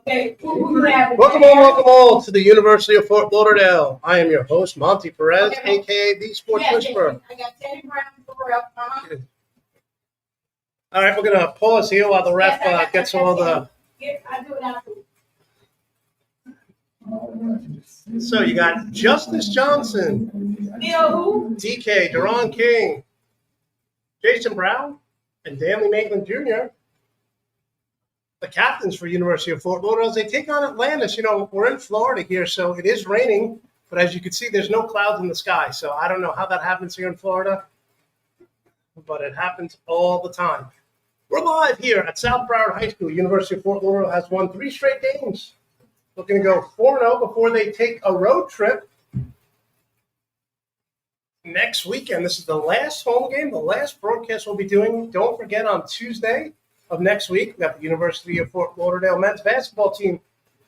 Okay, welcome all to the University of Fort Lauderdale. I am your host, Monty Perez, aka the Sports Whisperer. I got Teddy Brown for up. All right, we're gonna pause here while the ref gets all the. I do it after. So you got Justice Johnson, Who? DK, Deron King, Jason Brown, and Danley Maitland Jr. The captains for University of Fort Lauderdale as they take on Atlantis. You know, we're in Florida here, so it is raining, but as you can see, there's no clouds in the sky. So I don't know how that happens here in Florida, but it happens all the time. We're live here at South Broward High School. University of Fort Lauderdale has won 3 straight games. Looking to go 4-0 before they take a road trip next weekend. This is the last home game, the last broadcast we'll be doing. Don't forget, on Tuesday of next week, we have the University of Fort Lauderdale men's basketball team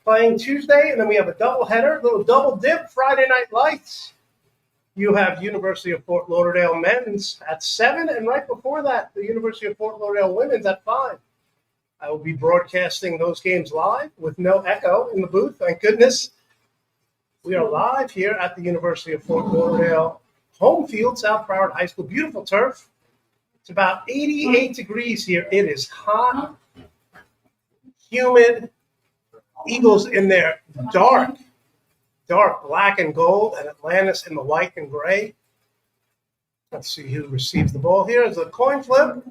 playing Tuesday, and then we have a doubleheader, little double dip, Friday Night Lights. You have University of Fort Lauderdale men's at 7, and right before that, the University of Fort Lauderdale women's at 5. I will be broadcasting those games live with no echo in the booth, thank goodness. We are live here at the University of Fort Lauderdale home field, South Broward High School. Beautiful turf. It's about 88 degrees here. It is hot, humid. Eagles in their dark black and gold, and Atlantis in the white and gray. Let's see who receives the ball here. It's a coin flip.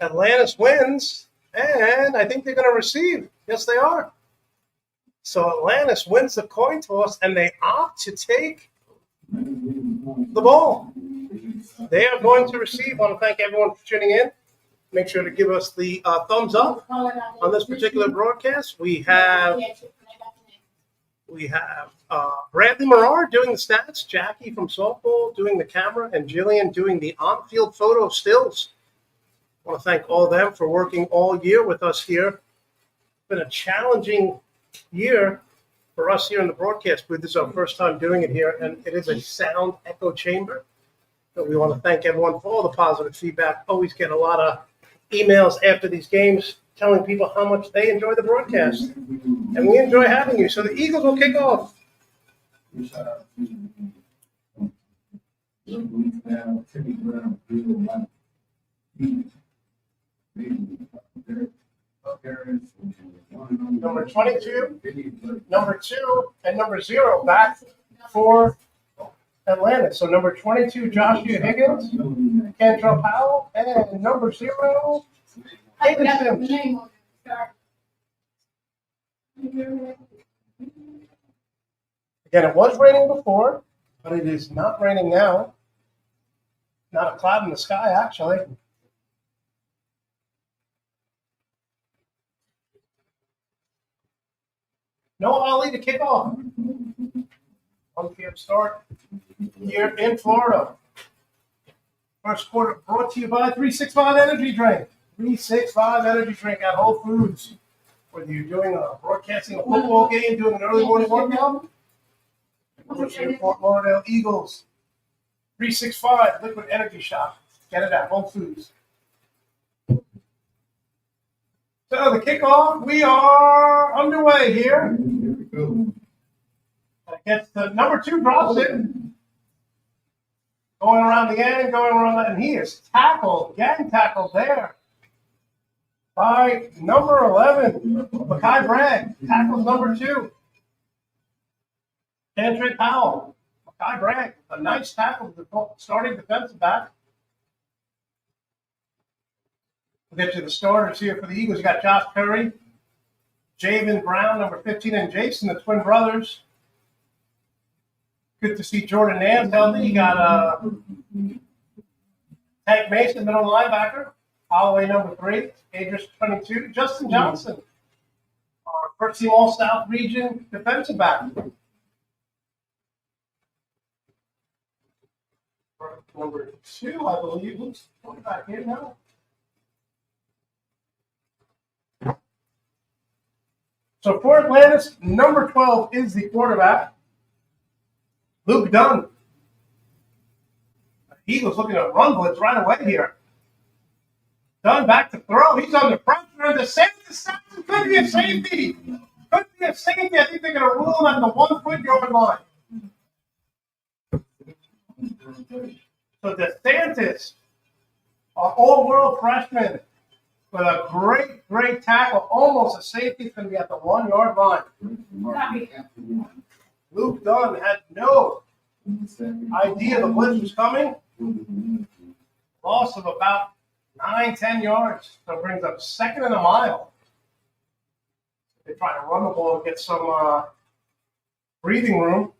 Atlantis wins, and I think they're going to receive. Yes, they are. So Atlantis wins the coin toss, and they opt to take the ball. They are going to receive. I want to thank everyone for tuning in. Make sure to give us the thumbs up on this particular broadcast. We have Bradley Marar doing the stats, Jackie from softball doing the camera, and Jillian doing the on-field photo stills. I want to thank all of them for working all year with us here. It's been a challenging year for us here in the broadcast booth. This is our first time doing it here, and it is a sound echo chamber. So we want to thank everyone for all the positive feedback. Always get a lot of emails after these games telling people how much they enjoy the broadcast. And we enjoy having you. So the Eagles will kick off. Number 22, number 2, and number 0 back for Atlanta. So number 22, Joshua Higgins, Cantrell Powell, and number 0, Hayden Sims. Again, it was raining before, but it is not raining now. Not a cloud in the sky, actually. Noah Ali to kick off. 1 p.m. start here in Florida. First quarter brought to you by 365 Energy Drink. 365 energy drink at Whole Foods. Whether you're doing broadcasting a football game, doing an early morning workout, or your Fort Lauderdale Eagles. 365 liquid energy shot. Get it at Whole Foods. So the kickoff, we are underway here. Gets the number 2 drops it. Going around the end, going around, and he is tackled, gang tackled there by number 11, Makai Bragg. Tackles number 2. Cantrell Powell. Makai Bragg, a nice tackle, starting defensive back. We'll get you the starters here for the Eagles. You got Josh Curry, Javen Brown, number 15, and Jason, the twin brothers. Good to see Jordan Nance healthy. You got Hank Mason, middle linebacker. Holloway, number 3. Adris, 22. Justin Johnson, our first team All-South region defensive back. Number 2, I believe. Who's back here now? So for Atlantis, number 12 is the quarterback, Luke Dunn. The Eagles looking at run blitz right away here. Dunn back to throw. He's under pressure. The safety could be a safety. Could be a safety. I think they're going to rule him at the 1 foot yard line. So DeSantis, an all-world freshman, with a great tackle, almost a safety. It's going to be at the 1 yard line. Luke Dunn had no idea the blitz was coming. Loss of about 9-10 yards. So it brings up 2nd and a mile. They try to run the ball and get some breathing room.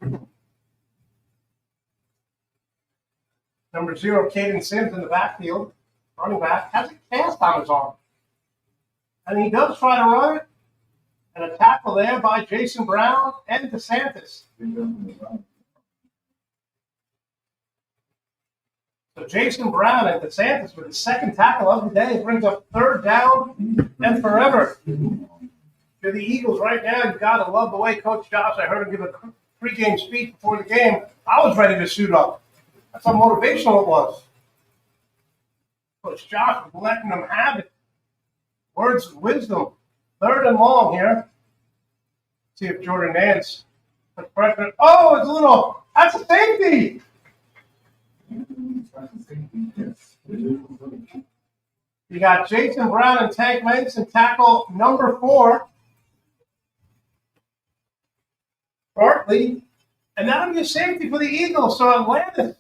Number 0, Caden Sims in the backfield. Running back has a cast on his arm. And he does try to run it. And a tackle there by Jason Brown and DeSantis. So Jason Brown and DeSantis with the 2nd tackle of the day brings up 3rd down and forever. For the Eagles right now, you got to love the way Coach Josh, I heard him give a pregame speech before the game. I was ready to suit up. That's how motivational it was. Coach Josh was letting them have it. Words of wisdom. 3rd and long here. See if Jordan Nance puts pressure. Oh, it's a little. That's a safety. You got Jason Brown and Tank Mason tackle number 4. Bartley. And that'll be a safety for the Eagles. So Atlantis,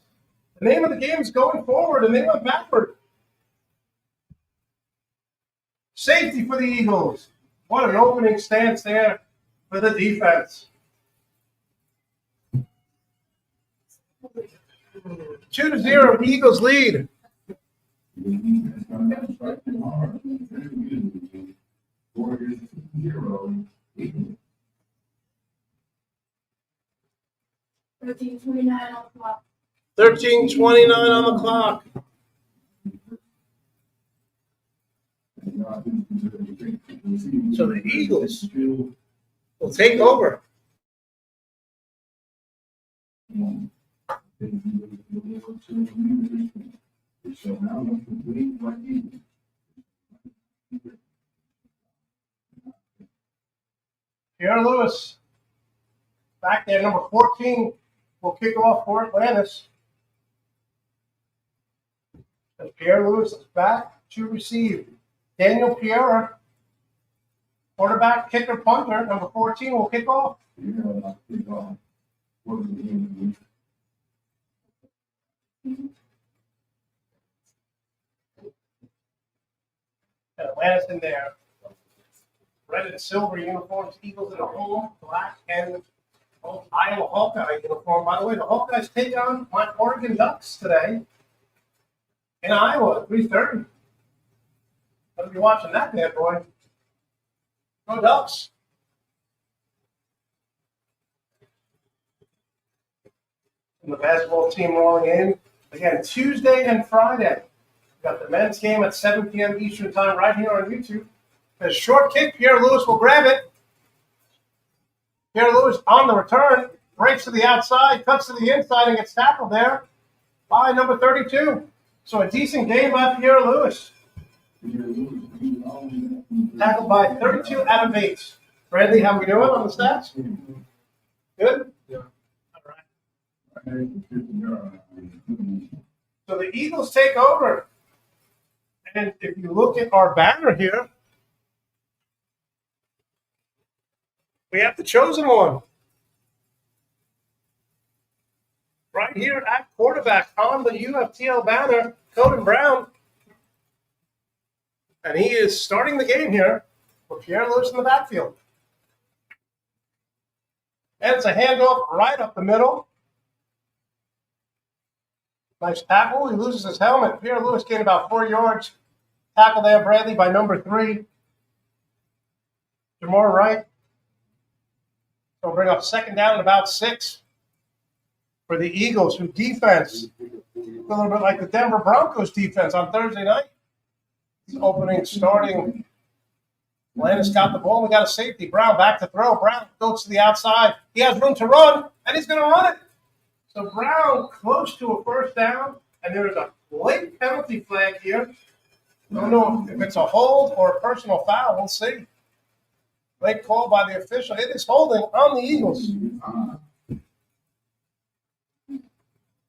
the name of the game is going forward, and they went backward. Safety for the Eagles. What an opening stance there for the defense. 2-0, Eagles lead. $13.29 on the clock. 13:29 on the clock. So the Eagles will take over. Pierre Lewis, back there, number 14, will kick off for Atlantis. And Pierre Lewis is back to receive. Daniel Pierre, quarterback, kicker, punter, number 14, will kick off. Atlantis in there. Red and silver uniforms, Eagles in a home, black and Iowa Hawkeye uniform. By the way, the Hawkeyes take on my Oregon Ducks today in Iowa at 3:30. I'll be watching that bad boy. Go Ducks. And the basketball team rolling in. Again, Tuesday and Friday. We got the men's game at 7 p.m. Eastern time right here on YouTube. A short kick, Pierre Lewis will grab it. Pierre Lewis on the return, breaks to the outside, cuts to the inside, and gets tackled there by number 32. So a decent game by Pierre Lewis. Tackled by 32 Adam Bates. Bradley, how we doing on the stats? Good? Yeah. All right. So the Eagles take over. And if you look at our banner here, we have the chosen one. Right here at quarterback on the UFTL banner, Coden Brown. And he is starting the game here with Pierre Lewis in the backfield. And it's a handoff right up the middle. Nice tackle. He loses his helmet. Pierre Lewis gained about 4 yards. Tackle there, Bradley, by number 3. Jamar Wright. So bring up second down and about 6 for the Eagles, who defense a little bit like the Denver Broncos defense on Thursday night. Opening, starting. Atlantis got the ball. We got a safety. Brown back to throw. Brown goes to the outside. He has room to run, and he's going to run it. So Brown close to a first down, and there is a late penalty flag here. I don't know if it's a hold or a personal foul. We'll see. Late call by the official. It is holding on the Eagles.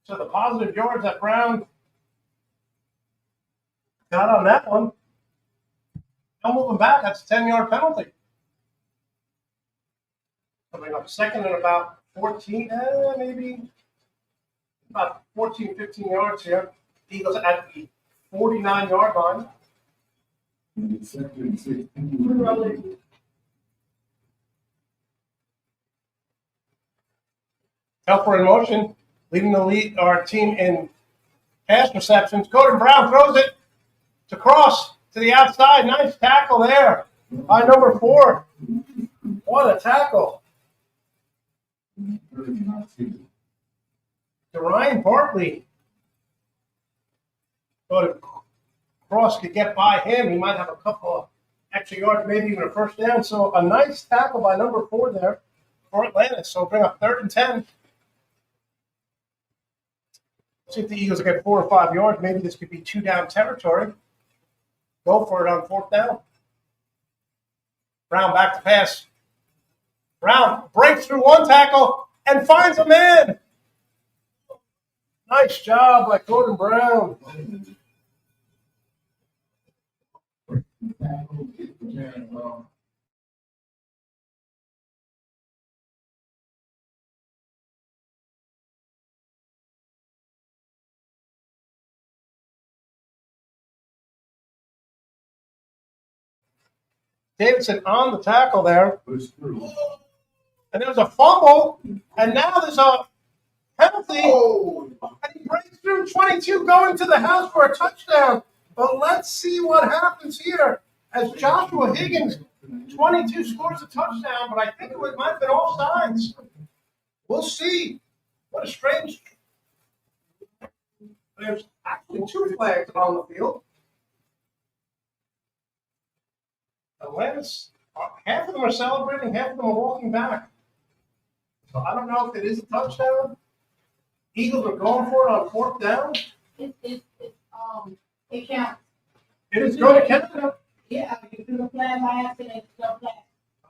So the positive yards that Brown got on that one. Now moving back, that's a 10-yard penalty. Coming up second and about 14, maybe about 14, 15 yards here. Eagles at the 49-yard line. Helper in motion, leading the lead, our team in pass receptions. Coden Brown throws it to cross to the outside. Nice tackle there by number 4. What a tackle. Ryan Bartley. Thought if Cross could get by him, he might have a couple of extra yards, maybe even a first down. So a nice tackle by number 4 there for Atlantis. So bring up 3rd and 10. See if the Eagles get 4 or 5 yards. Maybe this could be 2-down territory. Go for it on 4th down. Brown back to pass. Brown breaks through one tackle and finds a man. Nice job by Coden Brown. Davidson on the tackle there. And there's a fumble, and now there's a penalty. And he breaks through 22, going to the house for a touchdown. But let's see what happens here as Joshua Higgins, 22, scores a touchdown, but I think it might have been offsides. We'll see. What a strange. There's actually 2 flags on the field. Atlantis, half of them are celebrating, half of them are walking back. So I don't know if it is a touchdown. Eagles are going for it on 4th down. It counts. It is going to count. Yeah, you threw the flag by accident, it's no flag.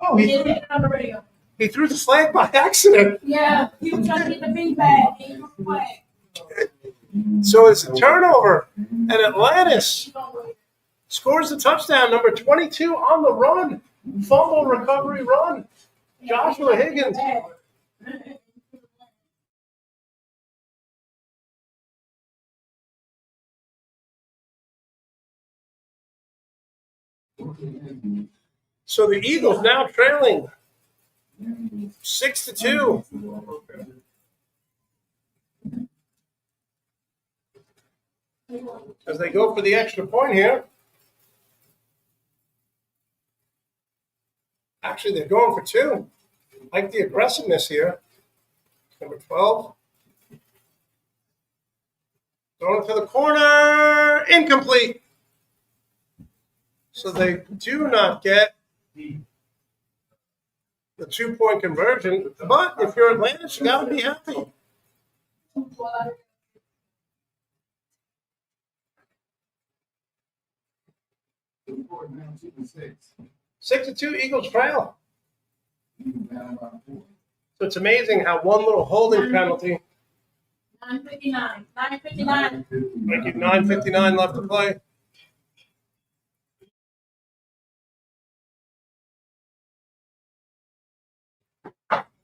Oh, He did it on the radio. he threw the flag by accident. Yeah, he was trying to get the big bag, he threw the flag. So it's a turnover. And Atlantis scores a touchdown, number 22 on the run. Fumble recovery run. Joshua Higgins. So the Eagles now trailing 6-2. As they go for the extra point here. Actually, they're going for 2. Like the aggressiveness here. Number 12. Going to the corner, incomplete. So they do not get the 2-point conversion. But if you're Atlantis, you got to be happy. 6-2 Eagles trail. So it's amazing how one little holding penalty. 9:59. 9:59. Thank you. 9:59 left to play.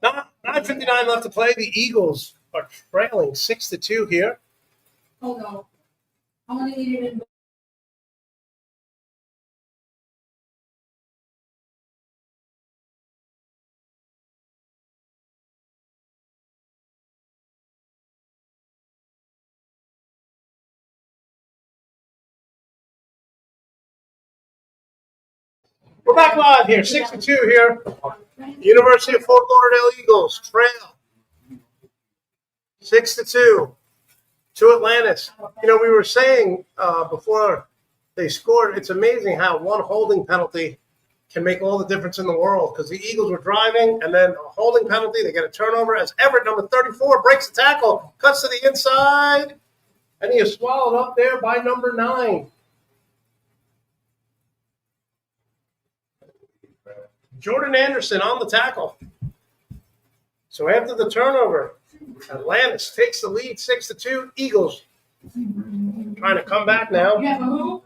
Not 9:59 left to play. The Eagles are trailing 6-2 here. Oh no. I'm gonna eat it in. We're back live here. 6-2 here. University of Fort Lauderdale Eagles trail 6-2 to Atlantis. You know, we were saying before they scored, it's amazing how one holding penalty can make all the difference in the world, because the Eagles were driving and then a holding penalty, they get a turnover as Everett, number 34, breaks the tackle, cuts to the inside, and he is swallowed up there by number 9. Jordan Anderson on the tackle. So after the turnover, Atlantis takes the lead 6-2. Eagles trying to come back now. You have a who?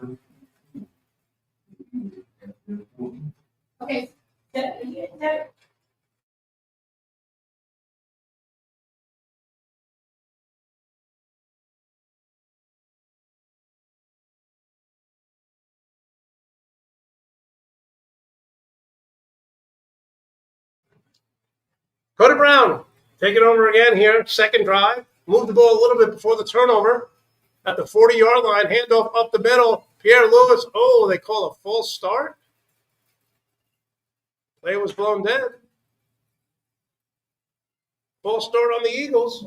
Okay. Cody Brown taking over again here. Second drive. Moved the ball a little bit before the turnover. At the 40-yard line, handoff up the middle. Pierre Lewis. Oh, they call a false start. Play was blown dead. False start on the Eagles.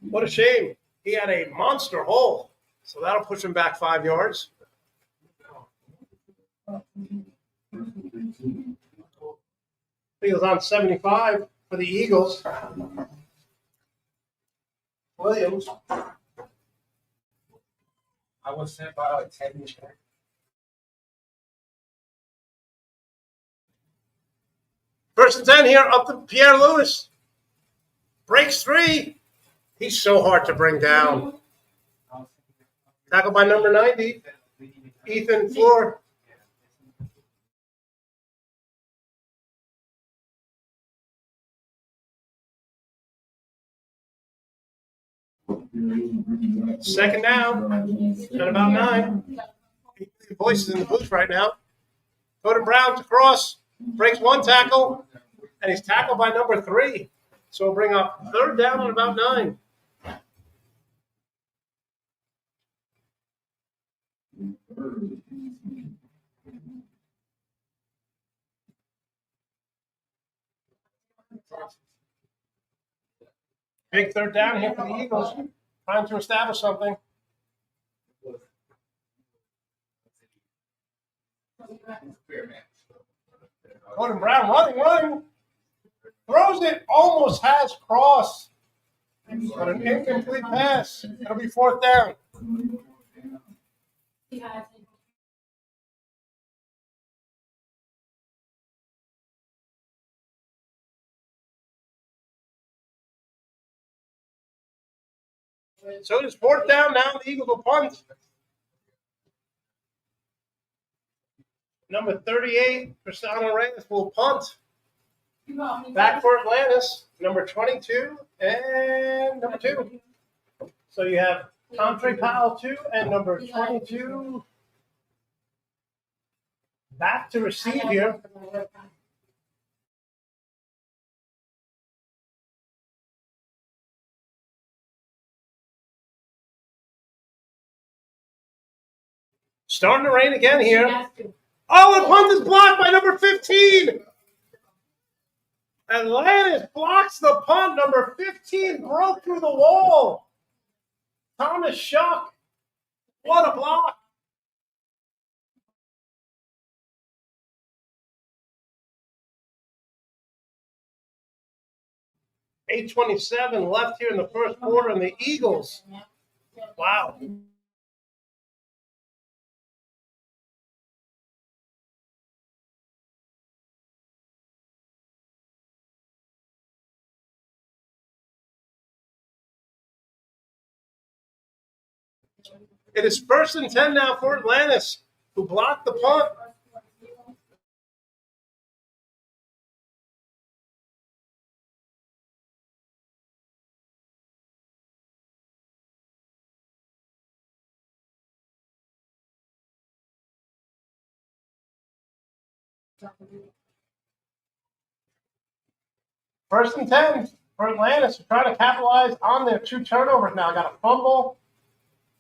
What a shame. He had a monster hole. So that'll push him back 5 yards. He was on 75 for the Eagles. Williams. I was sent by like 10 minutes. First and 10 here, up to Pierre Lewis. Breaks 3. He's so hard to bring down. Tackled by number 90, Ethan Floor. Second down, at about 9. Voices in the booth right now. Cody Brown to cross, breaks 1 tackle, and he's tackled by number 3. So we'll bring up third down at about 9. Big third down here for the Eagles, trying to establish something. Gordon Brown running. Throws it, almost has cross. But an incomplete pass. It'll be fourth down. So it is fourth down now. The Eagles will punt. Number 38, Cristiano Reyes will punt. Back for Atlantis, number 22 and number 2. So you have Contre Powell 2 and number 22 back to receive here. Starting to rain again here. Oh, the punt is blocked by number 15. Atlantis blocks the punt. Number 15 broke through the wall. Thomas Shuck. What a block. .827 left here in the first quarter, and the Eagles. Wow. It is 1st and 10 now for Atlantis, who blocked the punt. First and 10 for Atlantis, who trying to capitalize on their 2 turnovers now. Got a fumble,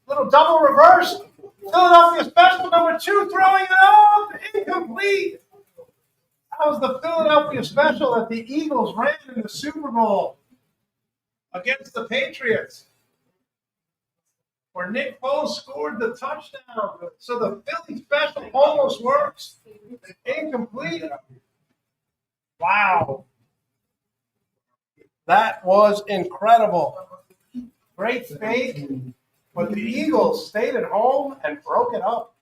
little double reverse. Philadelphia special number 2 throwing it up, incomplete. That was the Philadelphia special that the Eagles ran in the Super Bowl against the Patriots, where Nick Foles scored the touchdown. So the Philly special almost works. Incomplete. Wow. That was incredible. Great fake, but the Eagles stayed at home and broke it up.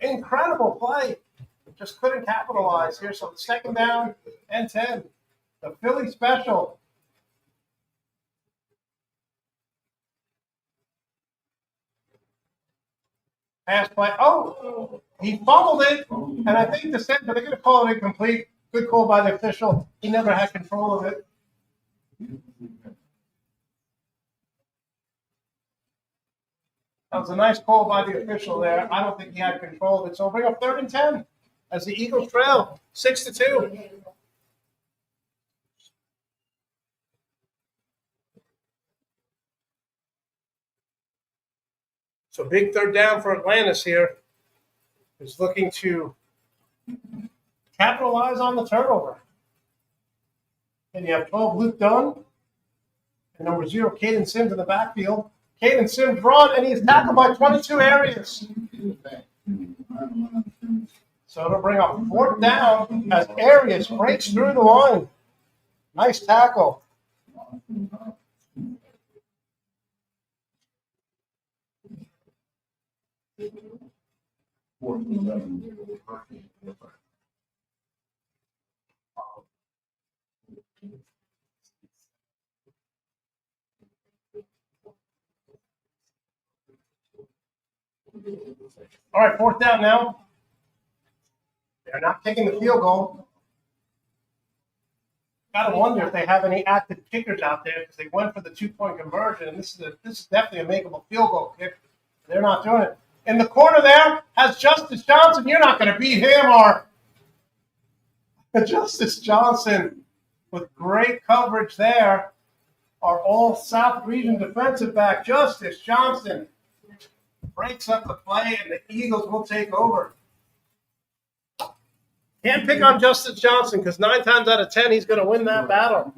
Incredible play. Just couldn't capitalize here. So 2nd down and 10. The Philly special. Pass play. Oh, he fumbled it, and I think they're going to call it incomplete. Good call by the official. He never had control of it. That was a nice call by the official there. I don't think he had control of it. So we'll bring up 3rd and 10 as the Eagles trail 6-2. So big 3rd down for Atlantis here. Is looking to capitalize on the turnover. And you have 12 Luke Dunn and number 0 Caden Sims in the backfield. Caden Sims run, and he's tackled by 22 Arias. So it'll bring up 4th down as Arias breaks through the line. Nice tackle. All right, 4th down now. They're not taking the field goal. Gotta wonder if they have any active kickers out there because they went for the 2-point conversion, and this is definitely a makeable field goal kick. They're not doing it. In the corner there has Justice Johnson. You're not going to beat him, or Justice Johnson with great coverage there. Our all-South region defensive back, Justice Johnson, breaks up the play, and the Eagles will take over. Can't pick on Justice Johnson because 9 times out of 10 he's going to win that battle.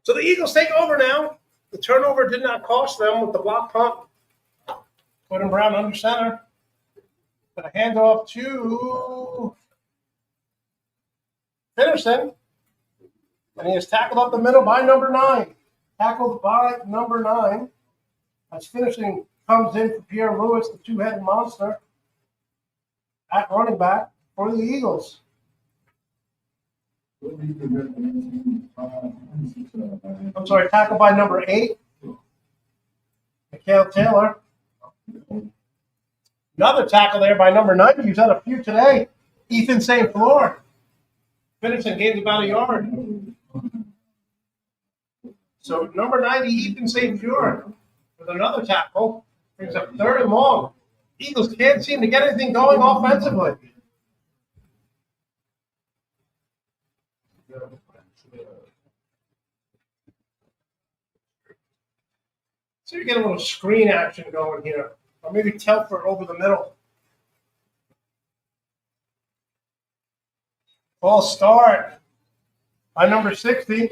So the Eagles take over now. The turnover did not cost them with the block punt. Gordon Brown under center. Going to hand off to Finnerson. And he is tackled up the middle by number 9. Tackled by number 9. As Finnerson comes in for Pierre Lewis, the 2-headed monster, at running back for the Eagles. I'm sorry, tackled by number 8, Mikhail Taylor. Another tackle there by number 90. He's had a few today. Ethan St. Fleur. Finishing gains about a yard. So number 90, Ethan St. Fleur, with another tackle. Brings up 3rd and long. Eagles can't seem to get anything going offensively. So you get a little screen action going here. Or maybe Telford over the middle. False start by number 60.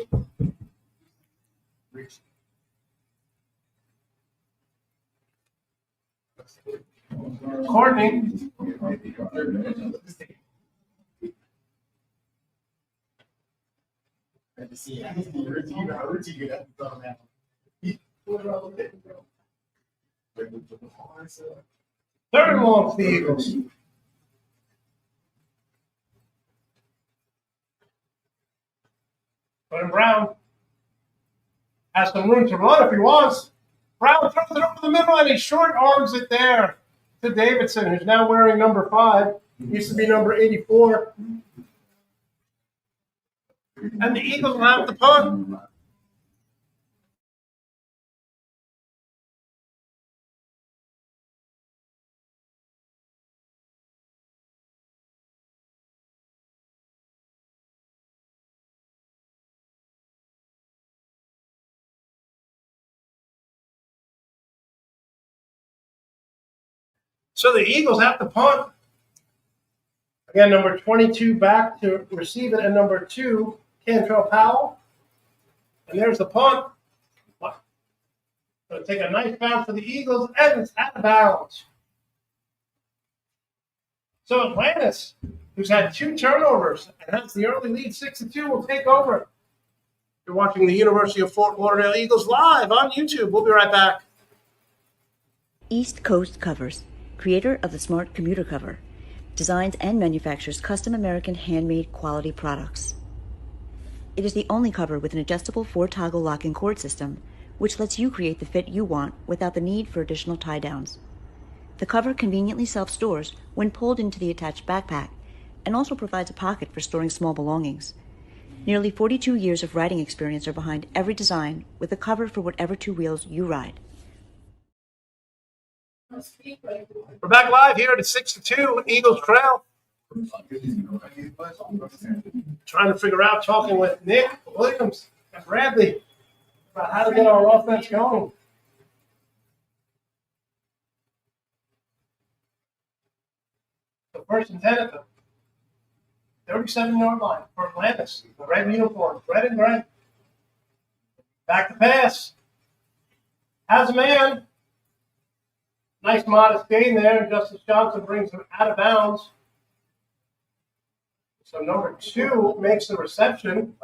Courtney. Third and long for the Eagles. But Brown has some room to run if he wants. Brown throws it over the middle and he short arms it there to Davidson, who's now wearing number 5. Used to be number 84. And the Eagles will have the punt. So the Eagles have to punt. Again, number 22 back to receive it, and number 2, Cantrell Powell. And there's the punt. Going to take a nice bounce for the Eagles, and it's out of bounds. So Atlantis, who's had 2 turnovers and has the early lead 6-2, will take over. You're watching the University of Fort Lauderdale Eagles live on YouTube. We'll be right back. East Coast Covers, creator of the Smart Commuter Cover, designs and manufactures custom American handmade quality products. It is the only cover with an adjustable 4-toggle lock and cord system, which lets you create the fit you want without the need for additional tie-downs. The cover conveniently self-stores when pulled into the attached backpack and also provides a pocket for storing small belongings. Nearly 42 years of riding experience are behind every design with a cover for whatever 2 wheels you ride. We're back live here at 6-2 Eagles Trail. Trying to figure out, talking with Nick Williams and Bradley about how to get our offense going. The first and 10 at the 37-yard line for Atlantis. The red uniforms, red and gray. Back to pass. Has a man. Nice modest gain there. Justice Johnson brings him out of bounds. So number 2 makes the reception.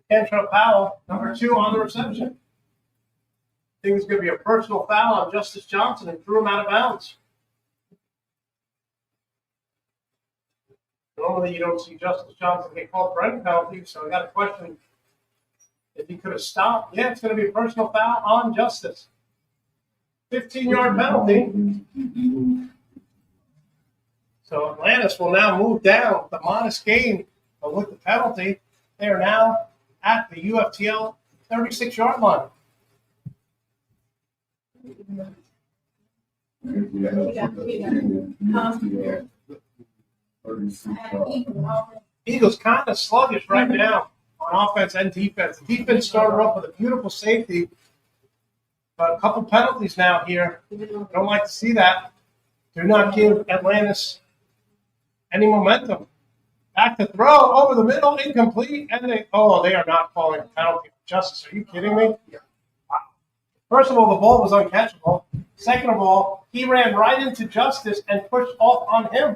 Cantrell Powell, number 2 on the reception. I think it's going to be a personal foul on Justice Johnson and threw him out of bounds. Normally you don't see Justice Johnson get called for any penalty, so I got a question if he could have stopped. Yeah, it's going to be a personal foul on Justice. 15-yard penalty. So Atlantis will now move down the modest gain, but with the penalty, they are now at the UFTL 36-yard line. Eagles kind of sluggish right now on offense and defense. The defense started off with a beautiful safety, but a couple penalties now here. Don't like to see that. Do not give Atlantis any momentum. Back to throw over the middle, incomplete, and they are not calling a penalty. Justice, are you kidding me? Wow. First of all, the ball was uncatchable. Second of all, he ran right into Justice and pushed off on him.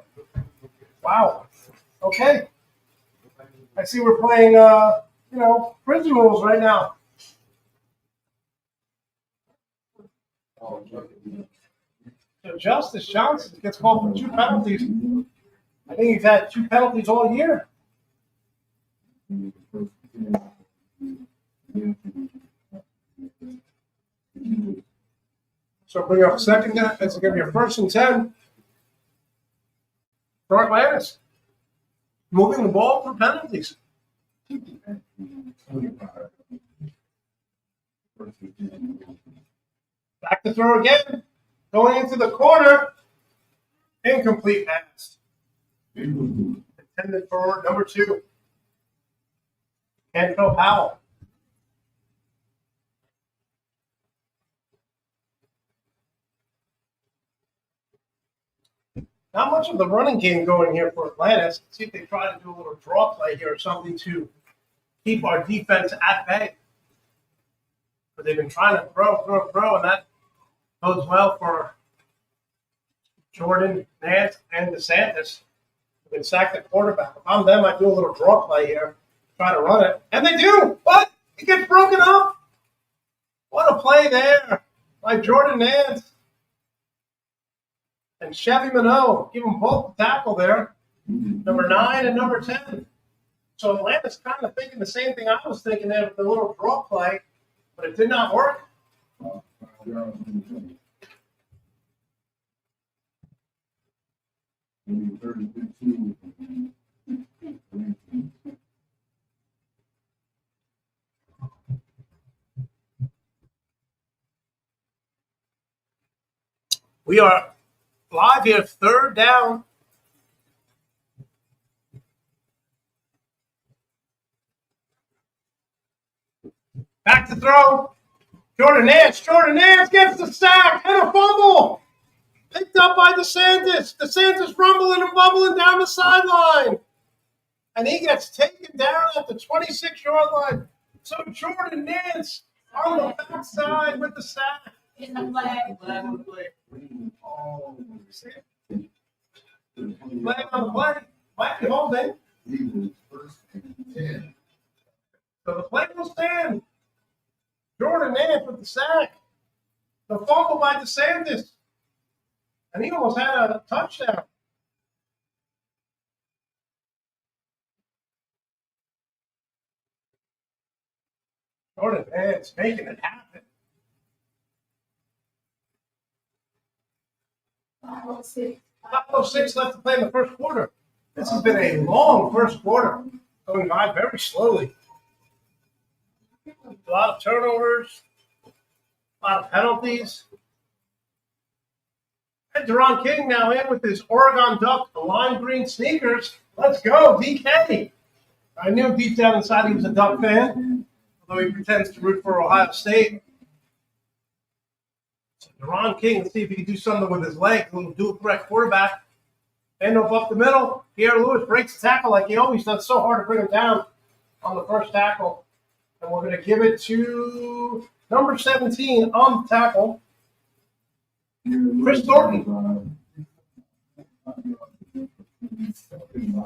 Wow. Okay. I see we're playing, prison rules right now. So Justice Johnson gets called for 2 penalties. I think he's had 2 penalties all year. So bring up second down. It's going to be a 1st and 10 for Atlantis. Moving the ball for penalties. Back to throw again. Going into the corner. Incomplete pass. Intended for number 2. Cantrell Powell. Not much of the running game going here for Atlantis. Let's see if they try to do a little draw play here or something to keep our defense at bay. But they've been trying to throw, and that bodes well for Jordan, Nance, and DeSantis. They've been sacked at quarterback. If I'm them, I do a little draw play here, try to run it. And they do! What? It gets broken up! What a play there by Jordan Nance and Chevy Minot. Give them both the tackle there, number 9 and number 10. So Atlanta's kind of thinking the same thing I was thinking there with the little draw play, but it did not work. We are live here, third down. Back to throw. Jordan Nance gets the sack and a fumble. Picked up by DeSantis. DeSantis rumbling and bubbling down the sideline. And he gets taken down at the 26-yard line. So Jordan Nance on the backside with the sack. In the flag. Flag on the play. Flag on the play. Flag holding. So the play will stand. Jordan Nance with the sack. The fumble by DeSantis. And he almost had a touchdown. Jordan Nance making it happen. 5:06 left to play in the first quarter. This has been a long first quarter, going by very slowly. A lot of turnovers, a lot of penalties. And Deron King now in with his Oregon Duck lime green sneakers. Let's go, DK. I knew deep down inside he was a Duck fan, although he pretends to root for Ohio State. So Deron King, let's see if he can do something with his leg. A little dual threat quarterback. End up the middle. Pierre Lewis breaks the tackle like he always does. So hard to bring him down on the first tackle. And we're going to give it to number 17 on the tackle, Chris Thornton.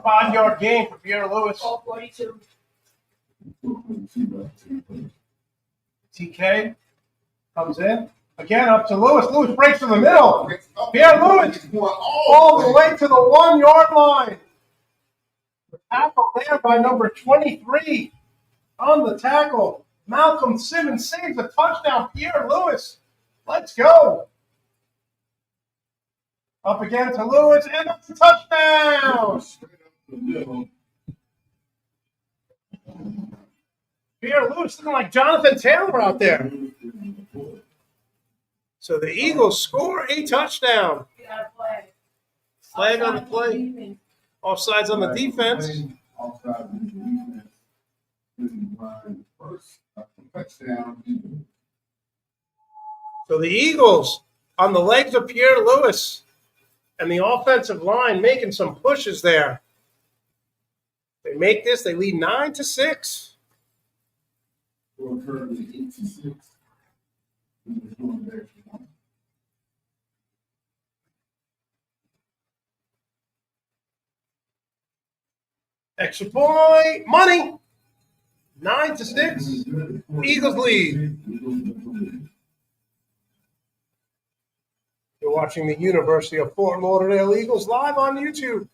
5-yard gain for Pierre Lewis. 42. TK comes in. Again, up to Lewis. Lewis breaks to the middle. Pierre Lewis all the way to the 1-yard line. The tackle there by number 23 on the tackle. Malcolm Simmons saves a touchdown. Pierre Lewis. Let's go. Up again to Lewis, and it's a touchdown. Pierre Lewis looking like Jonathan Taylor out there. So the Eagles score a touchdown. Flag on the play. Offsides on the defense. So the Eagles on the legs of Pierre Lewis and the offensive line making some pushes there. They make this, they lead 9-6. Extra point, money. 9-6. Eagles lead. You're watching the University of Fort Lauderdale Eagles live on YouTube.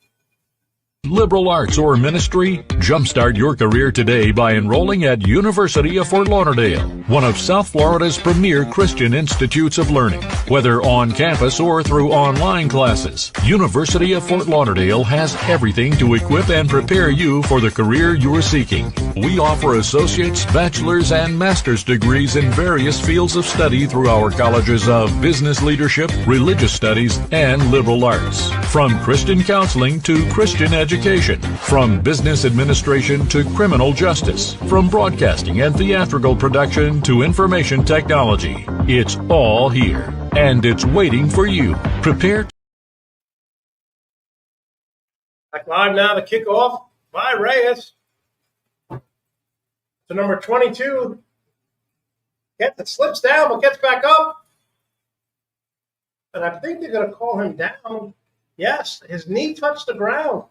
Liberal arts or ministry? Jumpstart your career today by enrolling at University of Fort Lauderdale, one of South Florida's premier Christian institutes of learning. Whether on campus or through online classes, University of Fort Lauderdale has everything to equip and prepare you for the career you're seeking. We offer associate's, bachelor's, and master's degrees in various fields of study through our colleges of business leadership, religious studies, and liberal arts. From Christian counseling to Christian education, from business administration to criminal justice, from broadcasting and theatrical production to information technology. It's all here, and it's waiting for you. Prepare Back live now to kick off by Reyes. To number 22. It slips down, but gets back up. And I think they're going to call him down. Yes, his knee touched the ground.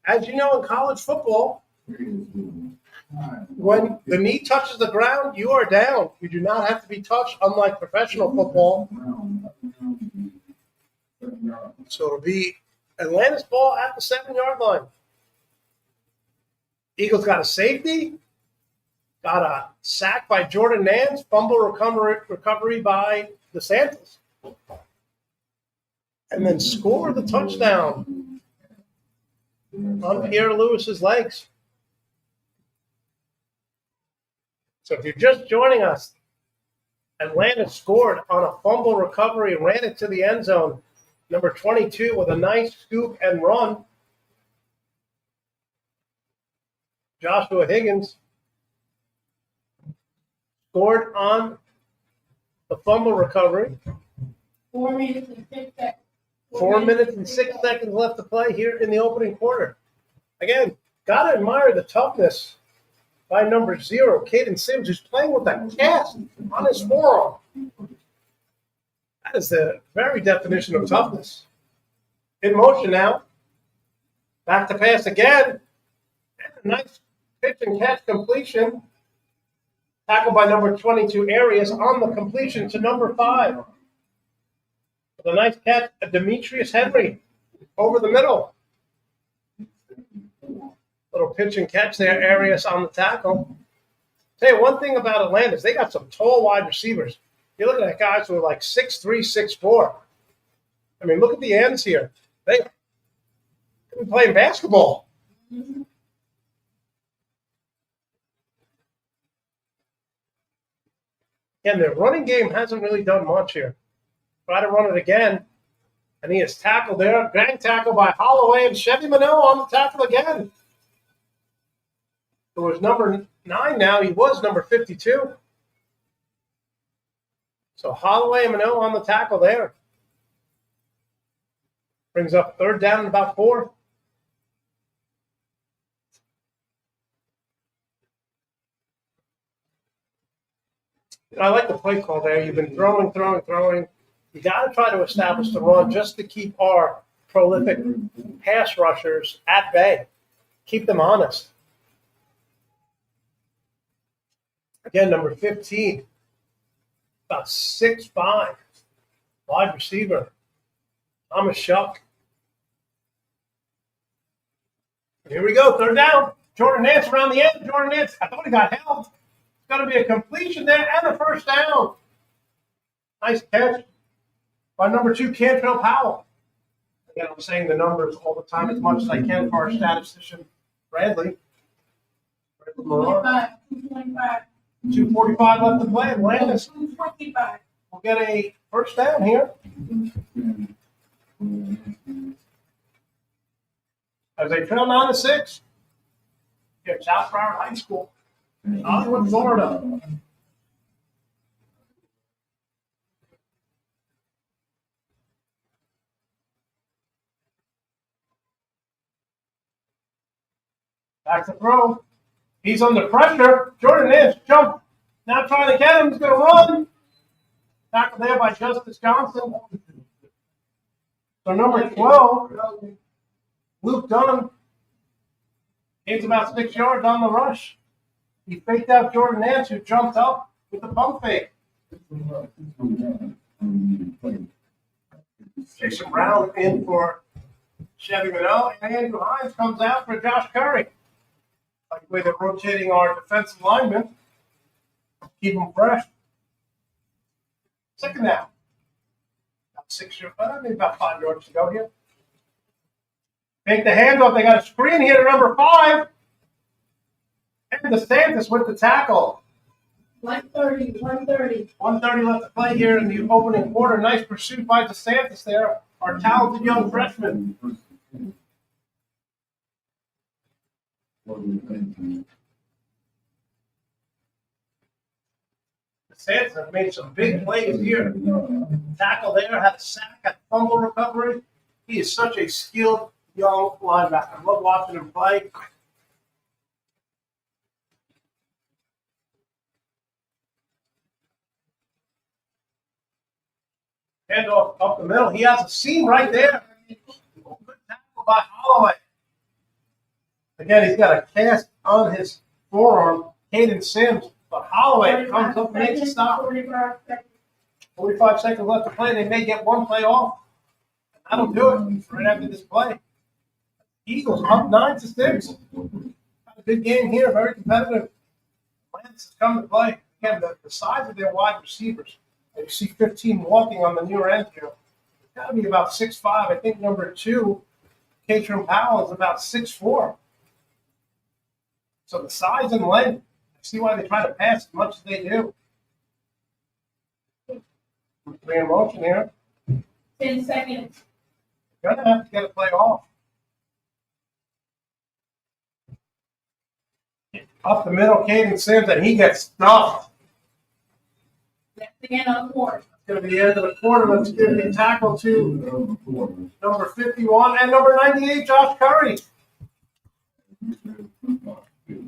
As you know, in college football, when the knee touches the ground, you are down. You do not have to be touched, unlike professional football. So it'll be Atlantis ball at the 7-yard line. Eagles got a safety, got a sack by Jordan Nance, fumble recovery by DeSantis, and then score the touchdown on Pierre Lewis's legs. So if you're just joining us, Atlanta scored on a fumble recovery and ran it to the end zone. Number 22 with a nice scoop and run. Joshua Higgins scored on the fumble recovery. 4 minutes and 6 seconds. 4 minutes and 6 seconds left to play here in the opening quarter. Again, gotta admire the toughness by number 0, Caden Sims, who's playing with a cast on his forearm. That is the very definition of toughness. In motion now. Back to pass again. And a nice pitch and catch completion. Tackled by number 22, Arias, on the completion to number 5. With a nice catch, Demetrius Henry over the middle. Little pitch and catch there, Arias on the tackle. Tell you one thing about Atlantis, they got some tall wide receivers. You're looking at guys who are like 6'3", 6'4". I mean, look at the ends here. They've been playing basketball. Again, their running game hasn't really done much here. Try to run it again. And he is tackled there. Gang tackle by Holloway, and Chevy Manoa on the tackle again. It was number 9 now. He was number 52. So Holloway and Manoa on the tackle there. Brings up 3rd down and about 4. I like the play call there. You've been throwing. You got to try to establish the run just to keep our prolific pass rushers at bay. Keep them honest. Again, number 15, about 6'5", wide receiver, Thomas Shuck. Here we go, 3rd down. Jordan Nance around the end. Jordan Nance, I thought he got held. It's going to be a completion there and a 1st down. Nice catch by number 2, Cantrell Powell. Again, I'm saying the numbers all the time as much as I can for our statistician, Bradley. 225. 225. 2:45 left to play. Atlantis 225. will get a 1st down here. As they trail 9-6. Here at South Broward High School, Hollywood, Florida. Back to throw. He's under pressure. Jordan Nance jump. Now trying to get him. He's going to run. Tackled there by Justice Johnson. So number 12, Luke Dunham, gains about 6 yards on the rush. He faked out Jordan Nance, who jumped up with the pump fake. Jason Brown in for Chevy Manoa, and Andrew Hines comes out for Josh Curry. Like the way they're rotating our defensive linemen, keep them fresh. 2nd down. About 6 yards, maybe about 5 yards to go here. Make the handoff. They got a screen here to number 5. And DeSantis with the tackle. 130. 130. 1:30 left to play here in the opening quarter. Nice pursuit by DeSantis there, our talented young freshman. DeSantis has made some big plays here. Tackle there, had a sack, had fumble recovery. He is such a skilled young linebacker. I love watching him play. Handoff up the middle. He has a seam right there. Good tackle by Holloway. Again, he's got a cast on his forearm. Hayden Sims. But Holloway comes up and makes a stop. 45 seconds left to play. They may get one play off. That'll do it right after this play. Eagles up 9-6. A good game here. Very competitive. Lance has come to play. Again, the size of their wide receivers. And you see 15 walking on the near end here. It's got to be about 6'5". I think number 2, Katrin Powell, is about 6'4". So the size and length, I see why they try to pass as much as they do. Three in motion here. 10 seconds. You're going to have to get a play off. Up the middle, Caden Sims, and he gets stuffed. That's the end of the quarter. It's going to be the end of the quarter. Let's give the tackle to number 51 and number 98, Josh Curry.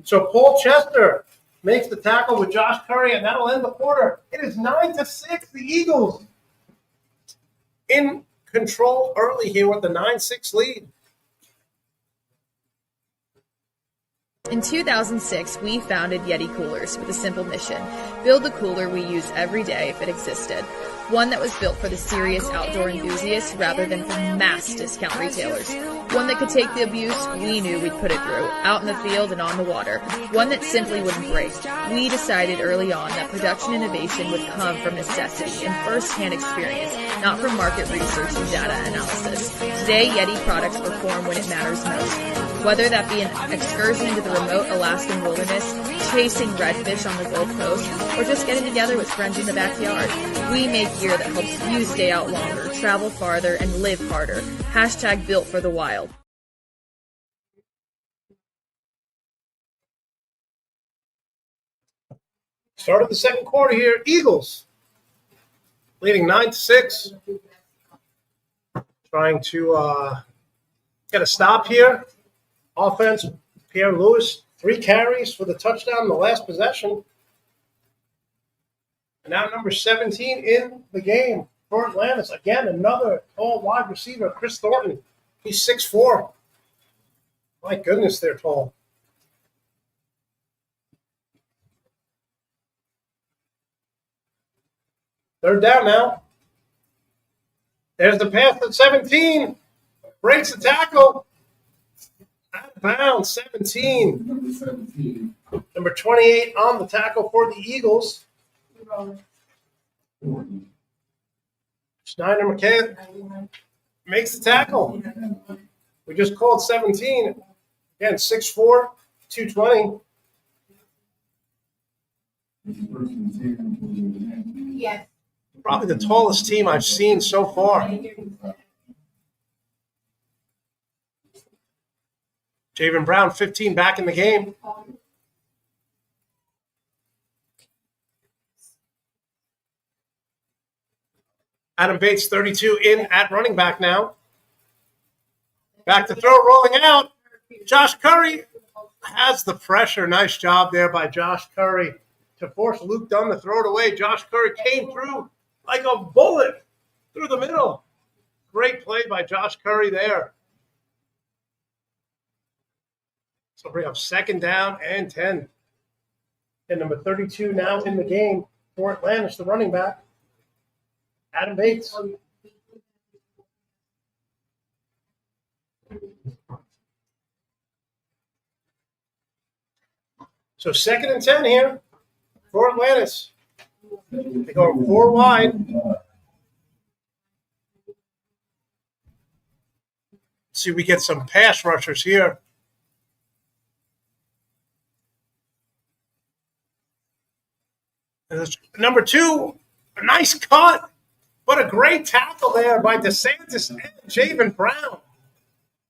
So Paul Chester makes the tackle with Josh Curry, and that'll end the quarter. It is 9-6. The Eagles in control early here with the 9-6 lead. In 2006, we founded Yeti Coolers with a simple mission: build the cooler we use every day if it existed. One that was built for the serious outdoor enthusiasts rather than for mass discount retailers. One that could take the abuse we knew we'd put it through, out in the field and on the water. One that simply wouldn't break. We decided early on that production innovation would come from necessity and first-hand experience, not from market research and data analysis. Today, Yeti products perform when it matters most. Whether that be an excursion into the remote Alaskan wilderness, chasing redfish on the Gold Coast, or just getting together with friends in the backyard, we make gear that helps you stay out longer, travel farther, and live harder. Hashtag built for the wild. Start of the second quarter here. Eagles leading 9-6. Trying to get a stop here. Offense, Pierre Lewis, 3 carries for the touchdown in the last possession. And now number 17 in the game for Atlantis. Again, another tall wide receiver, Chris Thornton. He's 6'4". My goodness, they're tall. Third down now. There's the pass at 17. Breaks the tackle. Out of bounds, 17. Number 28 on the tackle for the Eagles. Schneider McKay makes the tackle. We just called 17. Again, 6'4", 220. Yes. Probably the tallest team I've seen so far. Javen Brown, 15, back in the game. Adam Bates, 32, in at running back now. Back to throw, rolling out. Josh Curry has the pressure. Nice job there by Josh Curry to force Luke Dunn to throw it away. Josh Curry came through like a bullet through the middle. Great play by Josh Curry there. So bring up second down and 10. And number 32 now in the game for Atlantis, the running back, Adam Bates. So second and 10 here for Atlantis. They go 4 wide. See, we get some pass rushers here. Number 2, a nice cut, but a great tackle there by DeSantis and Javen Brown.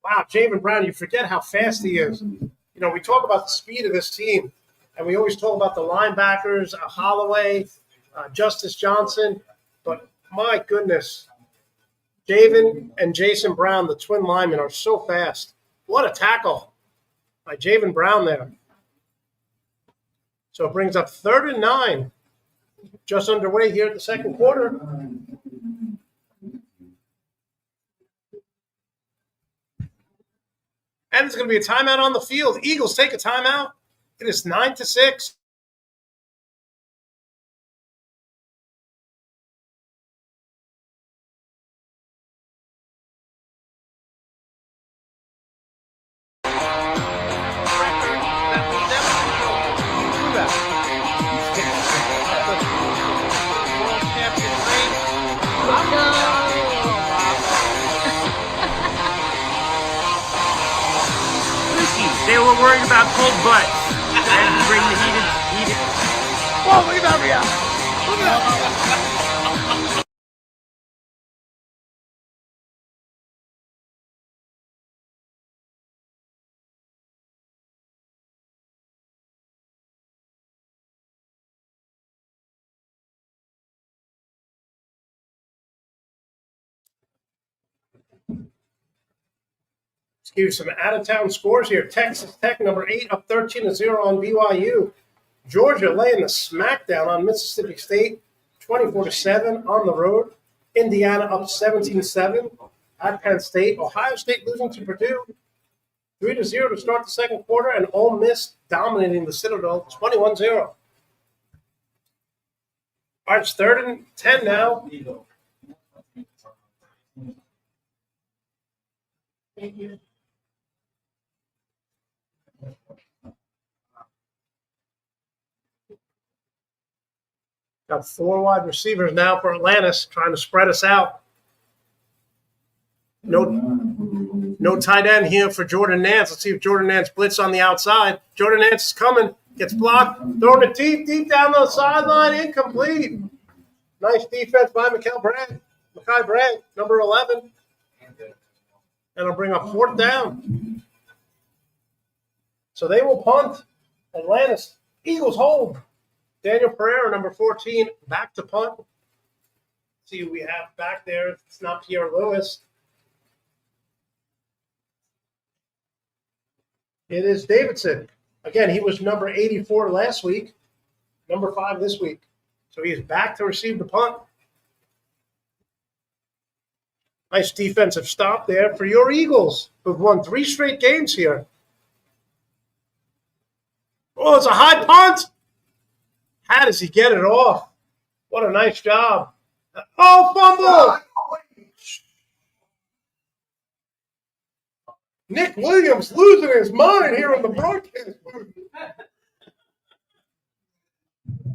Wow, Javen Brown, you forget how fast he is. You know, we talk about the speed of this team, and we always talk about the linebackers, Holloway, Justice Johnson, but my goodness, Javen and Jason Brown, the twin linemen, are so fast. What a tackle by Javen Brown there. So it brings up 3rd and 9. Just underway here at the second quarter. And it's going to be a timeout on the field. Eagles take a timeout. It is 9-6. They were worried about cold butts. They had to bring the heated. Whoa, look at that reaction. Look at that. Let's give you some out-of-town scores here. Texas Tech, number 8, up 13-0 on BYU. Georgia laying the smackdown on Mississippi State, 24-7 on the road. Indiana up 17-7 at Penn State. Ohio State losing to Purdue, 3-0 to start the second quarter, and Ole Miss dominating the Citadel, 21-0. All right, it's 3rd and 10 now. Got 4 wide receivers now for Atlantis, trying to spread us out. No tight end here for Jordan Nance. Let's see if Jordan Nance blitz on the outside. Jordan Nance is coming, gets blocked, throwing it deep down the sideline, incomplete. Nice defense by Mekhi Bragg, number 11. And it'll bring up 4th down. So they will punt. Atlantis. Eagles hold. Daniel Pereira, number 14, back to punt. See who we have back there. It's not Pierre Lewis. It is Davidson. Again, he was number 84 last week, number 5 this week. So he is back to receive the punt. Nice defensive stop there for your Eagles, who've won 3 straight games here. Oh, it's a high punt. How does he get it off? What a nice job. Oh, fumble! Nick Williams losing his mind here on the broadcast booth.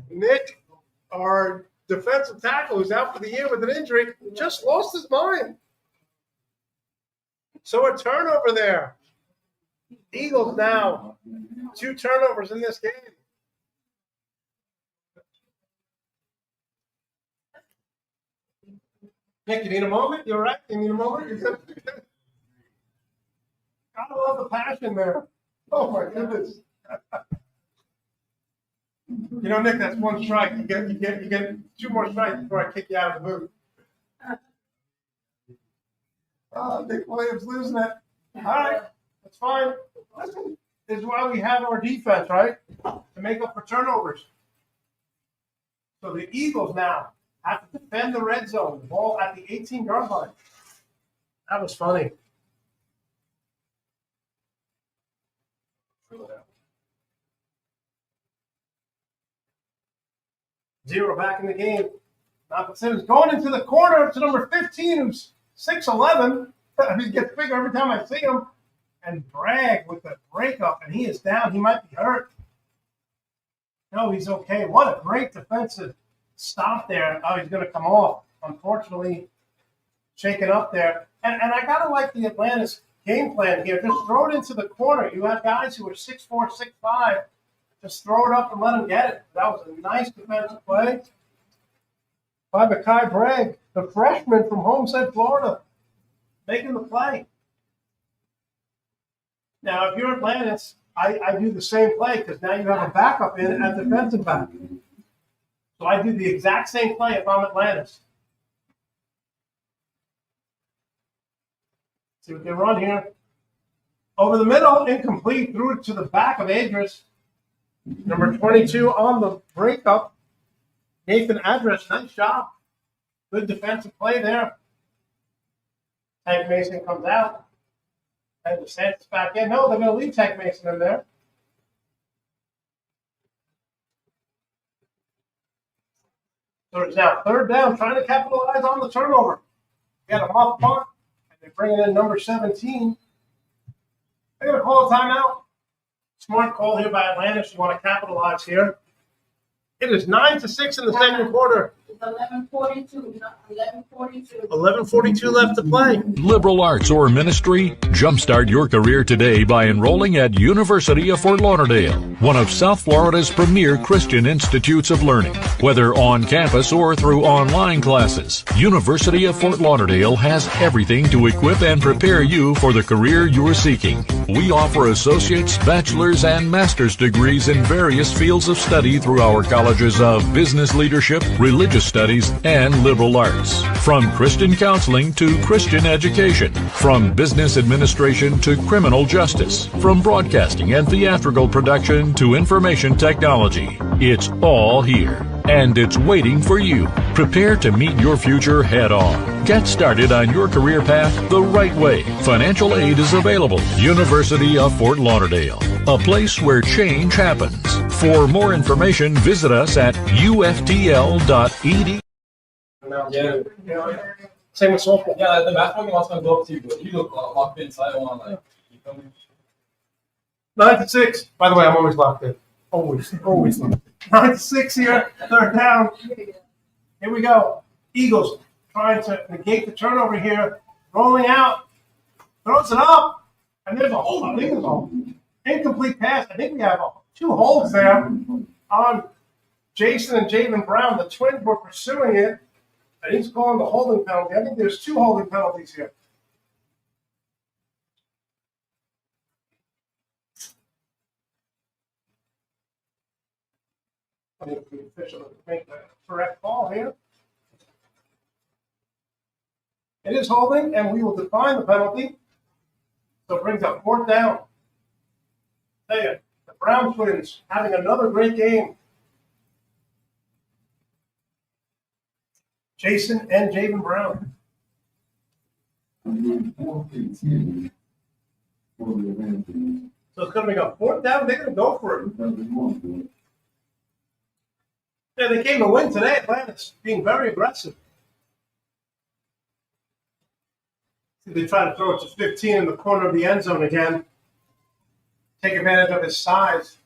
Nick, our defensive tackle who's out for the year with an injury, just lost his mind. So a turnover there. Eagles now, 2 turnovers in this game. Nick, you need a moment? You all right? You need a moment? Gotta love the passion there. Oh, my goodness. You know, Nick, that's 1 strike. You get 2 more strikes before I kick you out of the booth. Nick Williams losing it. All right, that's fine. Listen, this is why we have our defense, right? To make up for turnovers. So the Eagles now have to defend the red zone. The ball at the 18-yard line. That was funny. Zero back in the game. Malcolm Simmons going into the corner to number 15, who's 6'11". He gets bigger every time I see him. And Bragg with the breakup, and he is down. He might be hurt. No, he's okay. What a great defensive stop there. Oh, he's going to come off. Unfortunately, shaken up there. And I got to like the Atlantis game plan here. Just throw it into the corner. You have guys who are 6'4", 6'5". Just throw it up and let them get it. That was a nice defensive play by Mekhi Bragg, the freshman from Homestead, Florida, making the play. Now, if you're Atlantis, I do the same play because now you have a backup in at defensive back. So I do the exact same play if I'm Atlantis. See what they run here. Over the middle, incomplete, threw it to the back of Adris. Number 22 on the breakup. Nathan Adris, nice job. Good defensive play there. Tank Mason comes out. And DeSantis back in. No, they're going to leave Tank Mason in there. So it's now third down, trying to capitalize on the turnover. We got a muff punt, and they're bringing in number 17. They're going to call a timeout. Smart call here by Atlantis. You want to capitalize here. It is 9-6 in the second quarter. It's 11:42. 11:42. 11:42 left to play. Liberal arts or ministry? Jumpstart your career today by enrolling at University of Fort Lauderdale, one of South Florida's premier Christian institutes of learning. Whether on campus or through online classes, University of Fort Lauderdale has everything to equip and prepare you for the career you are seeking. We offer associate's, bachelor's, and master's degrees in various fields of study through our colleges of business leadership, religious studies, and liberal arts. From Christian counseling to Christian education, from business administration to criminal justice, from broadcasting and theatrical production to information technology. It's all here, and it's waiting for you. Prepare to meet your future head on. Get started on your career path the right way. Financial aid is available. University of Fort Lauderdale, a place where change happens. For more information, visit us at uftl.edu. Yeah. Same with softball. Yeah, the basketball game was gonna go up to you, but you look locked in, so I don't want to, like, you feel me? 9-6. By the way, I'm always locked in. Always locked in. 9-6 here, third down. Here we go. Eagles trying to negate the turnover here. Rolling out. Throws it up. And there's a hole. I think there's an incomplete pass. I think we have two holes there on Jason and Javen Brown. The Twins were pursuing it. And he's calling the holding penalty. I think there's two holding penalties here. I think the official will make the correct call here. It is holding, and we will define the penalty. So it brings up fourth down. Tell you, the Brown Twins having another great game. Jason and Javen Brown. So it's going to be a fourth down. They're going to go for it. Yeah, they came to win today. Atlantis being very aggressive. They try to throw it to 15 in the corner of the end zone again. Take advantage of his size.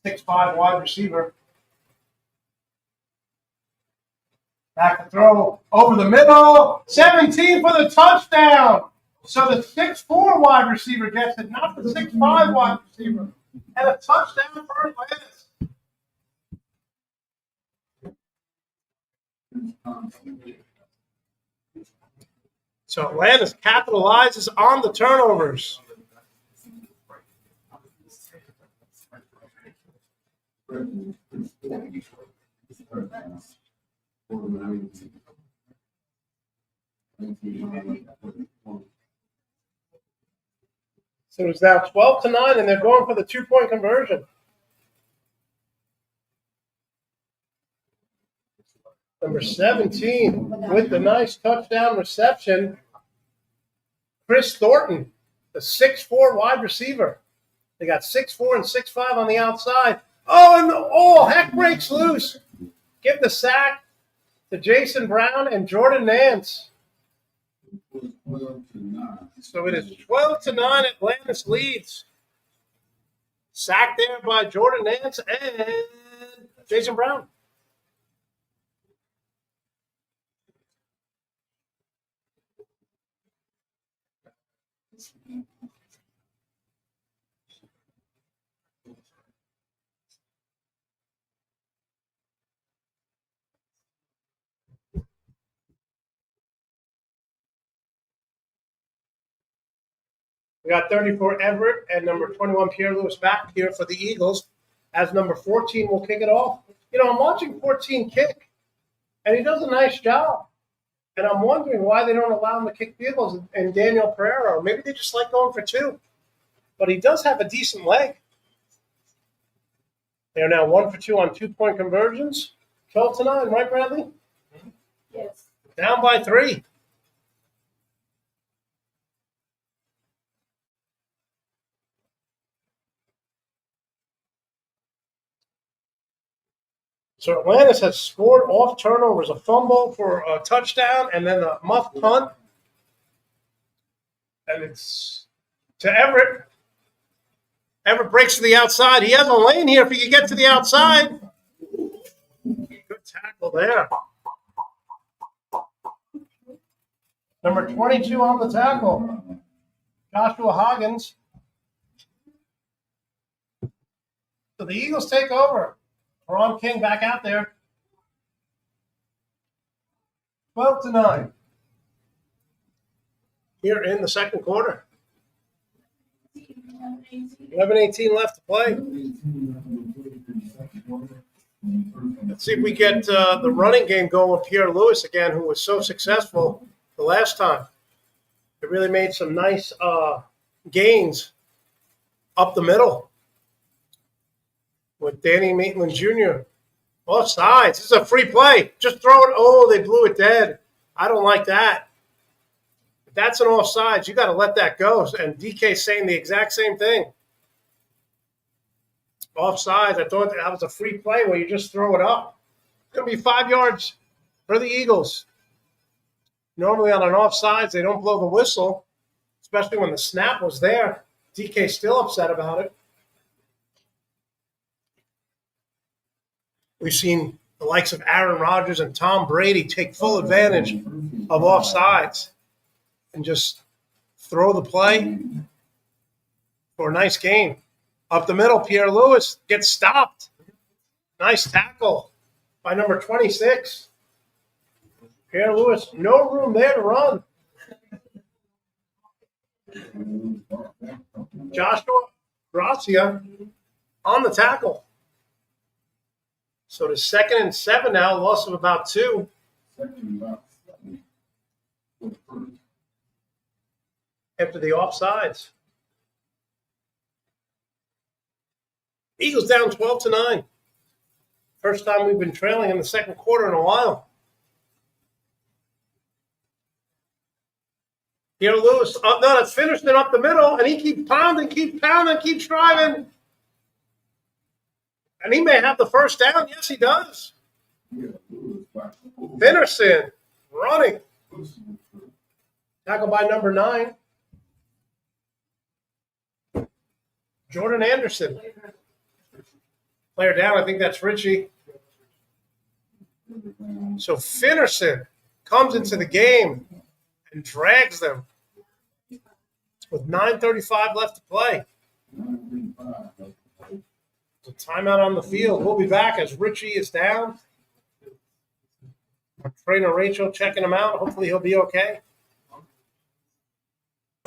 6'5" wide receiver. Back to throw over the middle. 17 for the touchdown. So the 6'4" wide receiver gets it, not the 6'5" wide receiver. And a touchdown for Atlantis. So Atlantis capitalizes on the turnovers. So it's now 12-9, and they're going for the 2-point conversion. Number 17 with the nice touchdown reception. Chris Thornton, the 6'4" wide receiver. They got 6'4" and 6'5" on the outside. Oh, and heck breaks loose. Give the sack to Jason Brown and Jordan Nance. So it is 12-9. Atlantis leads. Sacked there by Jordan Nance and Jason Brown. We got 34 Everett and number 21 Pierre Lewis back here for the Eagles, as number 14 will kick it off. You know, I'm watching 14 kick, and he does a nice job. And I'm wondering why they don't allow him to kick field goals in Daniel Pereira, or maybe they just like going for two. But he does have a decent leg. They're now 1 for 2 on 2-point conversions. 12-9, right, Bradley? Yes. Down by 3. So Atlantis has scored off turnovers, a fumble for a touchdown, and then a muff punt. And it's to Everett. Everett breaks to the outside. He has a lane here if he can get to the outside. Good tackle there. Number 22 on the tackle, Joshua Hoggins. So the Eagles take over. Ron King back out there. 12-9. Here in the second quarter. 11:18 left to play. Let's see if we get the running game going with Pierre Lewis again, who was so successful the last time. It really made some nice gains up the middle with Danny Maitland Jr. Both sides. This is a free play. Just throw it. Oh, they blew it dead. I don't like that. If that's an offsides, you got to let that go. And DK's saying the exact same thing. Offsides. I thought that was a free play where you just throw it up. It's going to be 5 yards for the Eagles. Normally on an offsides, they don't blow the whistle, especially when the snap was there. DK's still upset about it. We've seen the likes of Aaron Rodgers and Tom Brady take full advantage of offsides and just throw the play for a nice game. Up the middle, Pierre Lewis gets stopped. Nice tackle by number 26. Pierre Lewis, no room there to run. Joshua Gracia on the tackle. So the 2nd and 7 now, loss of about 2. After the offsides. Eagles down 12-9. First time we've been trailing in the second quarter in a while. Pierre Lewis, no, it's finished it up the middle, and he keeps pounding, keeps driving. And he may have the first down. Yes, he does. Finnerson running. Tackled by number 9. Jordan Anderson. Player down, I think that's Richie. So Finnerson comes into the game and drags them with 9:35 left to play. A timeout on the field. We'll be back as Richie is down. Our trainer Rachel checking him out. Hopefully he'll be okay.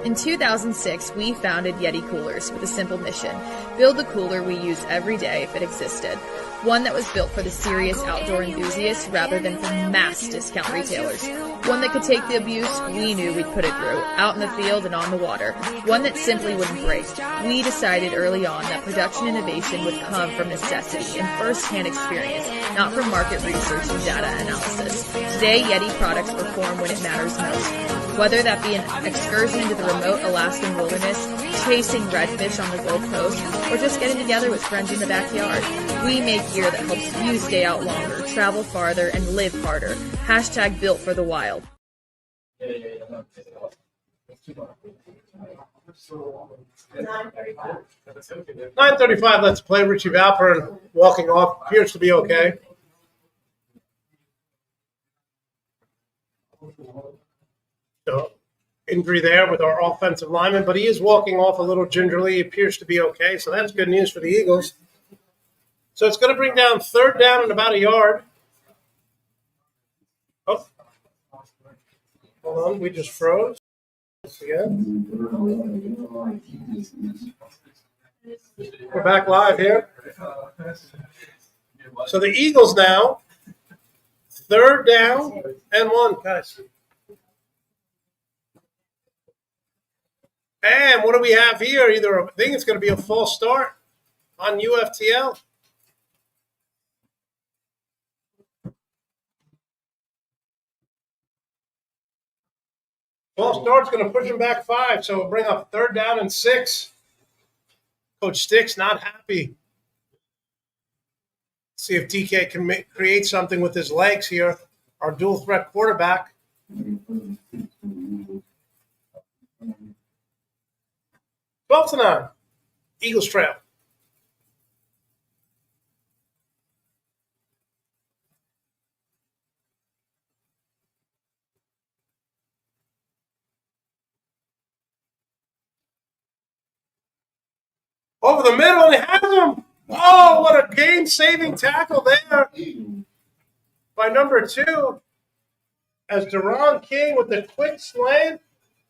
In 2006, we founded Yeti Coolers with a simple mission: build the cooler we use every day if it existed. One that was built for the serious outdoor enthusiasts rather than for mass discount retailers. One that could take the abuse we knew we'd put it through, out in the field and on the water. One that simply wouldn't break. We decided early on that production innovation would come from necessity and first-hand experience, not from market research and data analysis. Today, Yeti products perform when it matters most. Whether that be an excursion into the remote Alaskan wilderness, chasing redfish on the Gold Coast, or just getting together with friends in the backyard, we make gear that helps you stay out longer, travel farther, and live harder. Hashtag built for the wild. 9:35, let's play. Richie Valpern walking off. Appears to be okay. So, injury there with our offensive lineman, but he is walking off a little gingerly. He appears to be okay, so that's good news for the Eagles. So it's going to bring down 3rd down and about a yard. Oh, hold on, we just froze. Again. We're back live here. So the Eagles now, 3rd down and 1, guys. And what do we have here? I think it's going to be a false start on UFTL. False start's going to push him back 5, so we'll bring up 3rd down and 6. Coach Sticks not happy. See if DK can create something with his legs here. Our dual threat quarterback. 12-9. Eagles trail. Over the middle, and he has him. Oh, what a game-saving tackle there by number 2. As Deron King with the quick slant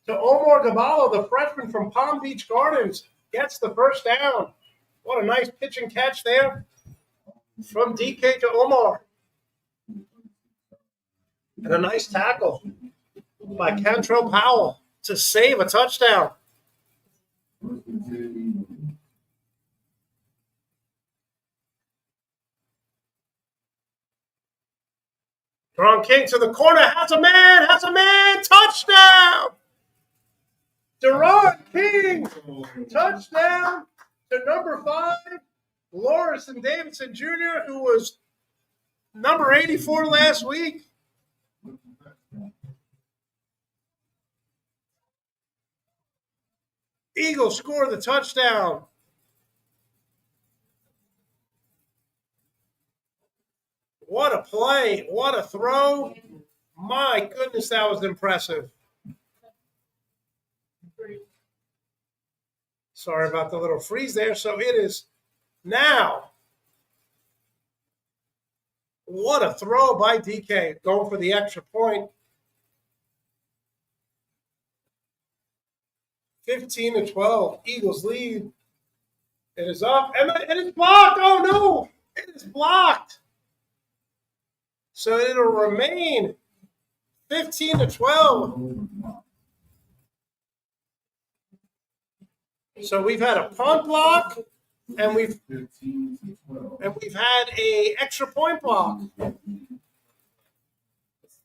to Omar Gaballo, the freshman from Palm Beach Gardens, gets the first down. What a nice pitch and catch there from DK to Omar. And a nice tackle by Cantrell Powell to save a touchdown. Deron King to the corner, has a man, touchdown! Deron King, touchdown to number 5, Lorison Davidson Jr., who was number 84 last week. Eagles score the touchdown. What a play. What a throw. My goodness, that was impressive. Sorry about the little freeze there. So it is now. What a throw by DK. Going for the extra point. 15-12. Eagles lead. It is up. And it is blocked. Oh, no. It is blocked. So it'll remain 15-12. So we've had a punt block, and we've had a extra point block.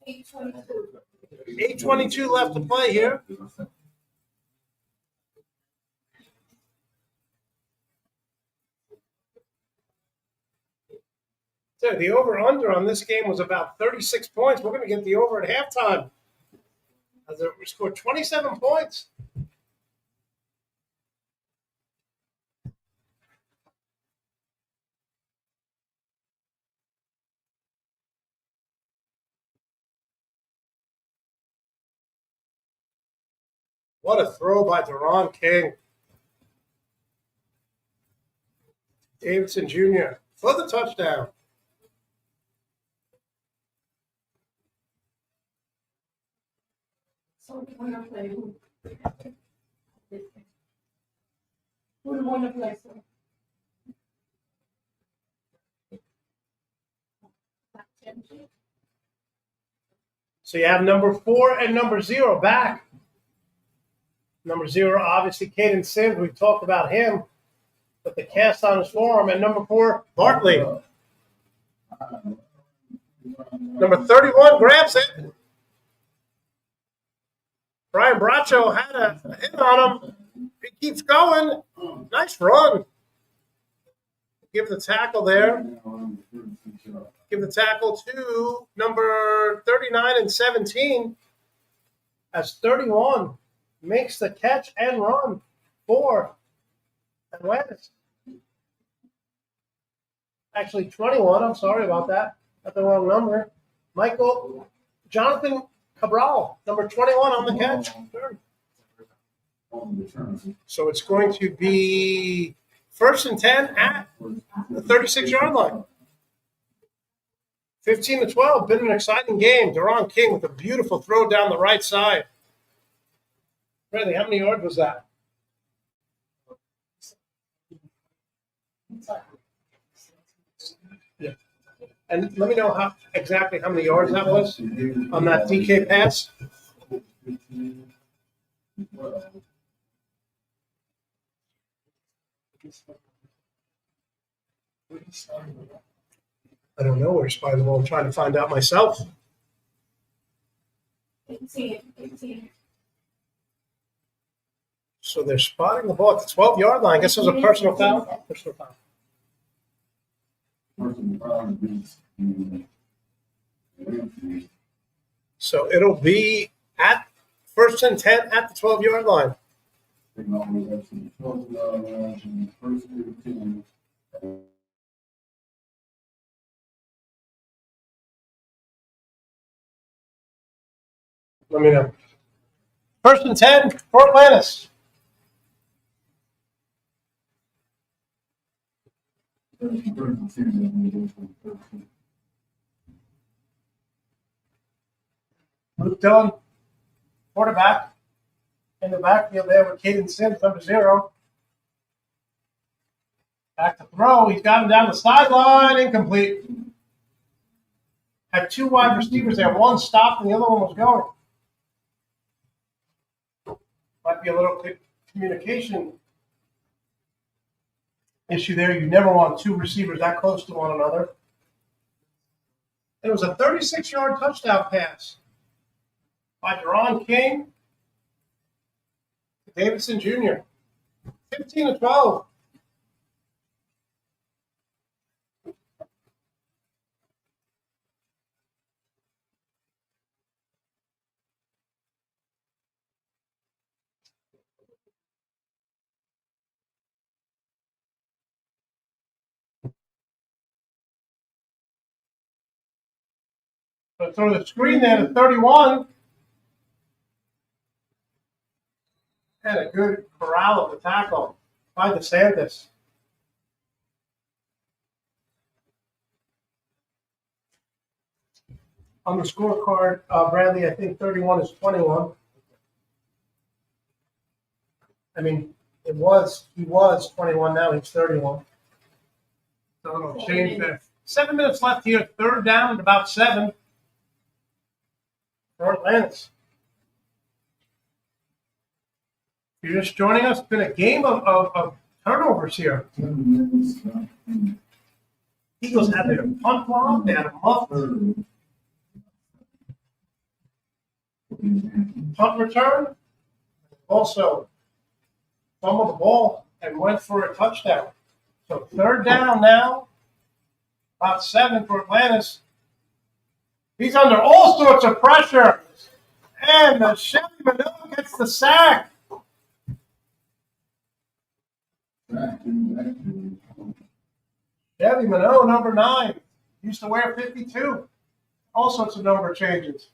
8:22 left to play here. So the over-under on this game was about 36 points. We're going to get the over at halftime. As we scored 27 points. What a throw by Deron King. Davidson Jr. for the touchdown. So we want to play who? Who do you want to play? So you have number 4 and number 0 back. Number 0, obviously, Caden Sims. We've talked about him with the cast on his forearm. And number 4, Bartley. Number 31 grabs it. Brian Bracho had a hit on him. He keeps going. Nice run. Give the tackle there. Give the tackle to number 39 and 17 as 31 makes the catch and run for Atlantis. Actually, 21. I'm sorry about that. Got the wrong number. Jonathan Cabral, number 21 on the catch. So it's going to be 1st and 10 at the 36-yard line. 15-12, been an exciting game. Deron King with a beautiful throw down the right side. Really, how many yards was that? Yeah. And let me know exactly how many yards that was on that DK pass. I don't know where he's spotting the ball. I'm trying to find out myself. 18. So they're spotting the ball at the 12-yard line. I guess it was a personal foul. Personal foul. So it'll be at 1st and 10 at the 12-yard line. Let me know. 1st and 10 for Atlantis. Luke Dillon, quarterback, in the backfield there with Caden Sims, number 0. Back to throw. He's got him down the sideline, incomplete. Had 2 wide receivers there. One stopped and the other one was going. Might be a little communication issue there. You never want 2 receivers that close to one another. It was a 36-yard touchdown pass by Deron King to Davidson Jr. 15-12. So throw the screen there to 31. And a good corral of the tackle by DeSantis. On the scorecard, Bradley, I think 31 is 21. I mean, he was 21, now he's 31. So it'll change there. 7 minutes left here, 3rd down, about 7 for Atlantis. If you're just joining us, it's been a game of turnovers here. Eagles had their punt block, they had a muff punt return, also fumbled the ball and went for a touchdown. So 3rd down now, about 7 for Atlantis. He's under all sorts of pressure, and the Chevy Manoa gets the sack. Chevy Manoa, number 9, used to wear 52. All sorts of number changes.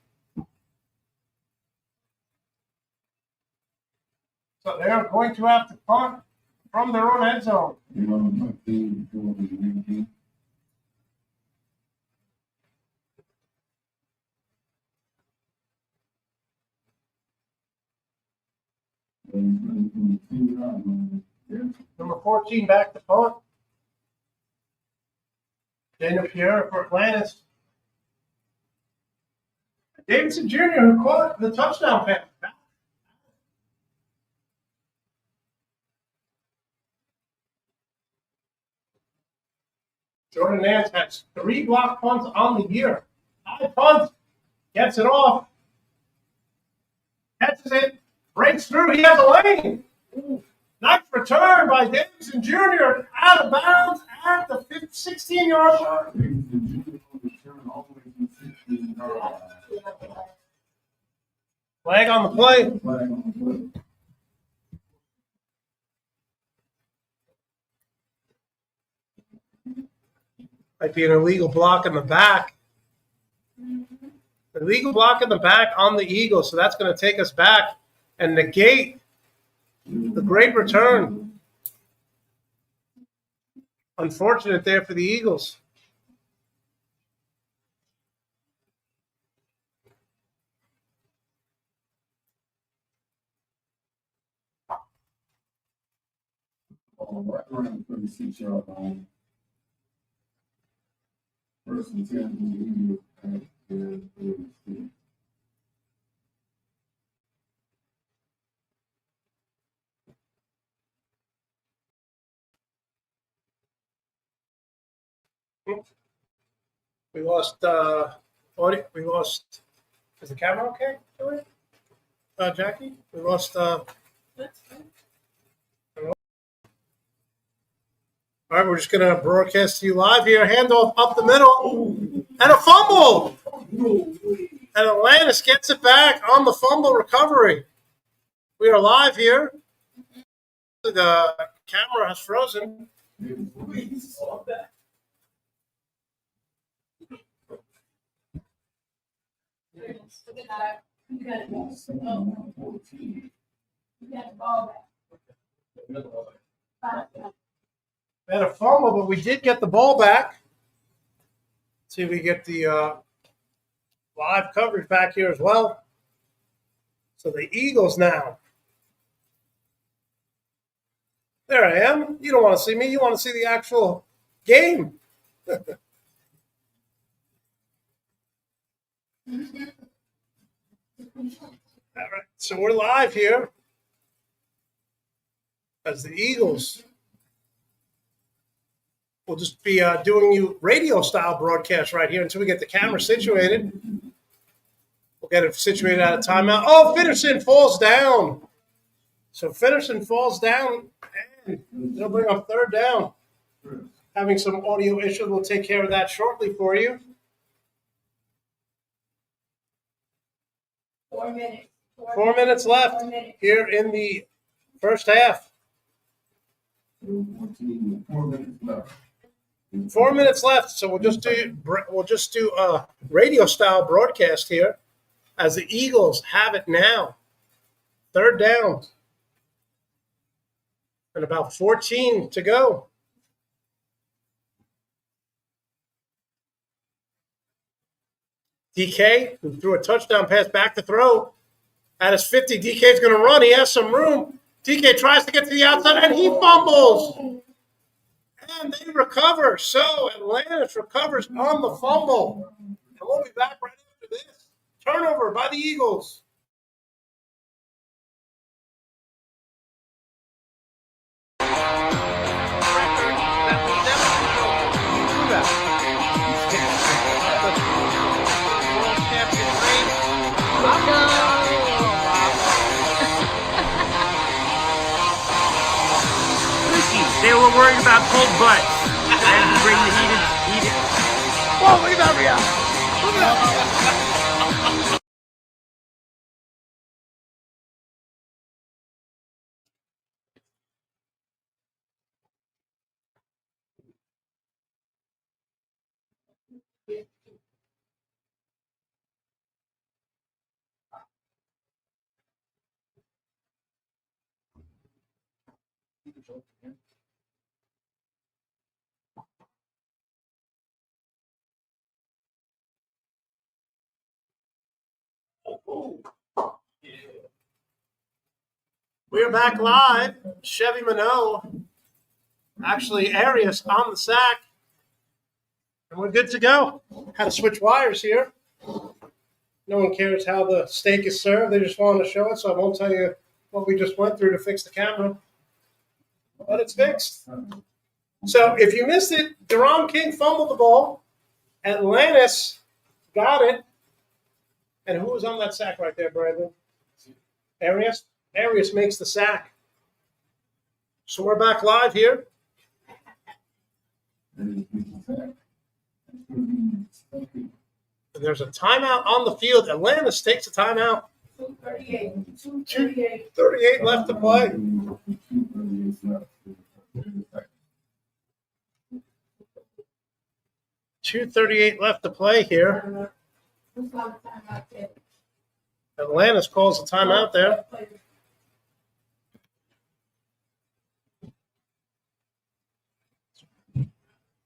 So they're going to have to punt from their own end zone. Number 14 back to punt. Daniel Pierre for Atlantis. Davidson Jr., who caught the touchdown pass. Jordan Nance has 3 block punts on the year. High punt, gets it off, catches it, breaks through. He has a lane. Nice return by Davidson Jr. out of bounds at the 16-yard line. Flag on the play. Might be an illegal block in the back. Illegal block in the back on the Eagles, so that's going to take us back and negate the great return. Unfortunate there for the Eagles. Right around the 36-yard line. 1st and 10 for the Eagles. We lost audio. We lost. Is the camera okay, Joey? Jackie? We lost. All right, we're just going to broadcast to you live here. Handoff up the middle. And a fumble. And Atlantis gets it back on the fumble recovery. We are live here. The camera has frozen. We had a fumble, but we did get the ball back. See if we get the live coverage back here as well. So the Eagles now. There I am. You don't want to see me. You want to see the actual game. All right. So we're live here as the Eagles. We'll just be doing you radio-style broadcast right here until we get the camera situated. We'll get it situated out of timeout. Oh, Finnerson falls down. So Finnerson falls down, and they'll bring up third down. Having some audio issues, we'll take care of that shortly for you. 4 minutes. 4 minutes left 4 minutes. here in the first half. 4 minutes left. 4 minutes left, so we'll just do a radio style broadcast here as the Eagles have it now. Third down. And about 14 to go. DK, who threw a touchdown pass back to throw. At his 50, DK's going to run. He has some room. DK tries to get to the outside, and he fumbles. And they recover. So Atlantis recovers on the fumble. And we'll be back right after this. Turnover by the Eagles. They were worried about cold butts. I had to bring the heated. Whoa, look at that, Rhea. Look at that. We're back live. Chevy Minot. Actually, Arias on the sack. And we're good to go. Had to switch wires here. No one cares how the steak is served. They just want to show it, so I won't tell you what we just went through to fix the camera. But it's fixed. So if you missed it, Deron King fumbled the ball. Atlantis got it. And who was on that sack right there, Brandon? Arias? Arias makes the sack. So we're back live here. And there's a timeout on the field. Atlantis takes a timeout. 2:38. 2:38 left to play. 2:38 left to play here. Atlantis calls a timeout there.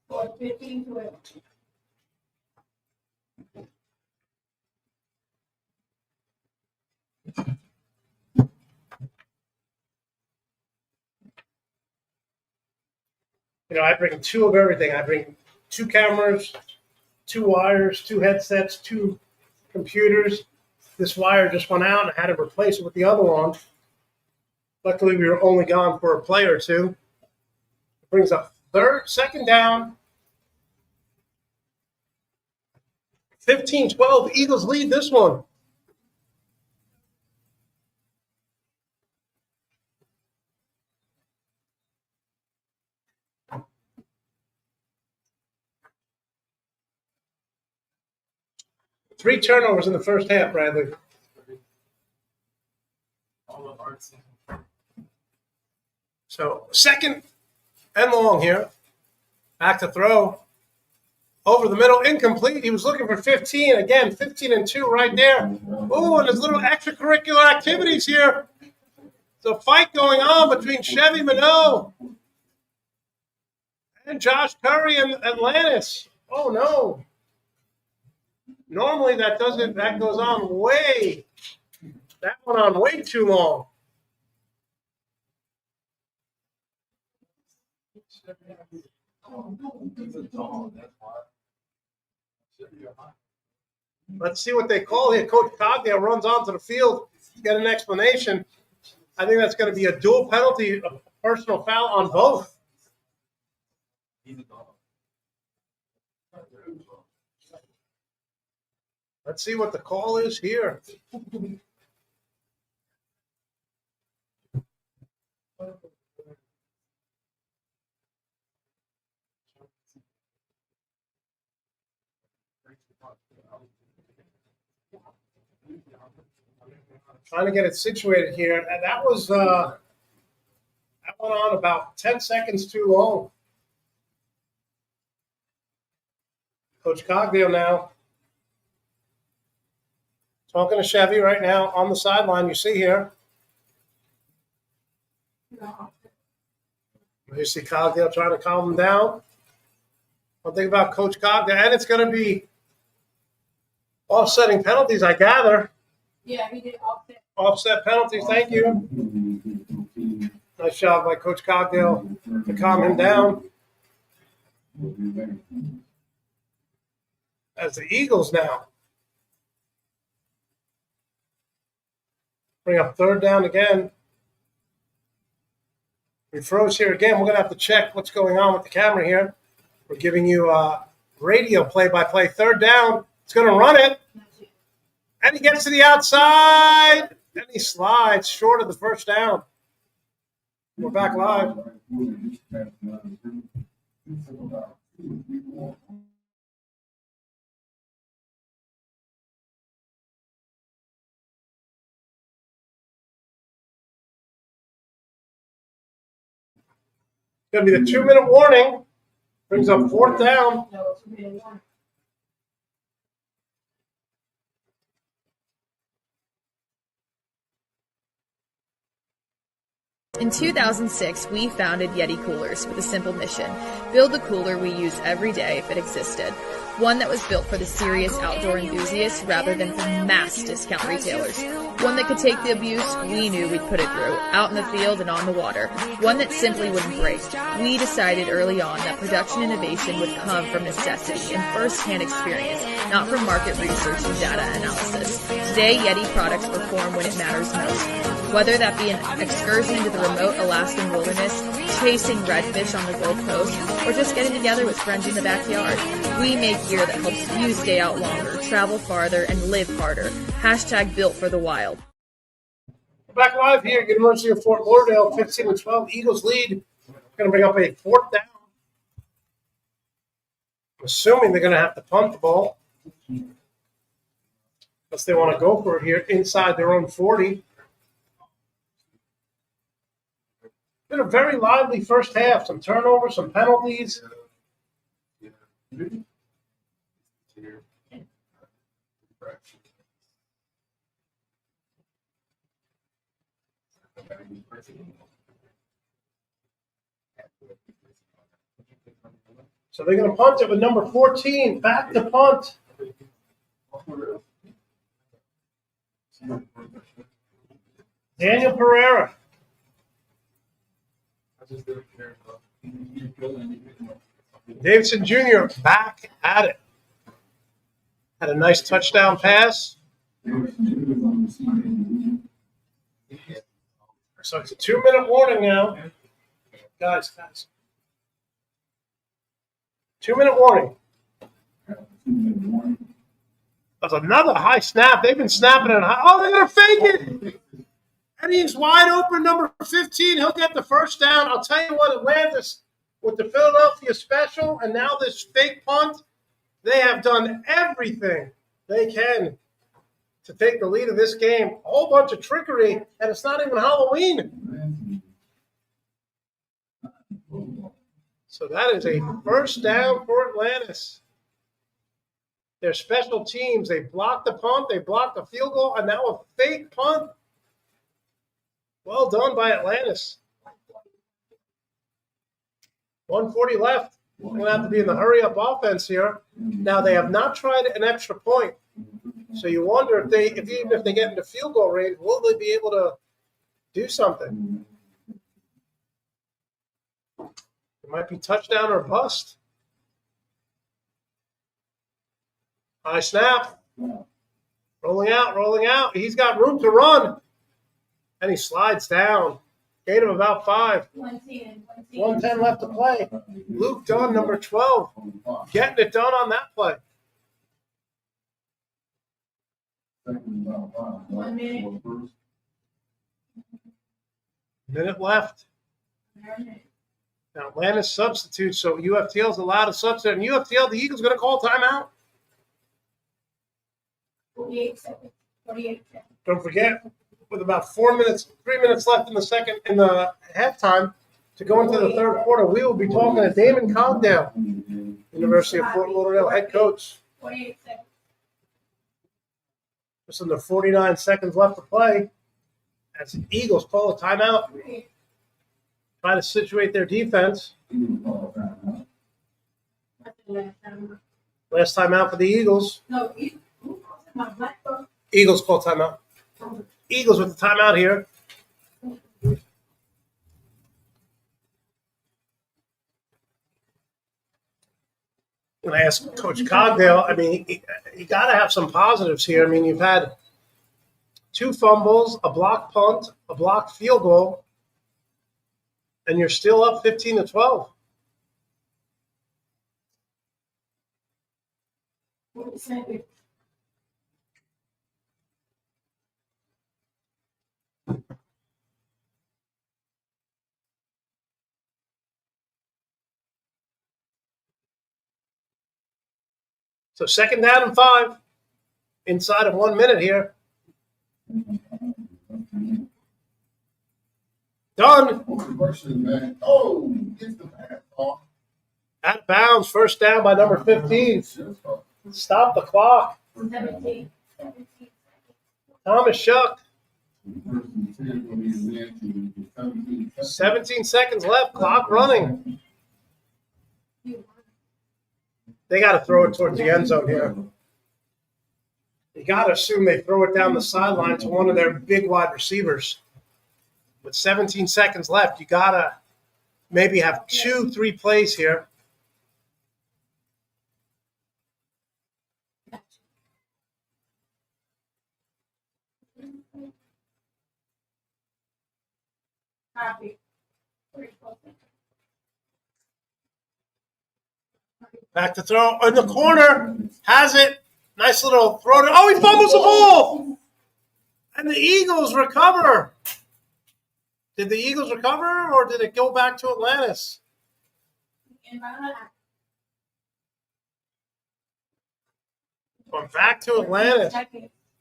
Or 15 to it. You know, I bring two of everything. I bring 2 cameras, 2 wires, 2 headsets, 2 computers. This wire just went out, and I had to replace it with the other one. Luckily, we were only gone for a play or two. It brings up second down 15-12, Eagles lead this one. Three turnovers in the first half, Bradley. So second and long here. Back to throw. Over the middle, incomplete. He was looking for 15. Again, 15-2 right there. Oh, and there's little extracurricular activities here. There's a fight going on between Chevy Minot and Josh Curry and Atlantis. Oh, no. Normally that goes on way. That went on way too long. Let's see what they call here. Coach Cogdale runs onto the field to get an explanation. I think that's going to be a dual penalty, a personal foul on both. Let's see what the call is here. Trying to get it situated here. And that went on about 10 seconds too long. Coach Cogdale now talking to Chevy right now on the sideline. You see here. You see Cogdale trying to calm him down. One thing about Coach Cogdale, and it's going to be offsetting penalties, I gather. Yeah, he did offset. Offset penalties, thank you. Nice job by Coach Cogdale to calm him down. As the Eagles now bring up third down again. We froze here again. We're going to have to check what's going on with the camera here. We're giving you radio play-by-play. Third down. It's going to run it. And he gets to the outside. And he slides short of the first down. We're back live. Going to be the 2-minute warning. Brings up fourth down. In 2006, we founded Yeti Coolers with a simple mission: build the cooler we use every day if it existed. One that was built for the serious outdoor enthusiasts rather than for mass discount retailers. One that could take the abuse we knew we'd put it through, out in the field and on the water. One that simply wouldn't break. We decided early on that production innovation would come from necessity and first-hand experience, not from market research and data analysis. Today, Yeti products perform when it matters most. Whether that be an excursion into the remote Alaskan wilderness, chasing redfish on the Gold Coast, or just getting together with friends in the backyard, we make gear that helps you stay out longer, travel farther, and live harder. Hashtag built for the wild. Back live here at University of Fort Lauderdale, 15-12. Eagles lead. Going to bring up a fourth down. I'm assuming they're going to have to punt the ball. Unless they want to go for it here inside their own 40. Been a very lively first half. Some turnovers, some penalties. So they're going to punt it with number 14. Back to punt. Daniel Pereira. Davidson Jr. back at it. Had a nice touchdown pass. So it's a 2-minute warning now. Guys. 2-minute warning. That's another high snap. They've been snapping it high. Oh, they're going to fake it. And he's wide open, number 15. He'll get the first down. I'll tell you what, Atlantis with the Philadelphia special and now this fake punt, they have done everything they can to take the lead of this game. A whole bunch of trickery, and it's not even Halloween. So that is a first down for Atlantis. Their special teams, they blocked the punt, they blocked the field goal, and now a fake punt. Well done by Atlantis. 140 left. We're going to have to be in the hurry-up offense here. Now, they have not tried an extra point. So you wonder if even if they get into field goal range, will they be able to do something? It might be touchdown or bust. High snap. Rolling out. He's got room to run. And he slides down. Gain of about 5. 110 left to play. Luke Dunn, number 12, getting it done on that play. 1 minute. Minute left. Now, Atlantis substitutes, so UFTL is allowed to substitute. And UFTL, the Eagles going to call timeout. 48 seconds. 48 seconds. Don't forget, with about 3 minutes left in the halftime to go into the third quarter, we will be talking to Damon Cogdale, University of Fort Lauderdale head coach. 48 seconds. Just under 49 seconds left to play. As the Eagles call a timeout, try to situate their defense. Last time out for the Eagles. No, Eagles call timeout. Eagles with the timeout here. When I ask Coach Cogdale, I mean, you got to have some positives here. I mean, you've had 2 fumbles, a blocked punt, a blocked field goal, and you're still up 15-12. So second down and 5 inside of 1 minute here. Done. Oh, gets the pass off. Out of bounds. First down by number 15. Stop the clock. 17. Thomas Shuck. 17 seconds left. Clock running. They got to throw it towards the end zone here. You got to assume they throw it down the sideline to one of their big wide receivers. With 17 seconds left, you got to maybe have 2-3 plays here. Copy. Back to throw in the corner. Has it. Nice little throw. Oh, he fumbles the ball. And the Eagles recover. Did the Eagles recover or did it go back to Atlantis? Going back to Atlantis.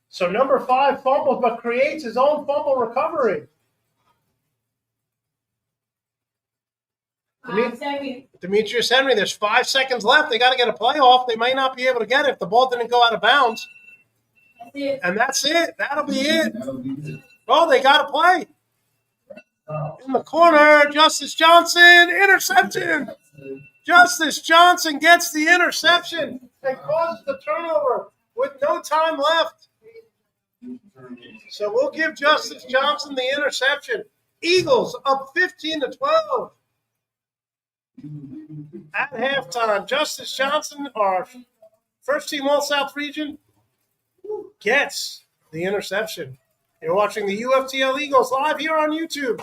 So number 5 fumbles but creates his own fumble recovery. Demetrius Henry, there's 5 seconds left. They got to get a playoff. They may not be able to get it if the ball didn't go out of bounds. And that's it. That'll be it. Oh, they got to play. In the corner, Justice Johnson, interception. Justice Johnson gets the interception and causes the turnover with no time left. So we'll give Justice Johnson the interception. Eagles up 15-12. At halftime, Justice Johnson, our first team All-South region, gets the interception. You're watching the UFTL Eagles live here on YouTube.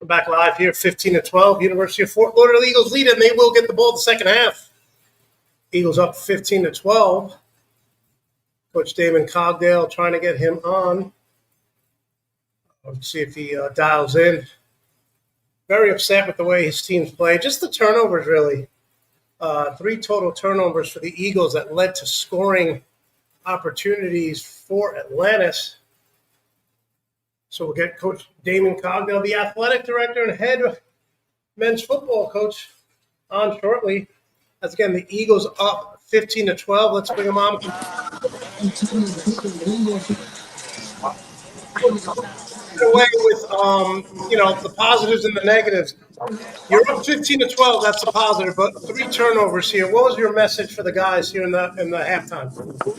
We're back live here, 15-12. University of Fort Lauderdale Eagles lead it, and they will get the ball the second half. Eagles up 15-12. Coach Damon Cogdale trying to get him on. Let's see if he dials in. Very upset with the way his team's played. Just the turnovers, really. 3 total turnovers for the Eagles that led to scoring opportunities for Atlantis. So we'll get Coach Damon Cogdale, the athletic director and head men's football coach, on shortly. As again, the Eagles up 15-12. Let's bring him on. Away with the positives and the negatives. You're up 15-12. That's a positive, but 3 turnovers here. What was your message for the guys here in the halftime?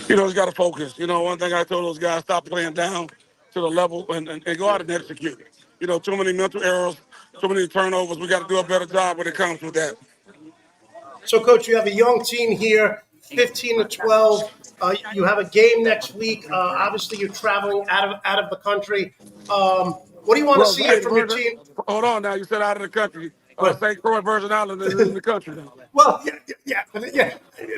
Just got to focus. One thing I told those guys: stop playing down to the level and go out and execute. Too many mental errors, too many turnovers. We got to do a better job when it comes to that. So, Coach, you have a young team here, 15-12. You have a game next week. Obviously, you're traveling out of the country. What do you want to see from your team? Hold on now. You said out of the country. St. Croix, Virgin Islands is in the country now. Well, yeah.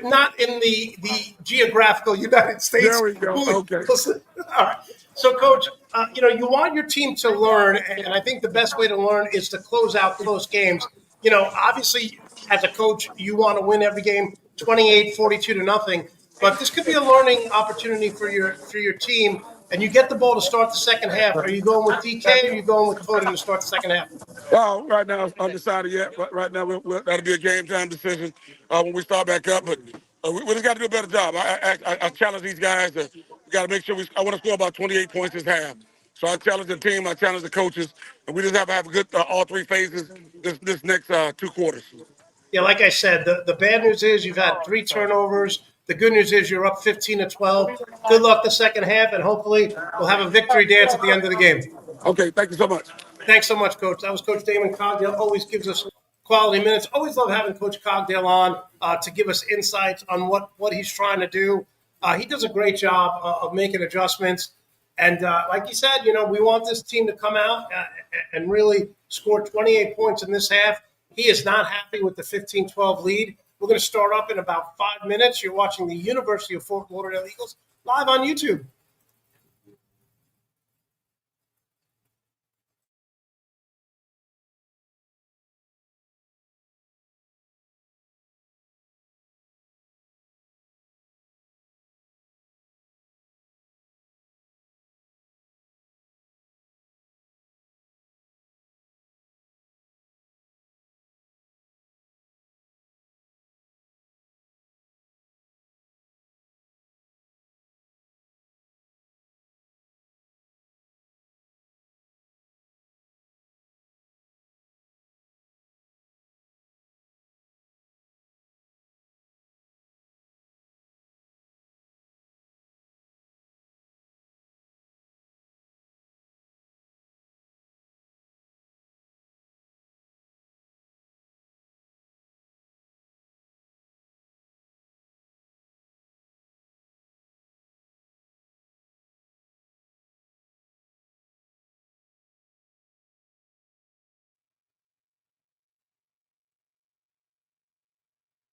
Not in the geographical United States. There we go. Okay. All right. So, Coach, you want your team to learn, and I think the best way to learn is to close out close games. Obviously, as a coach, you want to win every game 28, 42-0. But this could be a learning opportunity for your team, and you get the ball to start the second half. Are you going with DK or are you going with Foden to start the second half? Well, right now it's undecided yet. But right now that'll be a game time decision when we start back up. But we just got to do a better job. I challenge these guys. We got to make sure I want to score about 28 points this half. So I challenge the team. I challenge the coaches, and we just have to have a good all 3 phases this next 2 quarters. Yeah, like I said, the bad news is you've had 3 turnovers. The good news is you're up 15-12. Good luck the second half, and hopefully we'll have a victory dance at the end of the game. Okay, thank you so much. Thanks so much, Coach. That was Coach Damon Cogdale. Always gives us quality minutes. Always love having Coach Cogdale on to give us insights on what he's trying to do. He does a great job of making adjustments. And like you said, we want this team to come out and really score 28 points in this half. He is not happy with the 15-12 lead. We're going to start up in about 5 minutes. You're watching the University of Fort Lauderdale Eagles live on YouTube.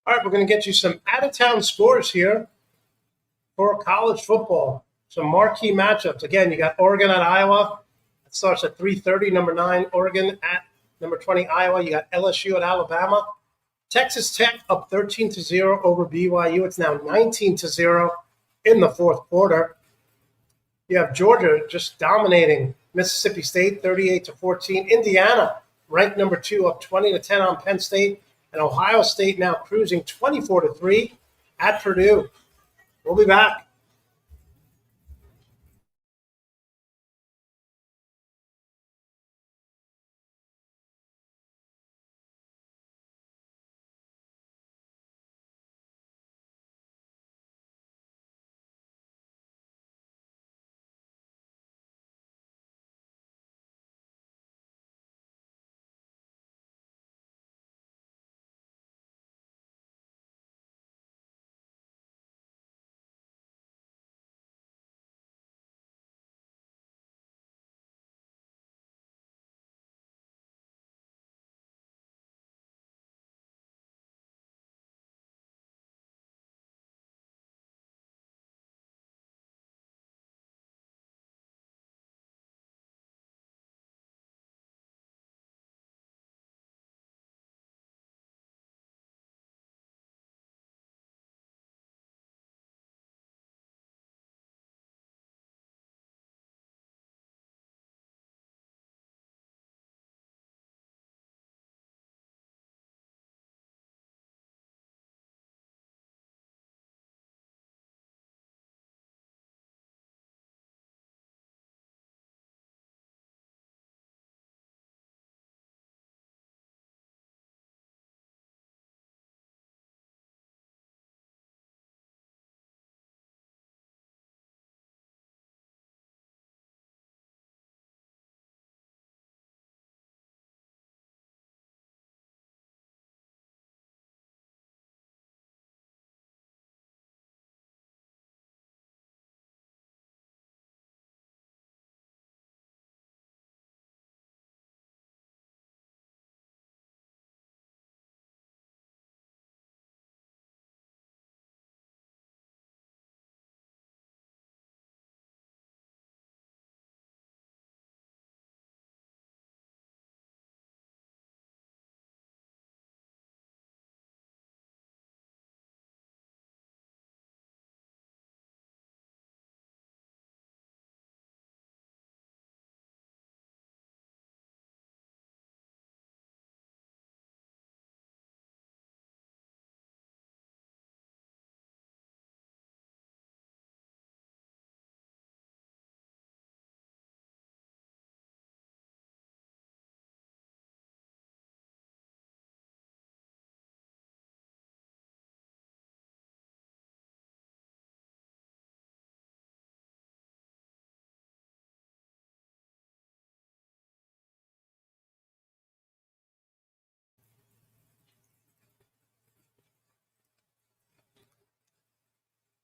All right, we're going to get you some out-of-town scores here for college football. Some marquee matchups. Again, you got Oregon at Iowa. It starts at 3:30. Number 9, Oregon at number 20, Iowa. You got LSU at Alabama. Texas Tech up 13-0 over BYU. It's now 19-0 in the fourth quarter. You have Georgia just dominating Mississippi State 38-14. Indiana ranked number 2 up 20-10 on Penn State. And Ohio State now cruising 24-3 at Purdue. We'll be back.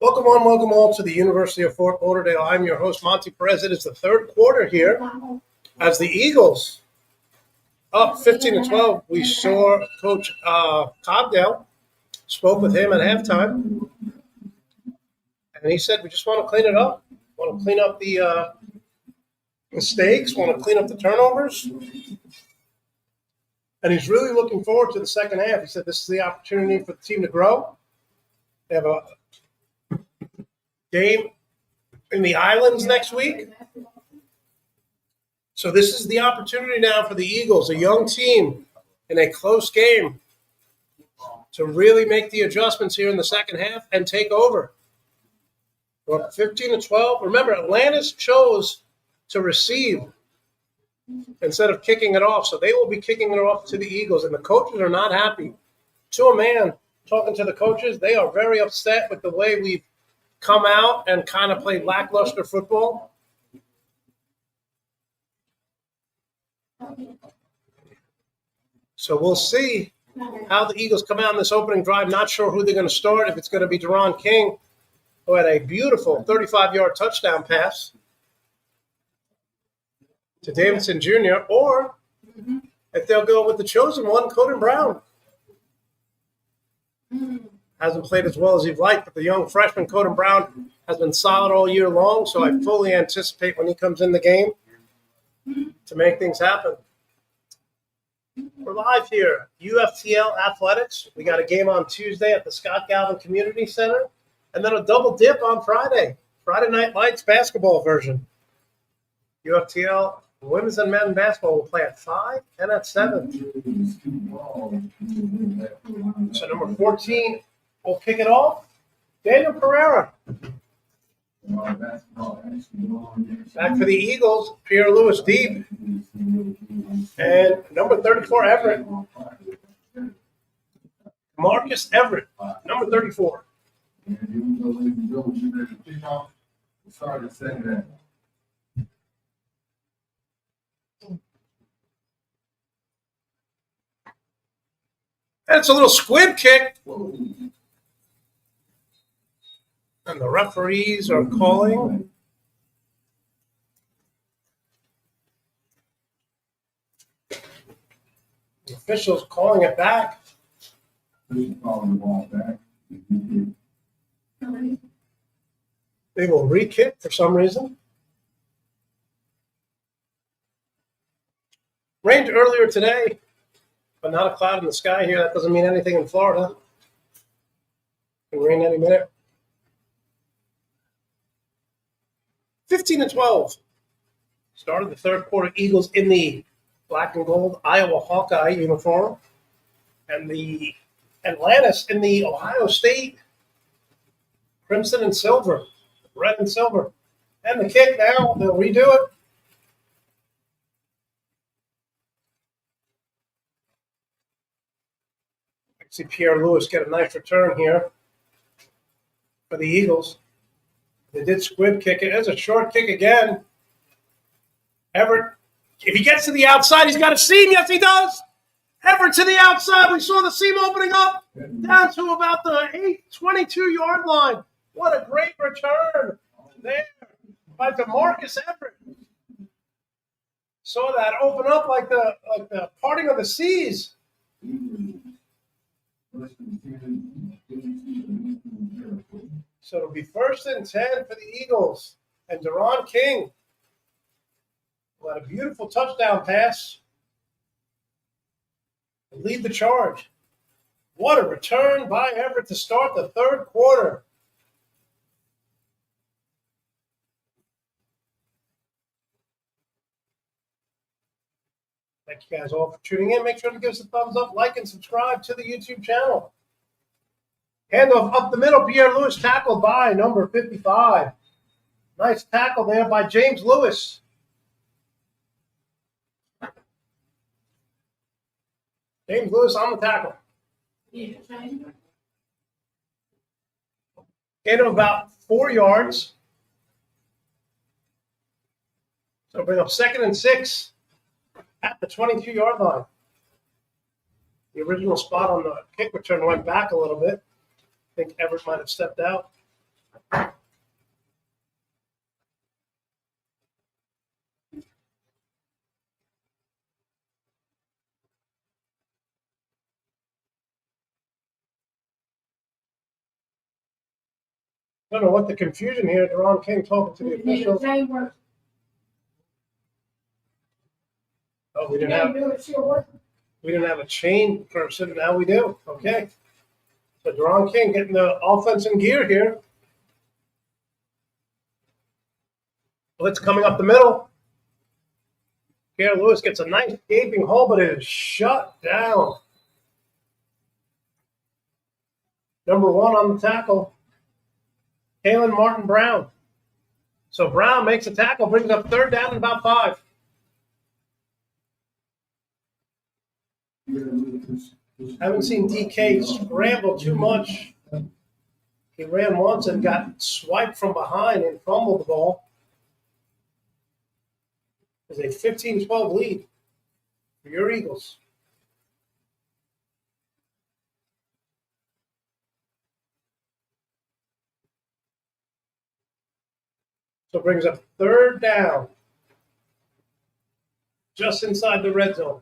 Welcome all to the University of Fort Lauderdale. I'm your host, Monty Perez. It is the third quarter here as the Eagles up 15-12. We saw Coach Cogdale, spoke with him at halftime, and he said, we just want to clean it up. Want to clean up the mistakes, want to clean up the turnovers. And he's really looking forward to the second half. He said this is the opportunity for the team to grow. They have a game in the islands next week. So this is the opportunity now for the Eagles, a young team in a close game, to really make the adjustments here in the second half and take over. We're up 15-12. Remember, Atlantis chose to receive instead of kicking it off. So they will be kicking it off to the Eagles. And the coaches are not happy. To a man, talking to the coaches, they are very upset with the way we've come out and kind of played lackluster football. So we'll see how the Eagles come out in this opening drive. Not sure who they're going to start, if it's going to be Deron King, who had a beautiful 35-yard touchdown pass to Davidson Jr., or if they'll go with the chosen one, Coden Brown. Hasn't played as well as he'd like, but the young freshman, Coden Brown, has been solid all year long, so I fully anticipate when he comes in the game to make things happen. We're live here, UFTL Athletics. We got a game on Tuesday at the Scott Galvin Community Center, and then a double dip on Friday, Friday Night Lights basketball version. UFTL women's and men's basketball will play at 5 and at 7. So number 14 will kick it off. Daniel Pereira. Back for the Eagles, Pierre Lewis deep. And number 34, Everett. Marcus Everett, number 34. Sorry to say that. That's a little squib kick. And the referees are calling. The officials calling it back. They will re-kick for some reason. Rained earlier today, but not a cloud in the sky here. That doesn't mean anything in Florida. It can rain any minute. 15-12. Start of the third quarter. Eagles in the black and gold Iowa Hawkeye uniform. And the Atlantis in the Ohio State crimson and silver. Red and silver. And the kick now. They'll redo it. I see Pierre Lewis get a nice return here for the Eagles. They did squib kick it. It's a short kick again. Everett, if he gets to the outside, he's got a seam. Yes, he does. Everett to the outside. We saw the seam opening up down to about the 22-yard line. What a great return there by DeMarcus Everett. Saw that open up like the parting of the seas. So it'll be 1st and 10 for the Eagles. And Deron King will have a beautiful touchdown pass and lead the charge. What a return by Everett to start the third quarter. Thank you guys all for tuning in. Make sure to give us a thumbs up, like, and subscribe to the YouTube channel. Handoff up the middle. Pierre Lewis tackled by number 55. Nice tackle there by James Lewis. James Lewis on the tackle. Gain of about 4 yards. So bring up 2nd and 6 at the 22-yard line. The original spot on the kick return went back a little bit. I think Everett might have stepped out. Don't know what the confusion here. Deron King talking to the officials. Oh, we didn't have a chain person. Now we do. Okay. So Deron King getting the offense in gear here. Blitz coming up the middle. Pierre Lewis gets a nice gaping hole, but it is shut down. Number 1 on the tackle, Kalen Martin Brown. So Brown makes a tackle, brings up 3rd down and about 5. Haven't seen DK scramble too much. He ran once and got swiped from behind and fumbled the ball. It's a 15-12 lead for your Eagles. So it brings up 3rd down, just inside the red zone.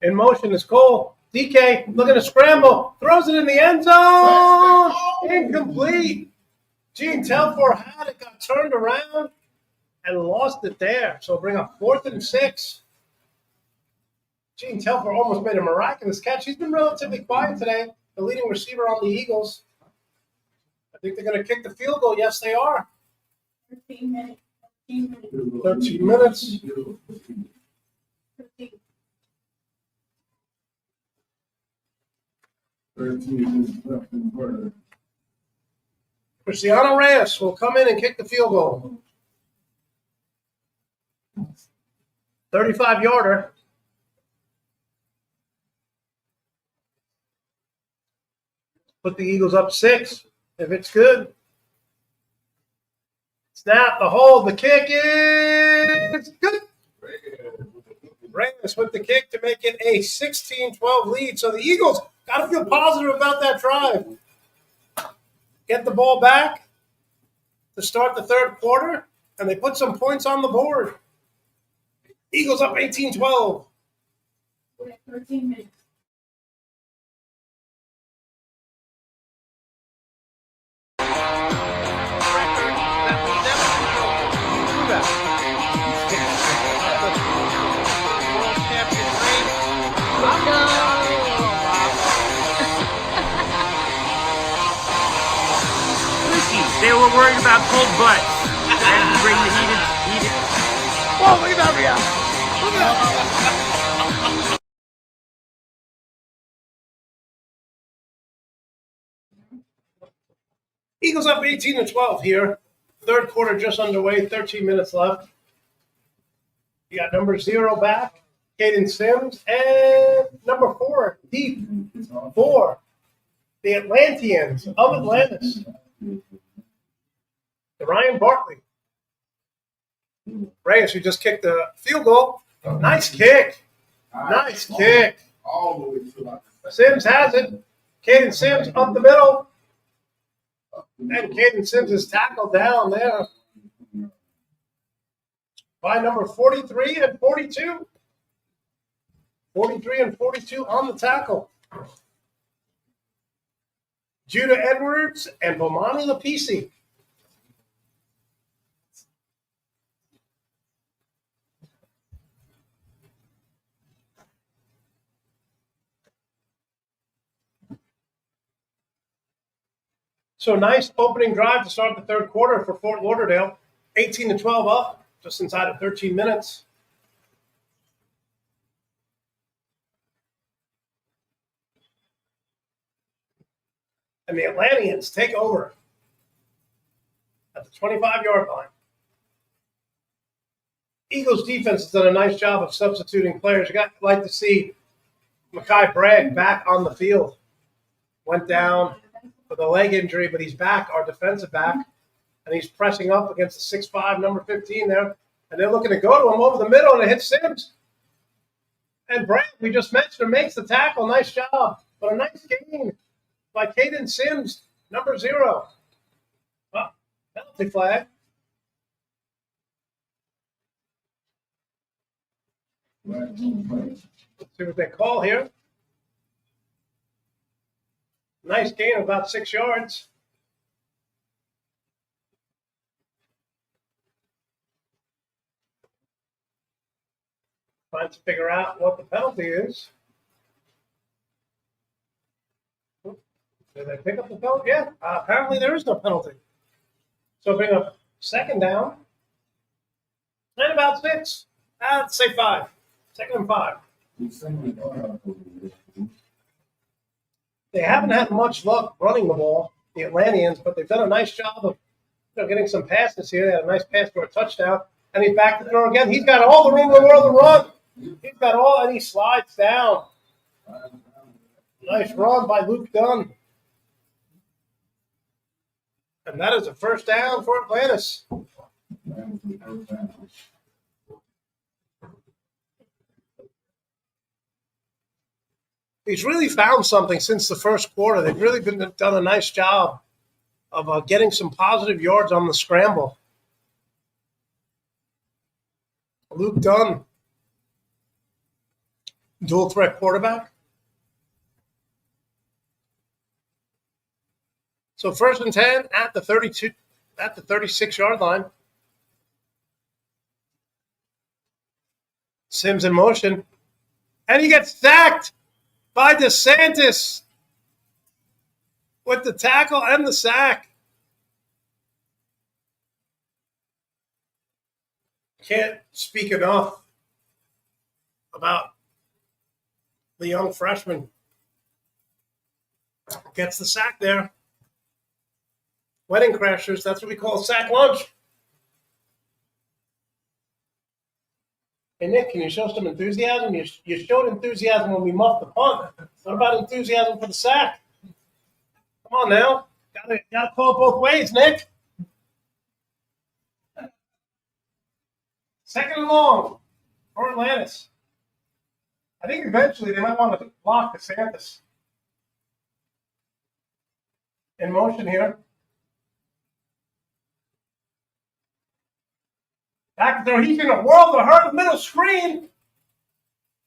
In motion is Cole. DK looking to scramble, throws it in the end zone. Incomplete. Gene Telfor had it, got turned around, and lost it there. So bring up 4th and 6. Gene Telfor almost made a miraculous catch. He's been relatively quiet today, the leading receiver on the Eagles. I think they're going to kick the field goal. Yes, they are. 13 minutes. 13 minutes. 13 left in the quarter. Cristiano Reyes will come in and kick the field goal. 35-yarder. Put the Eagles up 6 if it's good. Snap, the hold, the kick is good. Reyes with the kick to make it a 16-12 lead. So the Eagles got to feel positive about that drive. Get the ball back to start the 3rd quarter, and they put some points on the board. Eagles up 18-12. 13 minutes. They were worried about cold butts. They had to bring the heated. Whoa, look at that, Ria. Look at that. Eagles up 18-12 here. 3rd quarter just underway, 13 minutes left. You got number 0 back, Caden Sims, and number 4, deep, 4, the Atlanteans of Atlantis. Ryan Bartley. Reyes, who just kicked the field goal. Nice kick. Nice kick. Sims has it. Caden Sims up the middle. And Caden Sims is tackled down there by number 43 and 42. 43 and 42 on the tackle. Judah Edwards and Bomani Lapisi. So nice opening drive to start the 3rd quarter for Fort Lauderdale. 18-12 up, just inside of 13 minutes. And the Atlanteans take over at the 25-yard line. Eagles defense has done a nice job of substituting players. You got like to see Mekhi Bragg back on the field. Went down with a leg injury, but he's back, our defensive back, and he's pressing up against the 6'5", number 15 there, and they're looking to go to him over the middle, and it hits Sims. And Brad, we just mentioned, makes the tackle. Nice job, but a nice gain by Caden Sims, number 0. Oh, penalty flag. Let's see what they call here. Nice gain of about 6 yards. Trying to figure out what the penalty is. Did they pick up the penalty? Yeah, apparently there is no penalty. So bring up second down. And about 6. Let's say 5. Second and 5. They haven't had much luck running the ball, the Atlanteans, but they've done a nice job of getting some passes here. They had a nice pass for a touchdown. And he's back to throw again. He's got all the room in the world to run. He's got all, and he slides down. Nice run by Luke Dunn. And that is a first down for Atlantis. He's really found something since the first quarter. They've really done a nice job of getting some positive yards on the scramble. Luke Dunn, dual threat quarterback. So first and 10 at the 36-yard line. Sims in motion. And he gets sacked by DeSantis with the tackle and the sack. Can't speak enough about the young freshman. Gets the sack there. Wedding crashers, that's what we call a sack lunch. Hey, Nick, can you show some enthusiasm? You showed enthusiasm when we muffed the punt. What about enthusiasm for the sack? Come on now. Gotta call it both ways, Nick. Second and long for Atlantis. I think eventually they might want to block DeSantis. In motion here. Back there, he's in a world of hurt. Middle screen.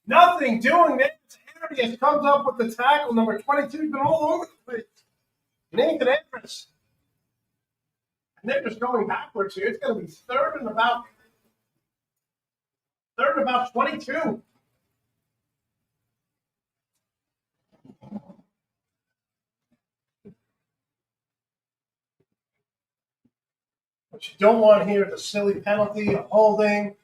Nothing doing it. Arias comes up with the tackle. Number 22 has been all over the place. Nathan Andrus. And they're just going backwards here. It's going to be third and about 22. What you don't want here is a silly penalty, a holding,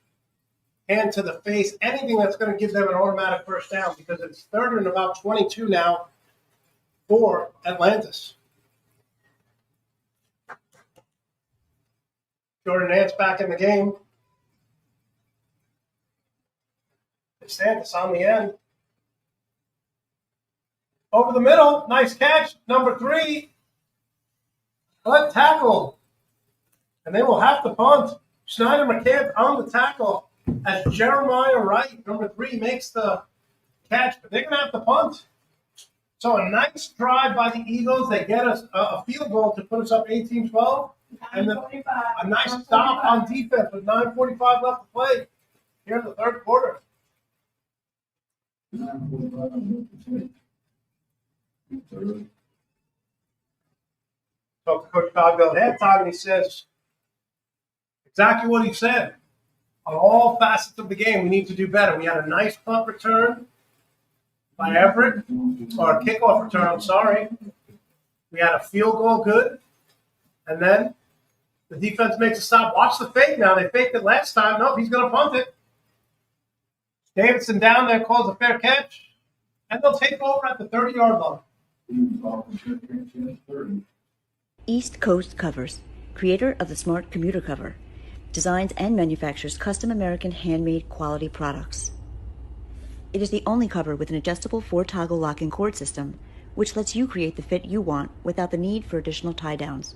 hand to the face, anything that's going to give them an automatic first down, because it's third and about 22 now for Atlantis. Jordan Nance back in the game. DeSantis on the end. Over the middle, nice catch, number 3. But tackle. And they will have to punt. Schneider McCann on the tackle as Jeremiah Wright, number 3, makes the catch. But they're going to have to punt. So a nice drive by the Eagles. They get us a field goal to put us up 18-12. And then a nice stop on defense with 9:45 left to play here in the third quarter. Talked to Coach Cogdell at halftime, and he says exactly what he said. On all facets of the game, we need to do better. We had a nice punt return by Everett, or a kickoff return, I'm sorry. We had a field goal good, and then the defense makes a stop. Watch the fake now. They faked it last time. Nope, he's going to punt it. Davidson down there calls a fair catch, and they'll take over at the 30-yard line. East Coast Covers, creator of the Smart Commuter Cover, designs and manufactures custom American handmade quality products. It is the only cover with an adjustable 4-toggle lock and cord system, which lets you create the fit you want without the need for additional tie-downs.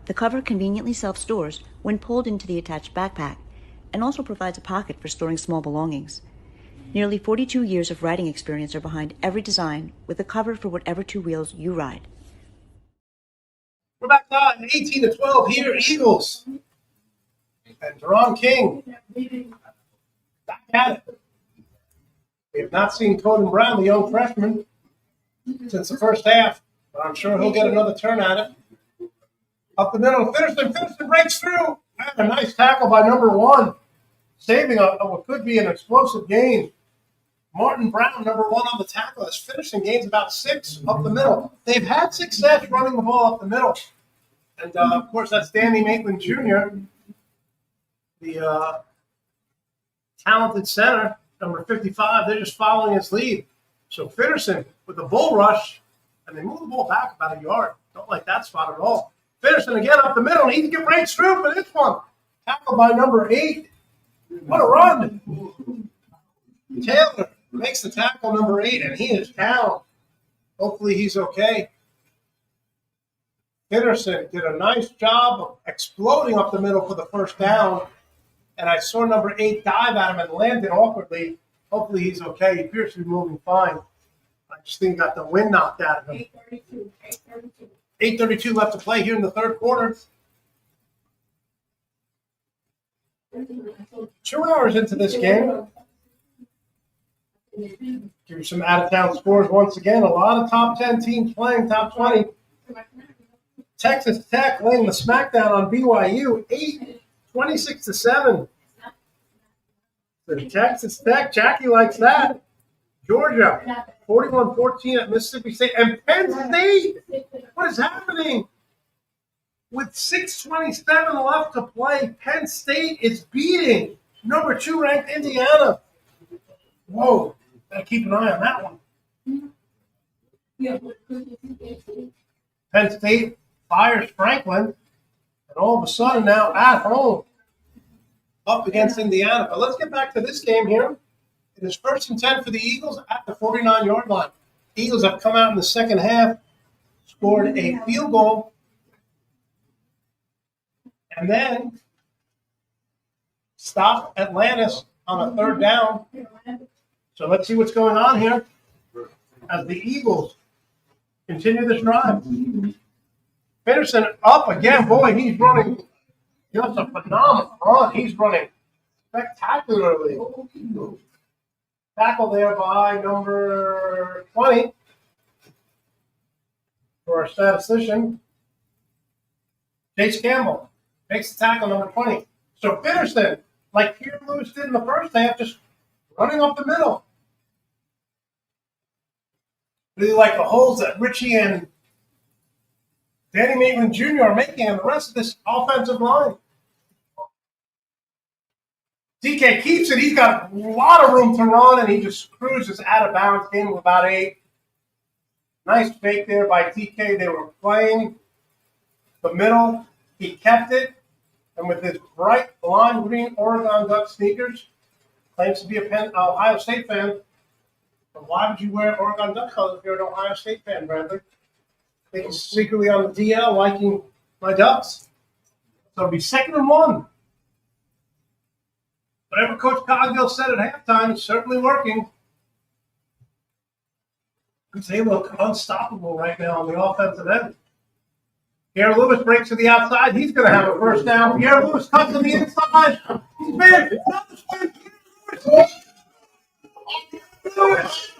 The cover conveniently self-stores when pulled into the attached backpack, and also provides a pocket for storing small belongings. Nearly 42 years of riding experience are behind every design, with a cover for whatever 2 wheels you ride. We're back on 18-12 here, Eagles. And Deron King back at it. We have not seen Coden Brown, the young freshman, since the first half. But I'm sure he'll get another turn at it. Up the middle, Finnerson breaks through. And a nice tackle by number 1, saving what could be an explosive gain. Martin Brown, number 1 on the tackle, is finishing gains about 6 up the middle. They've had success running the ball up the middle. And, of course, that's Danny Maitland Jr., the talented center, number 55. They're just following his lead. So Finnerson with the bull rush, and they move the ball back about a yard. Don't like that spot at all. Finnerson again up the middle, and he can break through for this one. Tackled by number 8. What a run. Taylor makes the tackle, number 8, and he is down. Hopefully he's okay. Finnerson did a nice job of exploding up the middle for the first down. And I saw number 8 dive at him and landed awkwardly. Hopefully he's okay. He appears to be moving fine. I just think he got the wind knocked out of him. 8:32 left to play here in the third quarter. 2 hours into this game. Give you some out-of-town scores once again. A lot of top 10 teams playing, top 20. Texas Tech laying the smackdown on BYU, 26-7. So Texas Tech, Jackie likes that. Georgia, 41-14 at Mississippi State. And Penn State, what is happening? With 6:27 left to play, Penn State is beating number 2 ranked Indiana. Whoa, gotta keep an eye on that one. Penn State fires Franklin, and all of a sudden now at home, up against Indiana. But let's get back to this game here. It is 1st and 10 for the Eagles at the 49-yard line. Eagles have come out in the second half, scored a field goal, and then stopped Atlantis on a 3rd down. So let's see what's going on here as the Eagles continue this drive. Finnerson up again. Boy, he's running just a phenomenal run. He's running spectacularly. Tackle there by number 20 for our statistician. Chase Campbell makes the tackle, number 20. So Finnerson, like Pierre Lewis did in the first half, just running up the middle. Really like the holes that Richie and Danny Maitland Jr. are making and the rest of this offensive line. DK keeps it. He's got a lot of room to run, and he just cruises out of bounds. Game of about 8. Nice fake there by DK. They were playing the middle. He kept it, and with his bright lime green Oregon Duck sneakers, claims to be a Ohio State fan. But why would you wear Oregon Duck colors if you're an Ohio State fan, Bradley? I think he's secretly on the DL liking my Ducks. So it'll be 2nd and 1. Whatever Coach Cogdill said at halftime is certainly working. They look unstoppable right now on the offensive end. Pierre Lewis breaks to the outside. He's going to have a first down. Pierre Lewis cuts to the inside. He's big. Another spin. Lewis.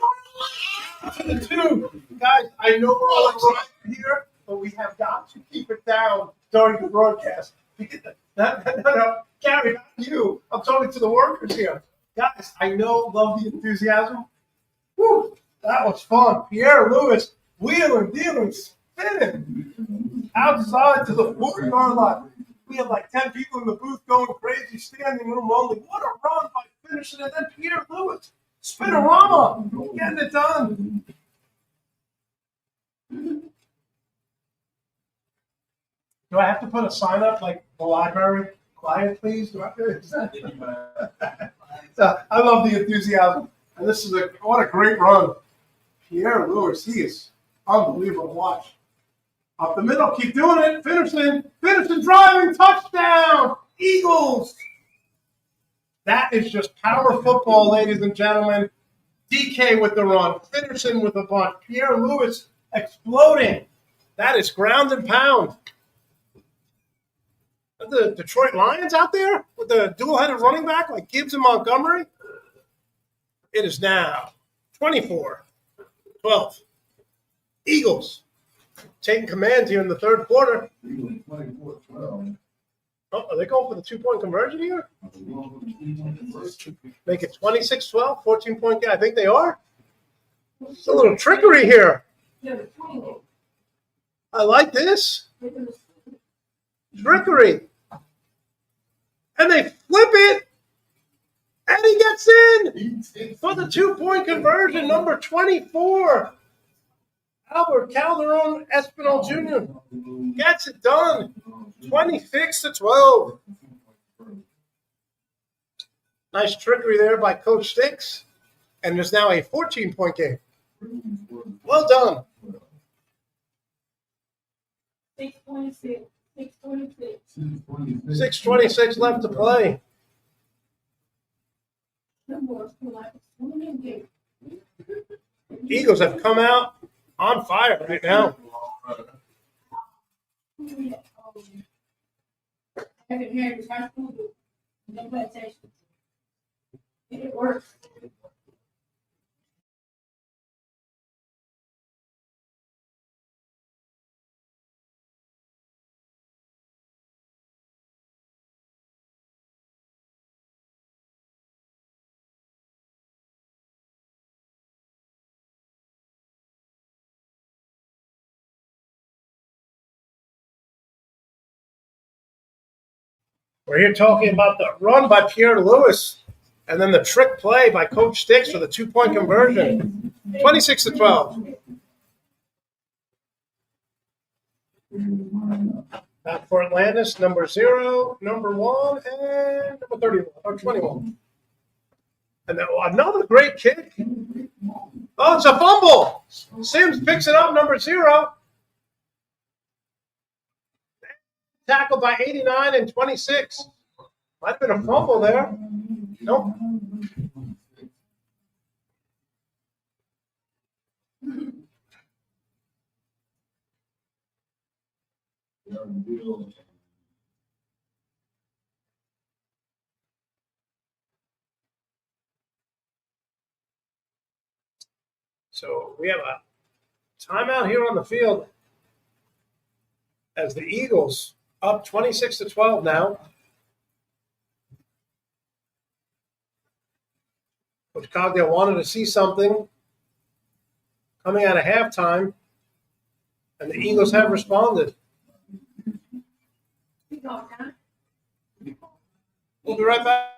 To the 2. Guys, I know we're all excited here, but we have got to keep it down during the broadcast. No, Gary, not you. I'm talking to the workers here. Guys, I love the enthusiasm. Woo, that was fun. Pierre Lewis, wheeling, dealing, spinning outside to the 40-yard line. We had like 10 people in the booth going crazy, standing room only. What a run by Finnerson, and then Pierre Lewis. Spinorama, getting it done. Do I have to put a sign up like the library? Quiet, please. Do I I love the enthusiasm, and this is what a great run. Pierre Lewis, he is unbelievable to watch. Up the middle, keep doing it. Finnerson driving, touchdown, Eagles. That is just power football, ladies and gentlemen. DK with the run, Finnerson with the bunt, Pierre Lewis exploding. That is ground and pound. Are the Detroit Lions out there with the dual-headed running back like Gibbs and Montgomery? It is now 24-12. Eagles. taking command here in the third quarter. Eagles 24-12. Oh, are they going for the 2-point conversion here? Make it 26-12, 14-point game. I think they are. It's a little trickery here. I like this. Trickery. And they flip it. And he gets in for the 2-point conversion, number 24. Albert Calderon Espinal Jr. gets it done, 26-12. Nice trickery there by Coach Sticks. And there's now a 14-point game. Well done. 6:26. 6:26. 6:26 left to play. Eagles have come out on fire right now. It works. We're here talking about the run by Pierre Lewis and then the trick play by Coach Sticks for the 2-point conversion. 26-12. Back for Atlantis, number 0, number 1, and number 31 or 21. And then another great kick. Oh, it's a fumble. Sims picks it up, number 0. Tackled by 89 and 26. Might have been a fumble there. Nope. So we have a timeout here on the field as the Eagles up 26-12 now. Coach Cogdale wanted to see something coming out of halftime, and the Eagles have responded. We'll be right back.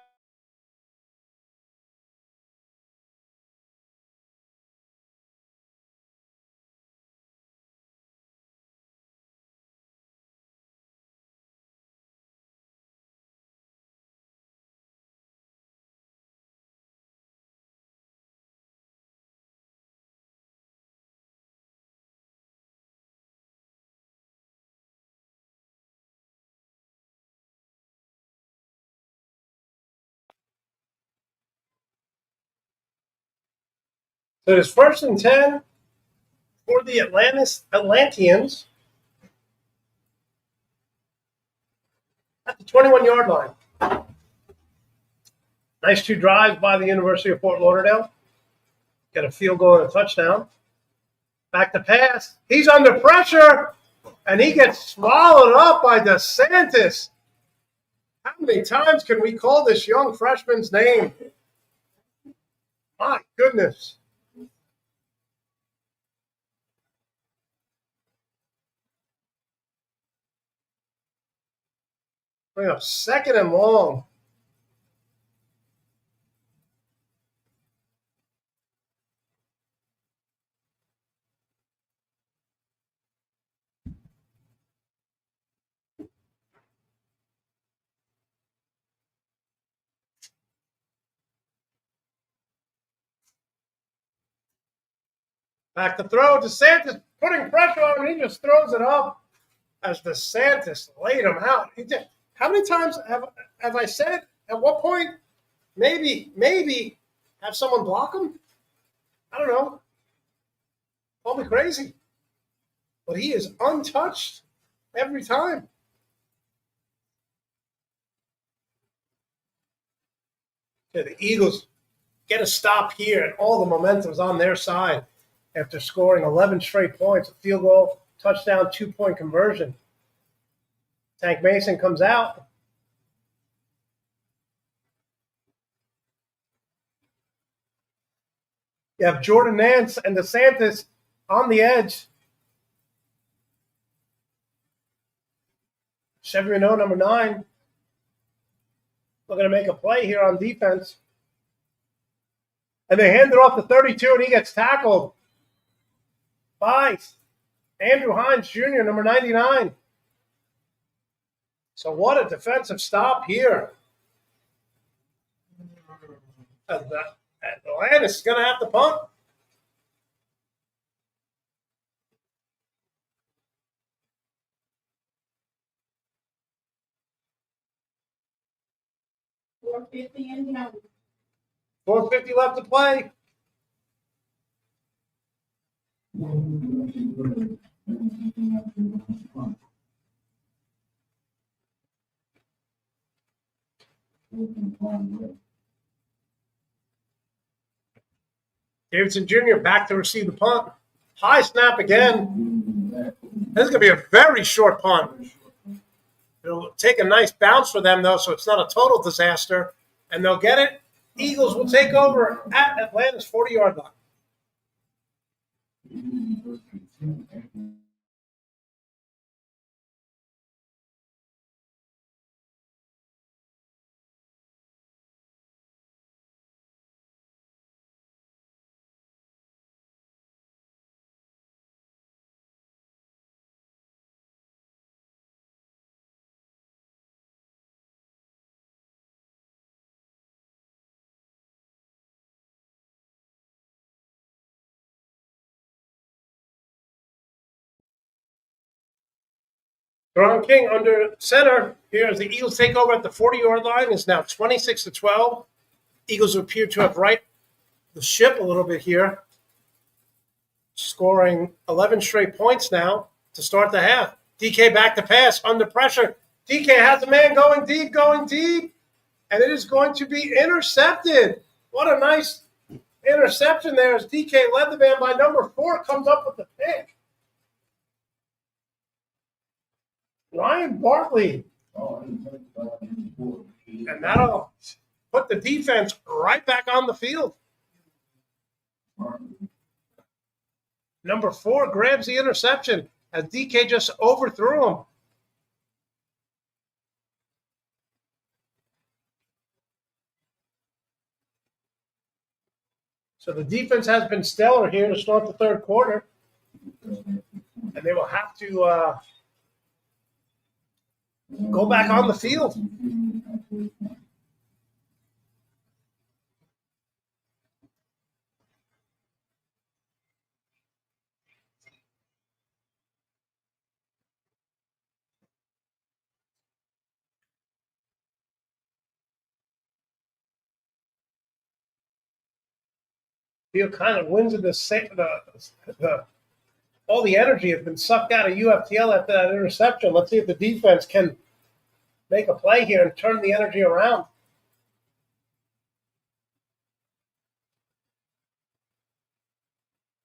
So it's 1st and 10 for the Atlanteans at the 21-yard line. Nice 2 drives by the University of Fort Lauderdale. Got a field goal and a touchdown. Back to pass. He's under pressure, and he gets swallowed up by DeSantis. How many times can we call this young freshman's name? My goodness. Bring up 2nd and long. Back to throw. DeSantis putting pressure on him. He just throws it up as DeSantis laid him out. He did. How many times have I said at what point maybe have someone block him? I don't know. Call me crazy. But he is untouched every time. Okay, the Eagles get a stop here, and all the momentum's on their side after scoring 11 straight points, a field goal, touchdown 2-point conversion. Tank Mason comes out. You have Jordan Nance and DeSantis on the edge. Chevy Renault, number 9. Looking to make a play here on defense. And they hand it off to 32, and he gets tackled by Andrew Hines Jr., number 99. So what a defensive stop here. Atlantis is going to have to punt. $4.50 $4.50 left to play. Davidson Jr. back to receive the punt. High snap again. This is going to be a very short punt. It'll take a nice bounce for them, though, so it's not a total disaster. And they'll get it. Eagles will take over at Atlantis 40-yard line. Ron King under center here as the Eagles take over at the 40-yard line. It's now 26-12. Eagles appear to have right the ship a little bit here, scoring 11 straight points now to start the half. DK back to pass under pressure. DK has a man going deep, and it is going to be intercepted. What a nice interception there as DK led the man by number 4, comes up with the pick. Ryan Barkley. And that'll put the defense right back on the field. Number 4 grabs the interception as DK just overthrew him. So the defense has been stellar here to start the third quarter. And they will have to go back on the field. Field kind of wins in all the energy has been sucked out of UFTL after that interception. Let's see if the defense can make a play here and turn the energy around.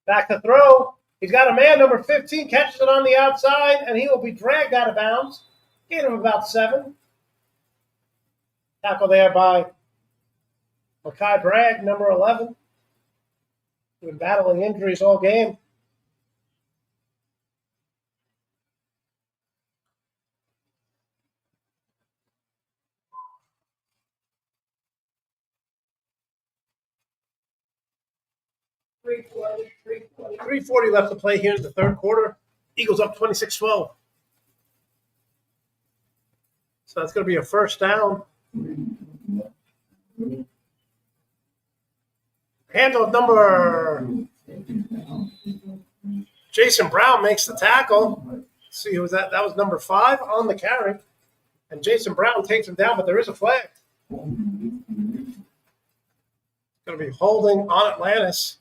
Back to throw. He's got a man, number 15, catches it on the outside, and he will be dragged out of bounds. Gain him about 7. Tackle there by Makai Bragg, number 11. Been battling injuries all game. $3:40 left to play here in the third quarter. Eagles up 26-12. So that's going to be a first down. Handle number Jason Brown makes the tackle. Let's see who was that? That was number 5 on the carry. And Jason Brown takes him down, but there is a flag. Going to be holding on Atlantis.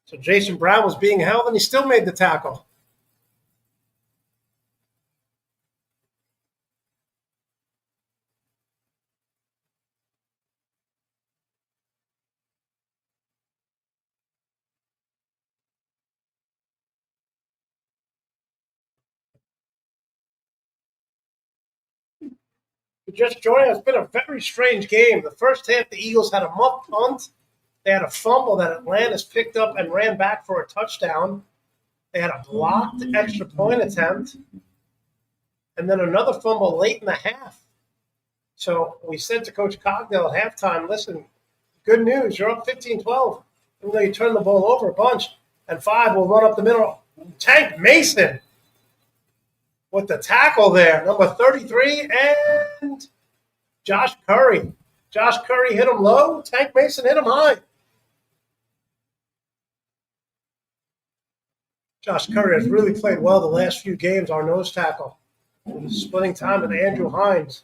So Jason Brown was being held, and he still made the tackle. just joining us, it's been a very strange game. The first half, the Eagles had a muff punt. They had a fumble that Atlantis picked up and ran back for a touchdown. They had a blocked extra point attempt. And then another fumble late in the half. So we said to Coach Cogdell at halftime, listen, good news, you're up 15-12. Even though you turn the ball over a bunch. And 5 will run up the middle. Tank Mason with the tackle there, number 33, and Josh Curry. Josh Curry hit him low. Tank Mason hit him high. Josh Curry has really played well the last few games, our nose tackle. He's splitting time with Andrew Hines.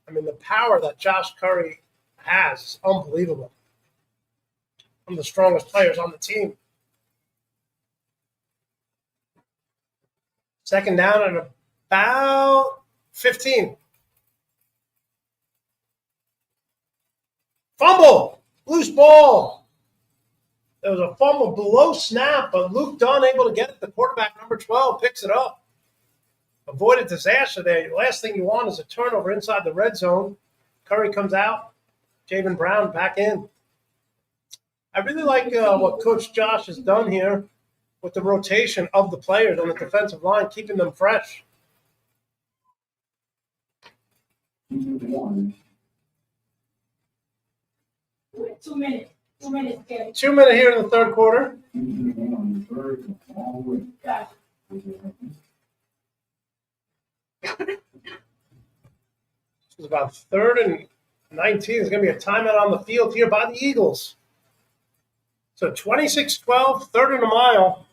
I mean, the power that Josh Curry has is unbelievable. One of the strongest players on the team. Second down and about 15. Fumble! Loose ball. There was a fumble below snap, but Luke Dunn able to get it. The quarterback, number 12, picks it up. Avoided disaster there. The last thing you want is a turnover inside the red zone. Curry comes out. Javen Brown back in. I really like what Coach Josh has done here with the rotation of the players on the defensive line, keeping them fresh. 2 minutes. 2 minutes, Kevin. 2 minutes here in the third quarter. Gotcha. This is about 3rd and 19. There's going to be a timeout on the field here by the Eagles. So 26-12, 3rd and a mile.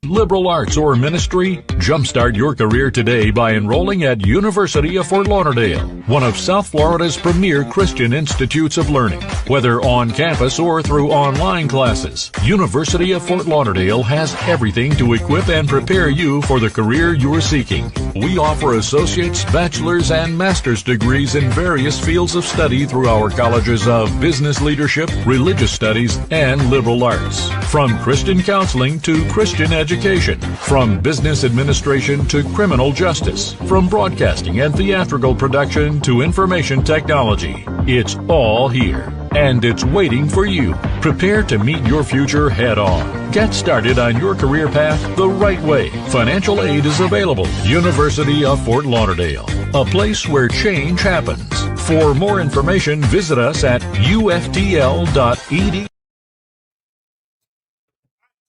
Liberal arts or ministry? Jumpstart your career today by enrolling at University of Fort Lauderdale, one of South Florida's premier Christian institutes of learning. Whether on campus or through online classes, University of Fort Lauderdale has everything to equip and prepare you for the career you're seeking. We offer associate's, bachelor's, and master's degrees in various fields of study through our colleges of business leadership, religious studies, and liberal arts. From Christian counseling to Christian education, from business administration to criminal justice, from broadcasting and theatrical production to information technology. It's all here, and it's waiting for you. Prepare to meet your future head on. Get started on your career path the right way. Financial aid is available. University of Fort Lauderdale, a place where change happens. For more information, visit us at uftl.edu.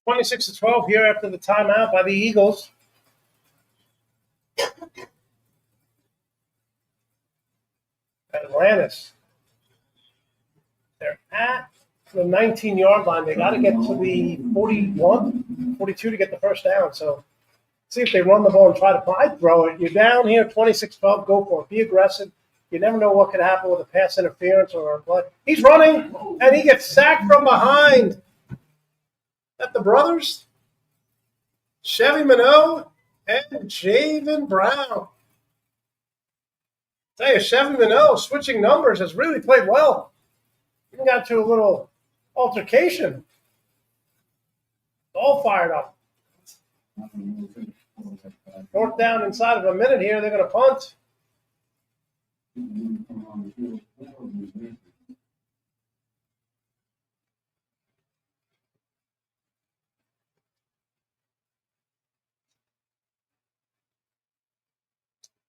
26-12 here after the timeout by the Eagles. Atlantis. They're at the 19-yard line. They got to get to the 41, 42 to get the first down. So see if they run the ball and try to I'd throw it. You're down here 26-12. Go for it. Be aggressive. You never know what could happen with a pass interference or a play. He's running, and he gets sacked from behind. At the brothers, Chevy Minot and Javen Brown. Tell you, Chevy Minot switching numbers has really played well. Even got to a little altercation. All fired up. 4th down inside of a minute here. They're going to punt.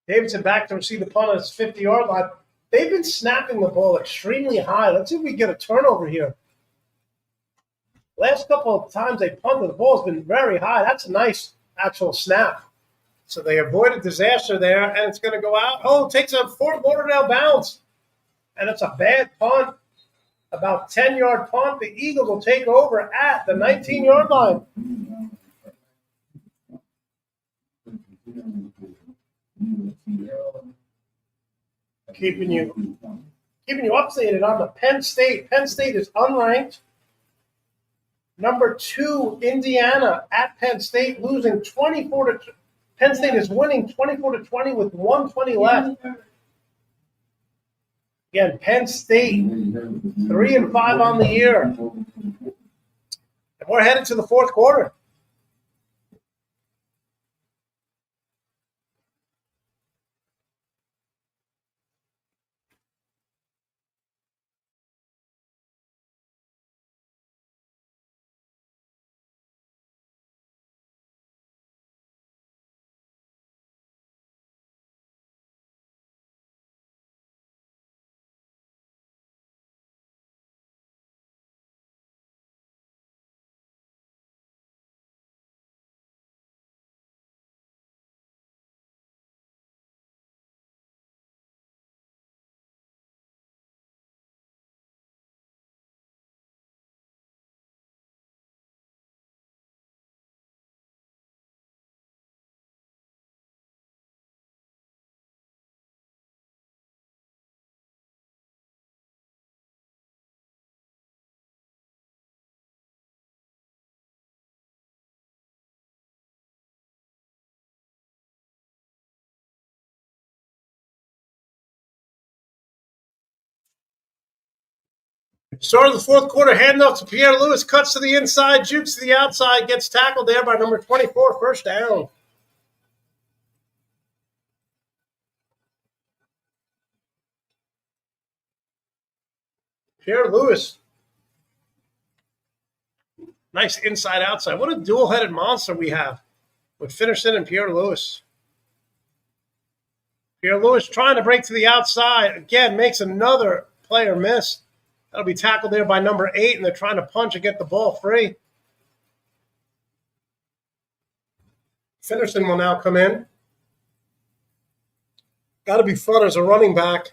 Davidson back to receive the punt on his 50-yard line. They've been snapping the ball extremely high. Let's see if we get a turnover here. Last couple of times they punted, the ball's been very high. That's a nice actual snap. So they avoided disaster there, and it's going to go out. Oh, it takes a Fort Lauderdale bounce. And it's a bad punt, about 10-yard punt. The Eagles will take over at the 19-yard line. Keeping you updated on the Penn State. Penn State is unranked. Number 2, Indiana at Penn State, losing 24 to. Penn State is winning 24-20 with 1:20 left. Again, Penn State 3-5 on the year, and we're headed to the 4th quarter. Start of the fourth quarter, handoff to Pierre Lewis, cuts to the inside, jukes to the outside, gets tackled there by number 24, first down. Pierre Lewis. Nice inside-outside. What a dual-headed monster we have with Finnerson and Pierre Lewis. Pierre Lewis trying to break to the outside. Again, makes another player miss. That'll be tackled there by number 8, and they're trying to punch and get the ball free. Finnerson will now come in. Got to be fun as a running back,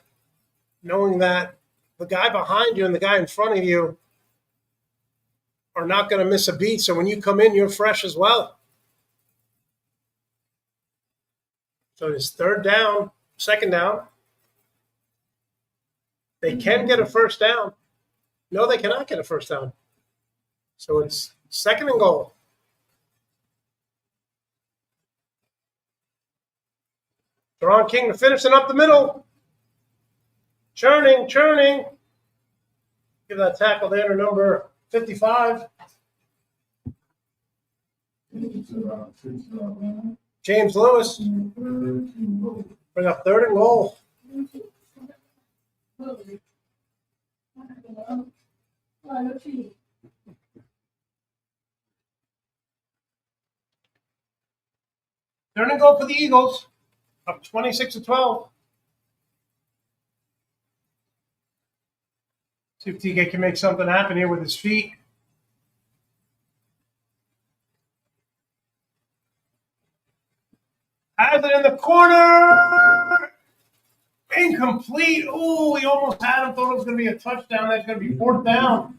knowing that the guy behind you and the guy in front of you are not going to miss a beat. So when you come in, you're fresh as well. So it's second down. They can get a first down. No, they cannot get a first down. So it's second and goal. Deron King to Finnerson up the middle. Churning. Give that tackle there to number 55. James Lewis. Bring up third and goal. Third and goal for the Eagles. Up 26-12. See if TK can make something happen here with his feet. Has it in the corner. Incomplete. Oh, he almost had him. Thought it was going to be a touchdown. That's going to be fourth down.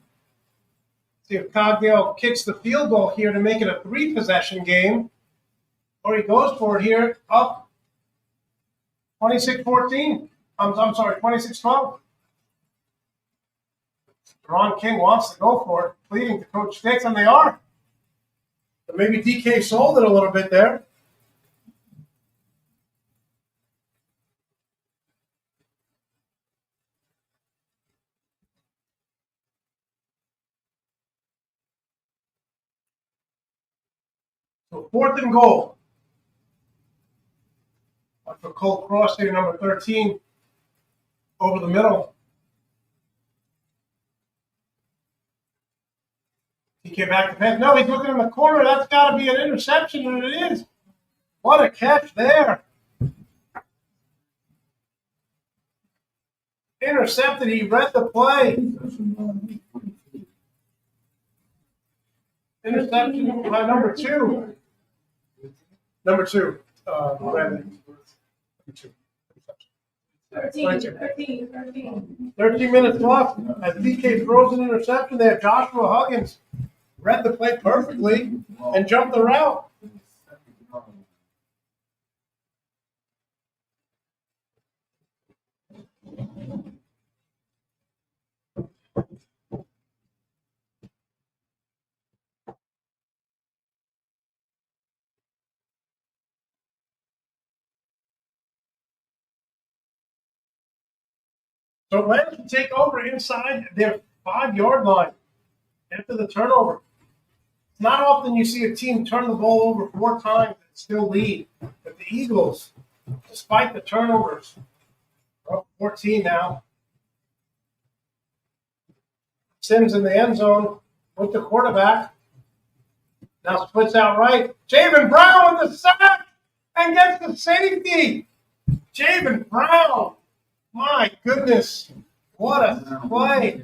See if Cogdale kicks the field goal here to make it a 3-possession game. Or he goes for it here. Up 26-14. I'm sorry, 26-12. Deron King wants to go for it, pleading to Coach Sticks, and they are. But maybe DK sold it a little bit there. So fourth and goal. For Colt Cross here, number 13, over the middle. He came back to pass. No, he's looking in the corner. That's got to be an interception, and it is. What a catch there. Intercepted. He read the play. Interception by number 2. Number 2. 13 minutes left. As DK throws an interception there, Joshua Huggins read the play perfectly and jumped the route. So Atlantis will take over inside their 5-yard line after the turnover. It's not often you see a team turn the ball over 4 times and still lead. But the Eagles, despite the turnovers, are up 14 now. Sims in the end zone with the quarterback. Now splits out right. Javen Brown with the sack and gets the safety. Javen Brown. My goodness, what a play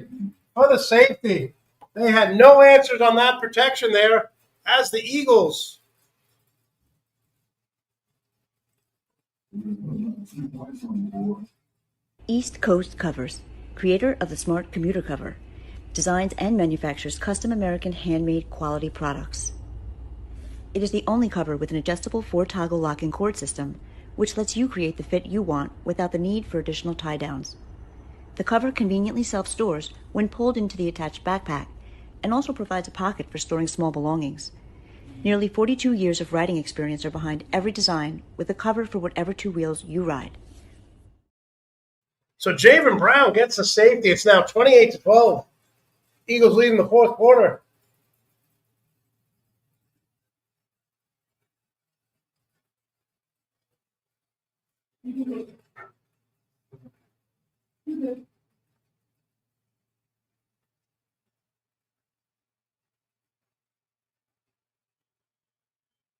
for the safety. They had no answers on that protection there as the Eagles. East Coast Covers, creator of the Smart Commuter Cover, designs and manufactures custom American handmade quality products. It is the only cover with an adjustable 4-toggle lock and cord system, which lets you create the fit you want without the need for additional tie-downs. The cover conveniently self-stores when pulled into the attached backpack and also provides a pocket for storing small belongings. Nearly 42 years of riding experience are behind every design with a cover for whatever 2 wheels you ride. So Javen Brown gets the safety. It's now 28-12. Eagles lead in the fourth quarter.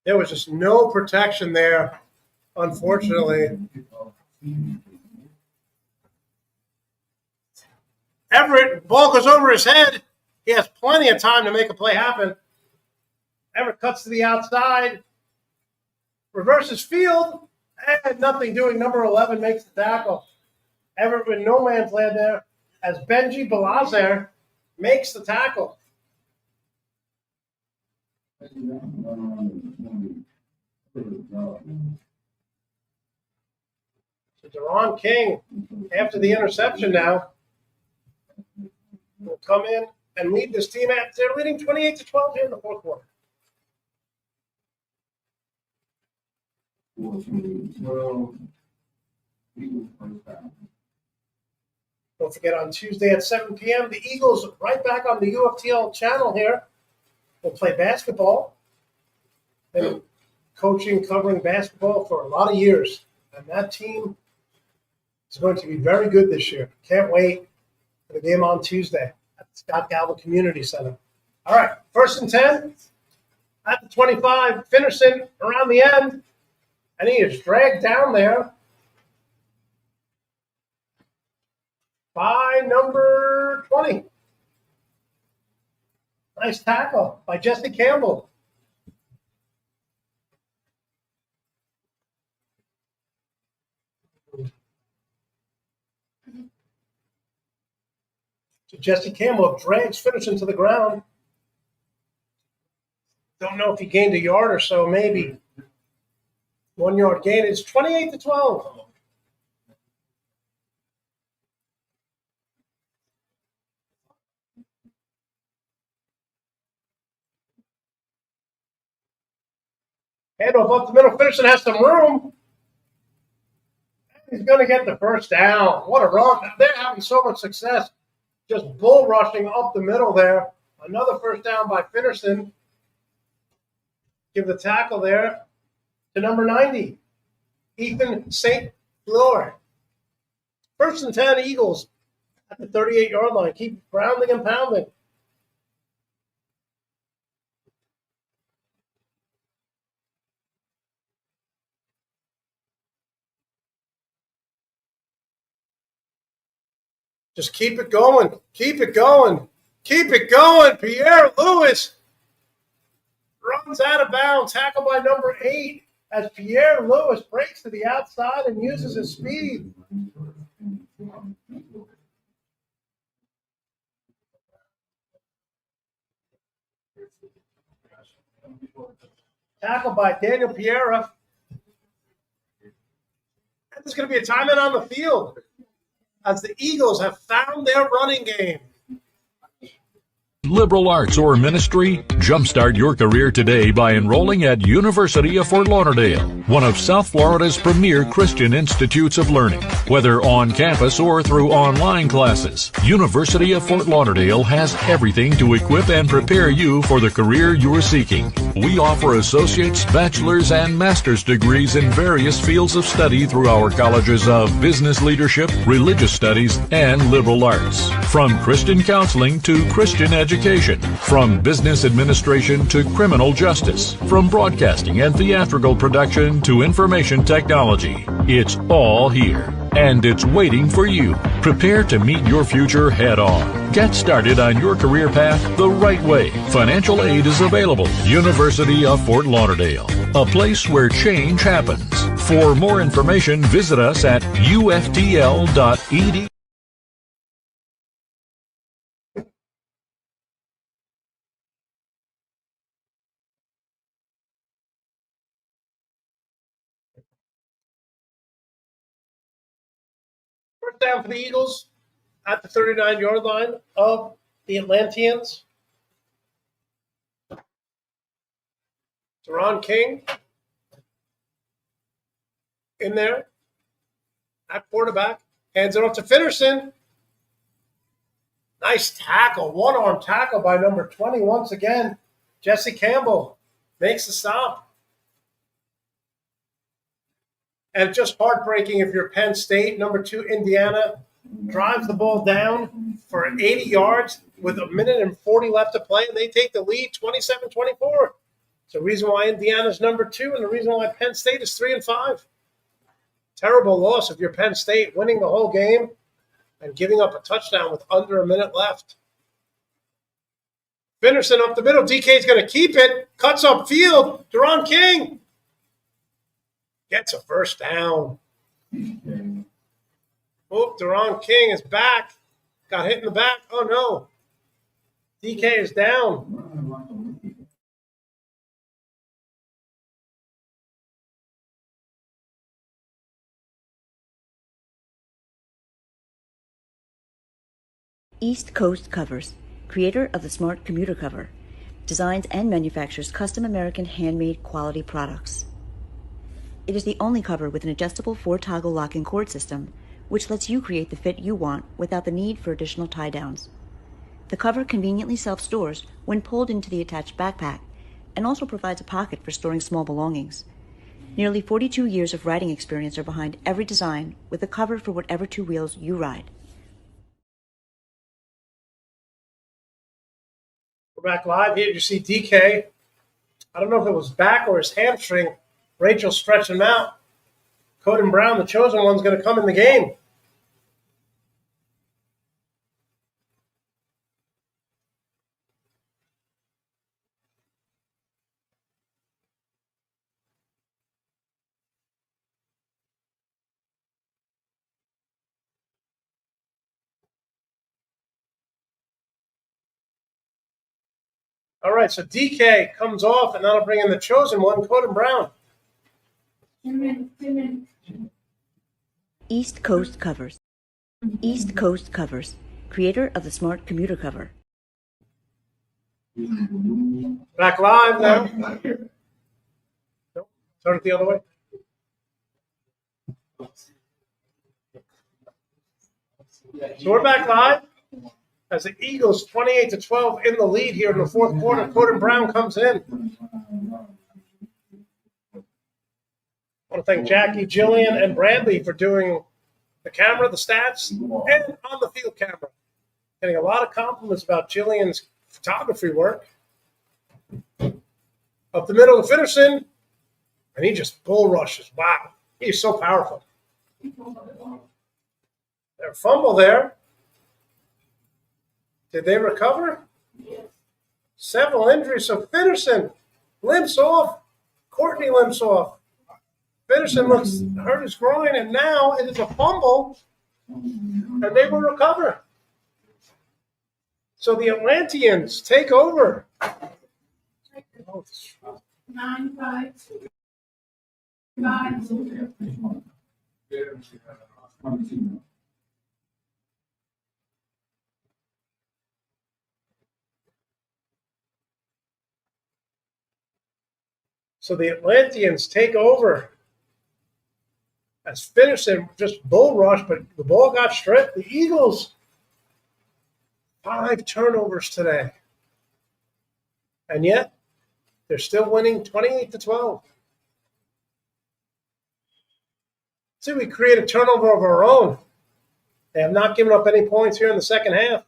There was just no protection there, unfortunately. Everett, ball goes over his head. He has plenty of time to make a play happen. Everett cuts to the outside, reverses field, and nothing doing. Number 11 makes the tackle. Everett with no man's land there as Benji Balazer makes the tackle. So Deron King, after the interception now, will come in and lead this team. They're leading 28-12 here in the fourth quarter. 14-12. Eagles first down. Don't forget, on Tuesday at 7 p.m., the Eagles right back on the UFTL channel here will play basketball. Been coaching, covering basketball for a lot of years. And that team is going to be very good this year. Can't wait for the game on Tuesday at the Scott Galvin Community Center. All right, 1st and 10 at the 25. Finnerson around the end. And he is dragged down there by number 20. Nice tackle by Jesse Campbell. So Jesse Campbell drags Finnerson to the ground. Don't know if he gained a yard or so, maybe. 1 yard gain. It's 28-12. Handoff up the middle. Finnerson has some room. He's going to get the first down. What a run. They're having so much success just bull rushing up the middle there. Another first down by Finnerson. Give the tackle there to number 90, Ethan St. Fleur. 1st and 10, Eagles at the 38-yard line. Keep grounding and pounding. Just keep it going. Keep it going. Keep it going. Pierre Lewis runs out of bounds. Tackled by number 8 as Pierre Lewis breaks to the outside and uses his speed. Tackled by Daniel Piera. And there's going to be a timeout on the field as the Eagles have found their running game. Liberal arts or ministry? Jumpstart your career today by enrolling at University of Fort Lauderdale, one of South Florida's premier Christian institutes of learning. Whether on campus or through online classes, University of Fort Lauderdale has everything to equip and prepare you for the career you're seeking. We offer associate's, bachelor's, and master's degrees in various fields of study through our colleges of business leadership, religious studies, and liberal arts. From Christian counseling to Christian education, from business administration to criminal justice, from broadcasting and theatrical production to information technology. It's all here, and it's waiting for you. Prepare to meet your future head on. Get started on your career path the right way. Financial aid is available. University of Fort Lauderdale, a place where change happens. For more information, visit us at uftl.edu. First down for the Eagles at the 39-yard line of the Atlanteans. Deron King in there at quarterback. Hands it off to Finnerson. Nice tackle, one-arm tackle by number 20 once again. Jesse Campbell makes the stop. And just heartbreaking if you're Penn State. Number 2, Indiana, drives the ball down for 80 yards with 1:40 left to play, and they take the lead 27-24. It's the reason why Indiana's number 2 and the reason why Penn State is 3-5. Terrible loss if you're Penn State, winning the whole game and giving up a touchdown with under a minute left. Finnerson up the middle. DK's going to keep it. Cuts up field. Deron King gets a first down. Oh, Deron King is back. Got hit in the back. Oh, no. DK is down. East Coast Covers, creator of the Smart Commuter Cover, designs and manufactures custom American handmade quality products. It is the only cover with an adjustable 4-toggle locking cord system, which lets you create the fit you want without the need for additional tie-downs. The cover conveniently self-stores when pulled into the attached backpack and also provides a pocket for storing small belongings. Nearly 42 years of riding experience are behind every design with a cover for whatever 2 wheels you ride. We're back live here. You see DK. I don't know if it was back or his hamstring. Rachel stretched him out. Coden Brown, the chosen one, is going to come in the game. All right, so DK comes off, and that'll bring in the chosen one, Coden Brown. East Coast Covers. East Coast Covers, creator of the Smart Commuter Cover. Back live now. Nope. Turn it the other way. So we're back live as the Eagles 28-12 in the lead here in the fourth quarter. Coden Brown comes in. I want to thank Jackie, Jillian, and Bradley for doing the camera, the stats, and on the field camera. Getting a lot of compliments about Jillian's photography work. Up the middle to Finnerson, and he just bull rushes. Wow, he's so powerful. Their fumble there. Did they recover? Yes. Several injuries. So Finnerson limps off. Courtney limps off. Finnerson looks hurt his groin, and now it is a fumble, and they will recover. So the Atlanteans take over. 9-5. So the Atlanteans take over. As Finnerson just bull rush, but the ball got stripped. The Eagles, 5 turnovers today. And yet, they're still winning 28-12. See, we create a turnover of our own. They have not given up any points here in the second half.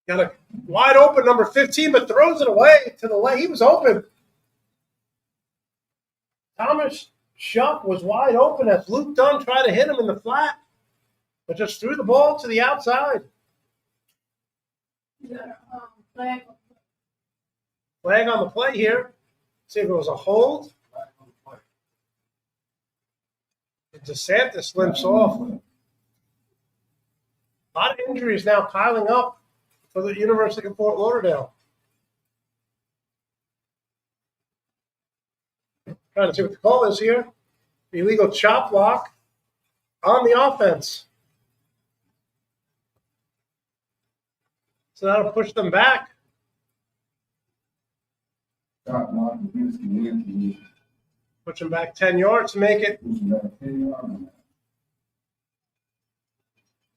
Got a wide open number 15, but throws it away to the left. He was open. Thomas Shuck was wide open as Luke Dunn tried to hit him in the flat, but just threw the ball to the outside. Flag. Flag on the play here. See if it was a hold. DeSantis limps off. A lot of injuries now piling up for the University of Fort Lauderdale. Trying to see what the call is here. The illegal chop block on the offense. So that'll push them back. Stop Martin Houston in. Push them back 10 yards to make it. Pushing back 10 yards.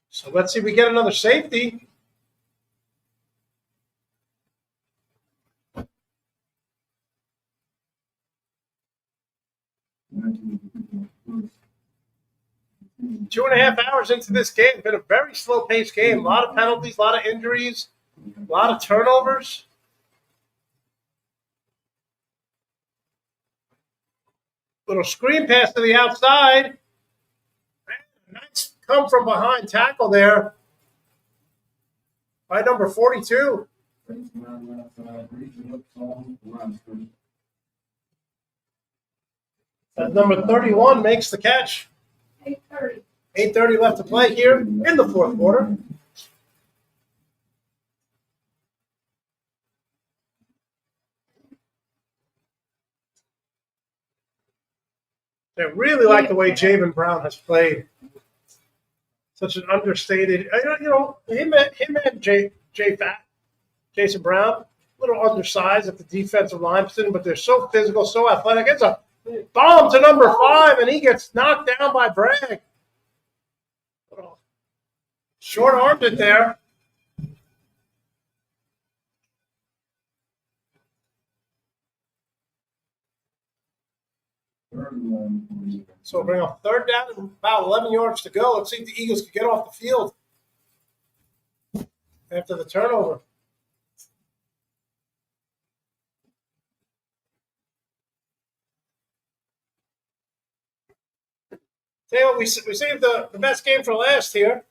So let's see if we get another safety. Two and a half hours into this game. It's been a very slow-paced game. A lot of penalties, a lot of injuries, a lot of turnovers. Little screen pass to the outside. Nice come from behind tackle there by number 42. As number 31 makes the catch. 8:30. 8:30 left to play here in the fourth quarter. I really like the way Javen Brown has played. Such an understated, him and Jason Brown, a little undersized at the defensive line position, but they're so physical, so athletic. It's a bomb to number 5, and he gets knocked down by Bragg. Short-armed it there. So we'll bring up third down and about 11 yards to go. Let's see if the Eagles can get off the field after the turnover. Tell you what, we saved the best game for last here.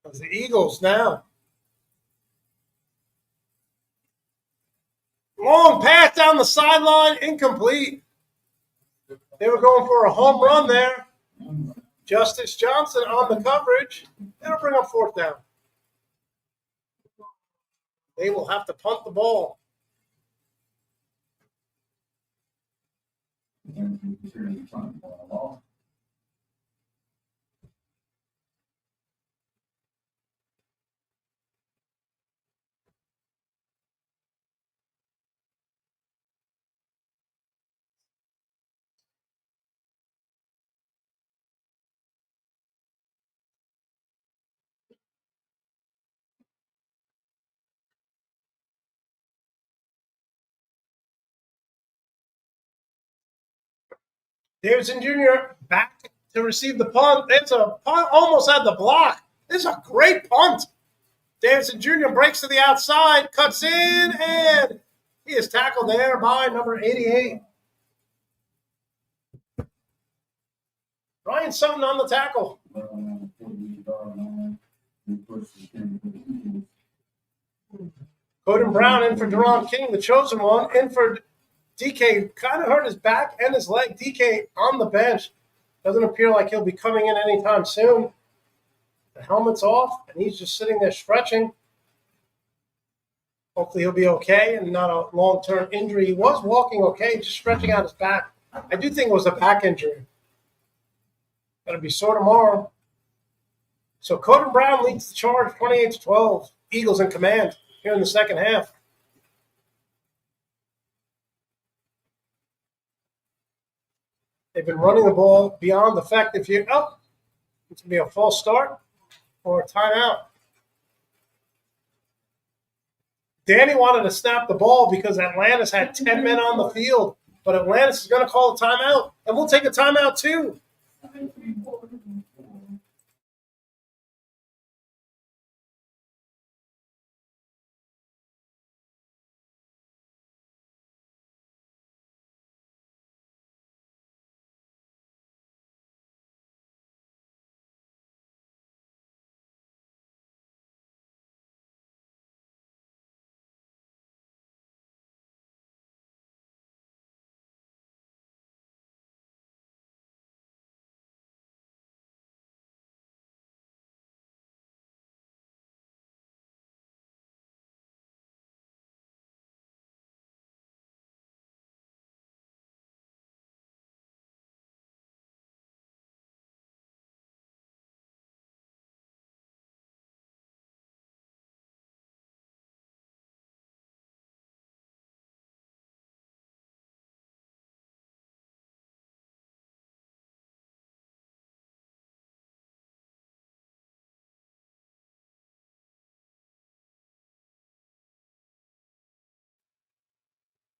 It's the Eagles now. Long pass down the sideline, incomplete. They were going for a home run there. Justice Johnson on the coverage. It'll bring up fourth down. They will have to punt the ball. Davidson Jr. back to receive the punt. It's a punt almost at the block. This is a great punt. Davidson Jr. breaks to the outside, cuts in, and he is tackled there by number 88. Ryan Sutton on the tackle. Coden Brown in for Deron King, the chosen one, in for DK. Kind of hurt his back and his leg. DK on the bench. Doesn't appear like he'll be coming in anytime soon. The helmet's off, and he's just sitting there stretching. Hopefully he'll be okay and not a long-term injury. He was walking okay, just stretching out his back. I do think it was a back injury. Got to be sore tomorrow. So Coden Brown leads the charge, 28-12. Eagles in command here in the second half. They've been running the ball beyond effective here. Oh, it's going to be a false start or a timeout. Danny wanted to snap the ball because Atlantis had 10 men on the field, but Atlantis is going to call a timeout, and we'll take a timeout too.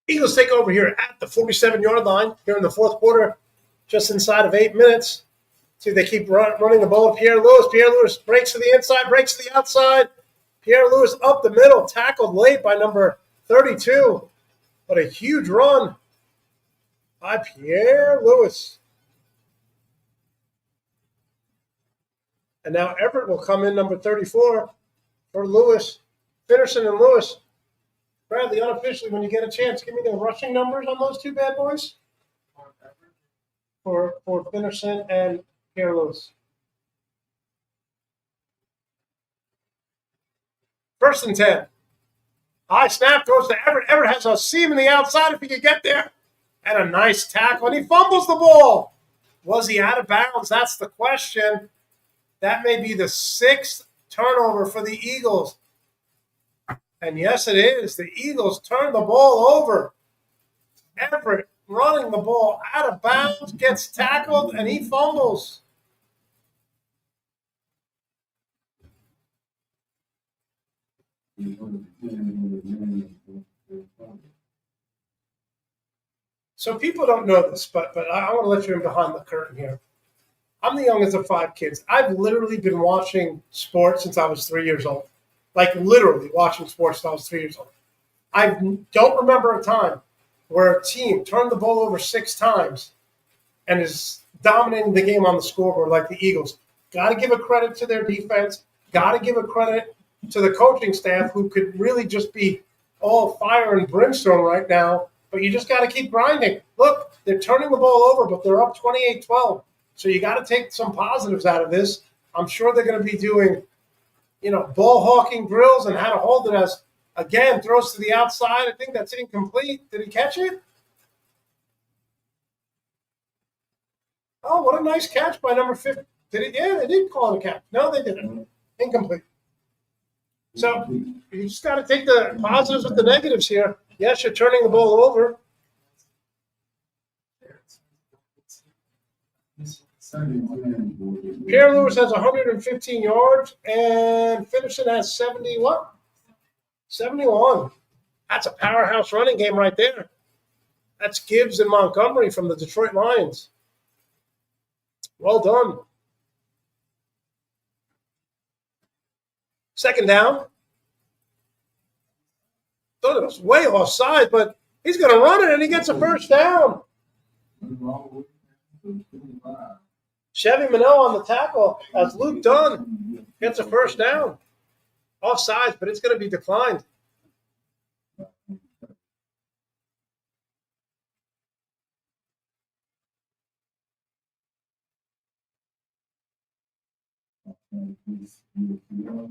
Eagles take over here at the 47-yard line here in the fourth quarter, just inside of 8 minutes. See, they keep running the ball to Pierre Lewis. Pierre Lewis breaks to the inside, breaks to the outside. Pierre Lewis up the middle, tackled late by number 32. But a huge run by Pierre Lewis. And now Everett will come in, number 34, for Lewis. Finnerson and Lewis. Bradley, unofficially, when you get a chance, give me the rushing numbers on those two bad boys. For Finnerson and Pierre Lewis. First and 10. High snap goes to Everett. Everett has a seam in the outside if he can get there. And a nice tackle, and he fumbles the ball. Was he out of bounds? That's the question. That may be the 6th turnover for the Eagles. And yes, it is. The Eagles turn the ball over. Everett running the ball out of bounds, gets tackled, and he fumbles. So people don't know this, but I want to let you in behind the curtain here. I'm the youngest of 5 kids. I've literally been watching sports since I was 3 years old. Like literally watching sports since I was 3 years old. I don't remember a time where a team turned the ball over 6 times and is dominating the game on the scoreboard like the Eagles. Got to give a credit to their defense. Got to give a credit to the coaching staff who could really just be all fire and brimstone right now. But you just got to keep grinding. Look, they're turning the ball over, but they're up 28-12. So you got to take some positives out of this. I'm sure they're going to be doing, ball hawking drills and how to hold it as, again, throws to the outside. I think that's incomplete. Did he catch it? Oh, what a nice catch by number 50. Did it? Yeah, they did call it a catch. No, they didn't. Incomplete. So you just got to take the positives with the negatives here. Yes, you're turning the ball over. Pierre Lewis has 115 yards, and Finnerson has 70 what? 71. That's a powerhouse running game right there. That's Gibbs and Montgomery from the Detroit Lions. Well done. Second down. Thought it was way offside, but he's going to run it, and he gets a first down. Chevy Minot on the tackle as Luke Dunn gets a first down. Offsides, but it's going to be declined.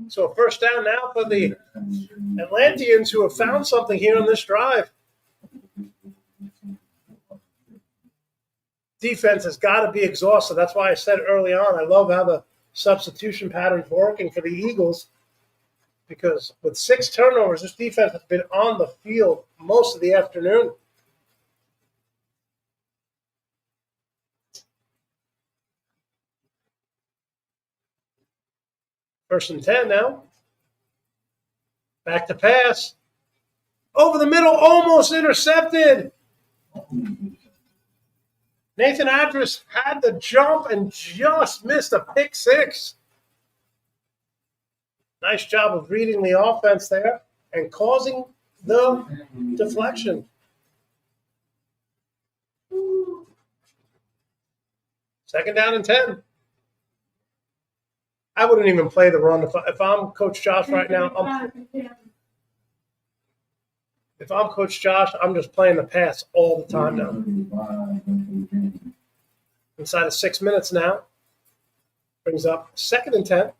So first down now for the Atlanteans, who have found something here on this drive. Defense has got to be exhausted. That's why I said early on, I love how the substitution pattern's working for the Eagles, because with 6 turnovers, this defense has been on the field most of the afternoon. First and 10 now. Back to pass. Over the middle, almost intercepted. Nathan Adris had the jump and just missed a pick 6. Nice job of reading the offense there and causing the deflection. Second down and 10. I wouldn't even play the run. If I'm Coach Josh right now, if I'm Coach Josh, I'm just playing the pass all the time now. Inside of 6 minutes now. Brings up second and 10.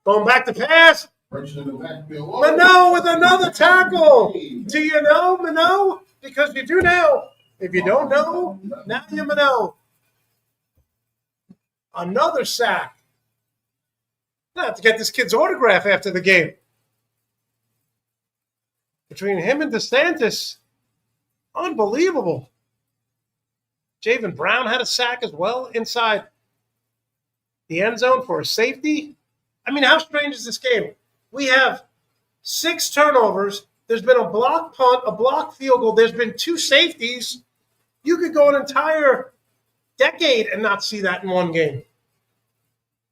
Going back to pass. Minot with another tackle. Do you know Minot? Because you do now. If you don't know, now you know. Another sack. I have to get this kid's autograph after the game. Between him and DeSantis, unbelievable. Javen Brown had a sack as well inside the end zone for a safety. I mean, how strange is this game? We have 6 turnovers There's been a block punt, a block field goal. There's been 2 safeties. You could go an entire decade and not see that in one game.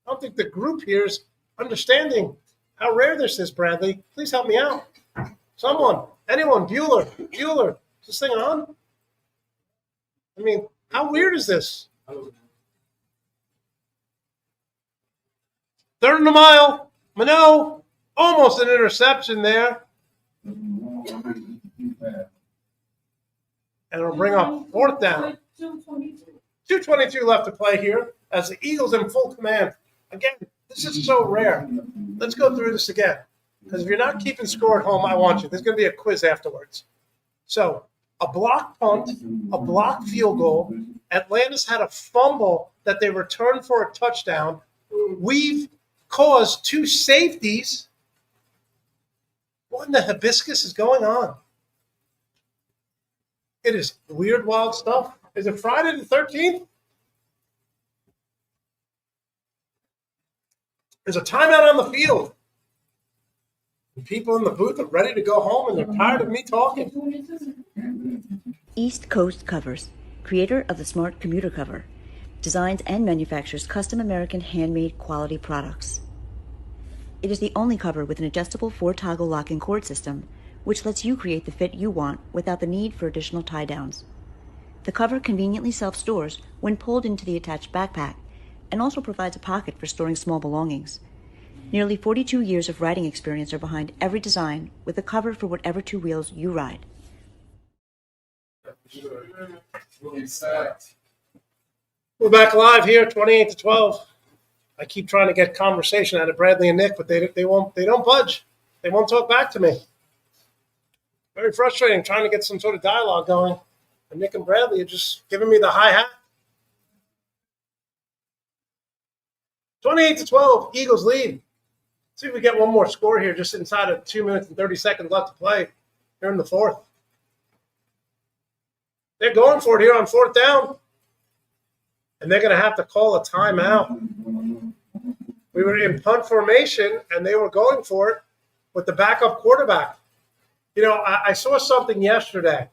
I don't think the group here is understanding how rare this is, Bradley. Please help me out. Someone, anyone, Bueller, is this thing on? I mean, how weird is this? 3rd and a mile. Minot, almost an interception there. And it'll bring up 4th down. 2:22 left to play here as the Eagles in full command. Again, this is so rare. Let's go through this again. Because if you're not keeping score at home, I want you. There's going to be a quiz afterwards. So, a block punt, a block field goal. Atlantis had a fumble that they returned for a touchdown. We've caused 2 safeties. What in the hibiscus is going on? It is weird, wild stuff. Is it Friday the 13th? There's a timeout on the field. The people in the booth are ready to go home, and they're tired of me talking. East Coast Covers, creator of the Smart Commuter Cover, designs and manufactures custom American handmade quality products. It is the only cover with an adjustable 4-toggle lock and cord system, which lets you create the fit you want without the need for additional tie-downs. The cover conveniently self-stores when pulled into the attached backpack and also provides a pocket for storing small belongings. Nearly 42 years of riding experience are behind every design with a cover for whatever 2 wheels you ride. We're back live here, 28-12. I keep trying to get conversation out of Bradley and Nick, but they don't budge. They won't talk back to me. Very frustrating trying to get some sort of dialogue going. And Nick and Bradley are just giving me the hi-hat. 28-12, Eagles lead. See if we get one more score here just inside of 2 minutes and 30 seconds left to play here in the 4th. They're going for it here on 4th down. And they're going to have to call a timeout. We were in punt formation, and they were going for it with the backup quarterback. You know, I saw something yesterday.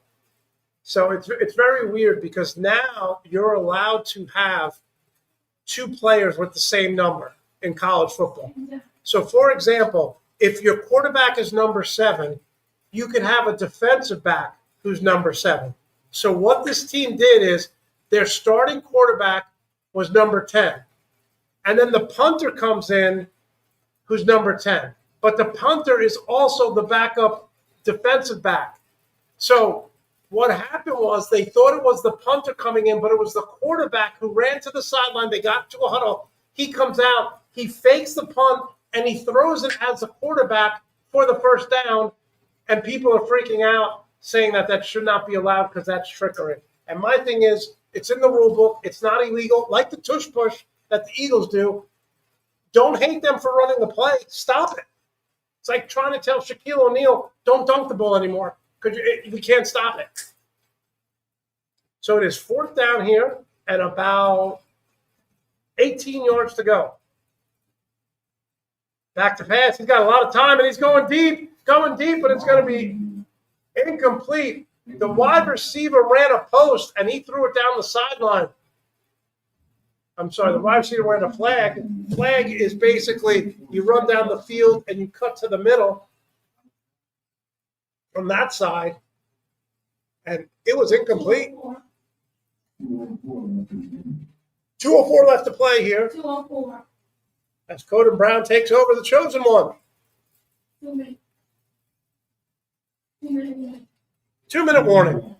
So it's very weird because now you're allowed to have 2 players with the same number in college football. So, for example, if your quarterback is number 7, you can have a defensive back who's number 7. So what this team did is their starting quarterback was number 10. And then the punter comes in who's number 10. But the punter is also the backup defensive back. So what happened was they thought it was the punter coming in, but it was the quarterback who ran to the sideline. They got to a huddle. He comes out. He fakes the punt, and he throws it as a quarterback for the 1st down. And people are freaking out, saying that should not be allowed because that's trickery. And my thing is, it's in the rule book. It's not illegal. Like the tush push that the Eagles do. Don't hate them for running the play. Stop it. It's like trying to tell Shaquille O'Neal, don't dunk the ball anymore because we can't stop it. So it is 4th down here and about 18 yards to go. Back to pass. He's got a lot of time, and he's going deep, but it's going to be incomplete. The wide receiver ran a post, and he threw it down the sideline. I'm sorry, the wide receiver ran a flag. Flag is basically you run down the field, and you cut to the middle from that side, and it was incomplete. 2:04 left to play here. 2:04. As Coden Brown takes over the chosen one. 2 minutes. 2 minutes. 2-minute warning.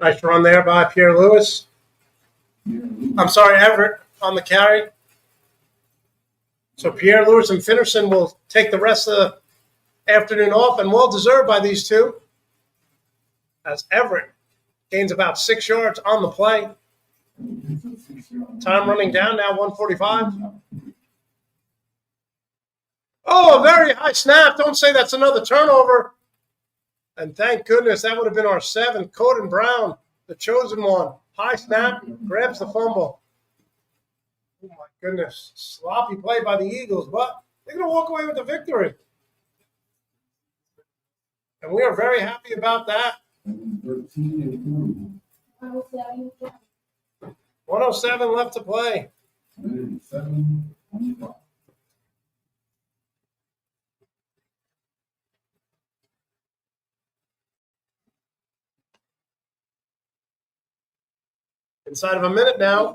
Nice run there by Pierre Lewis. I'm sorry, Everett on the carry. So Pierre Lewis and Finnerson will take the rest of the afternoon off, and well deserved by these two. As Everett gains about 6 yards on the play. Time running down now, 1:45. Oh, a very high snap. Don't say that's another turnover. And thank goodness that would have been our 7th. Coden Brown, the chosen one. High snap, grabs the fumble. Oh, my goodness. Sloppy play by the Eagles, but they're going to walk away with the victory. And we are very happy about that. 107 left to play. Inside of a minute now.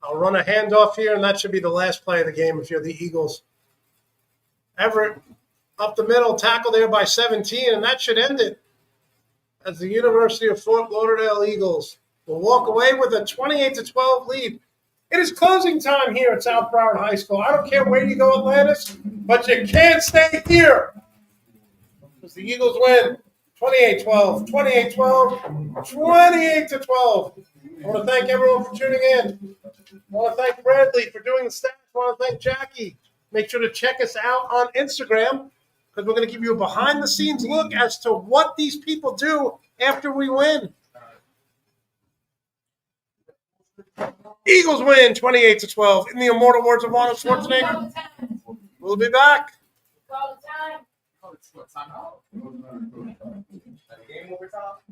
I'll run a handoff here, and that should be the last play of the game if you're the Eagles. Everett up the middle, tackle there by 17, and that should end it. As the University of Fort Lauderdale Eagles will walk away with a 28-12 lead. It is closing time here at South Broward High School. I don't care where you go, Atlantis, but you can't stay here. Because the Eagles win 28-12, 28-12, 28-12. I want to thank everyone for tuning in. I want to thank Bradley for doing the stats. I want to thank Jackie. Make sure to check us out on Instagram, because we're going to give you a behind-the-scenes look as to what these people do after we win. Eagles win 28-12 in the immortal words of Arnold Schwarzenegger. We'll be back. All the time. Game over time.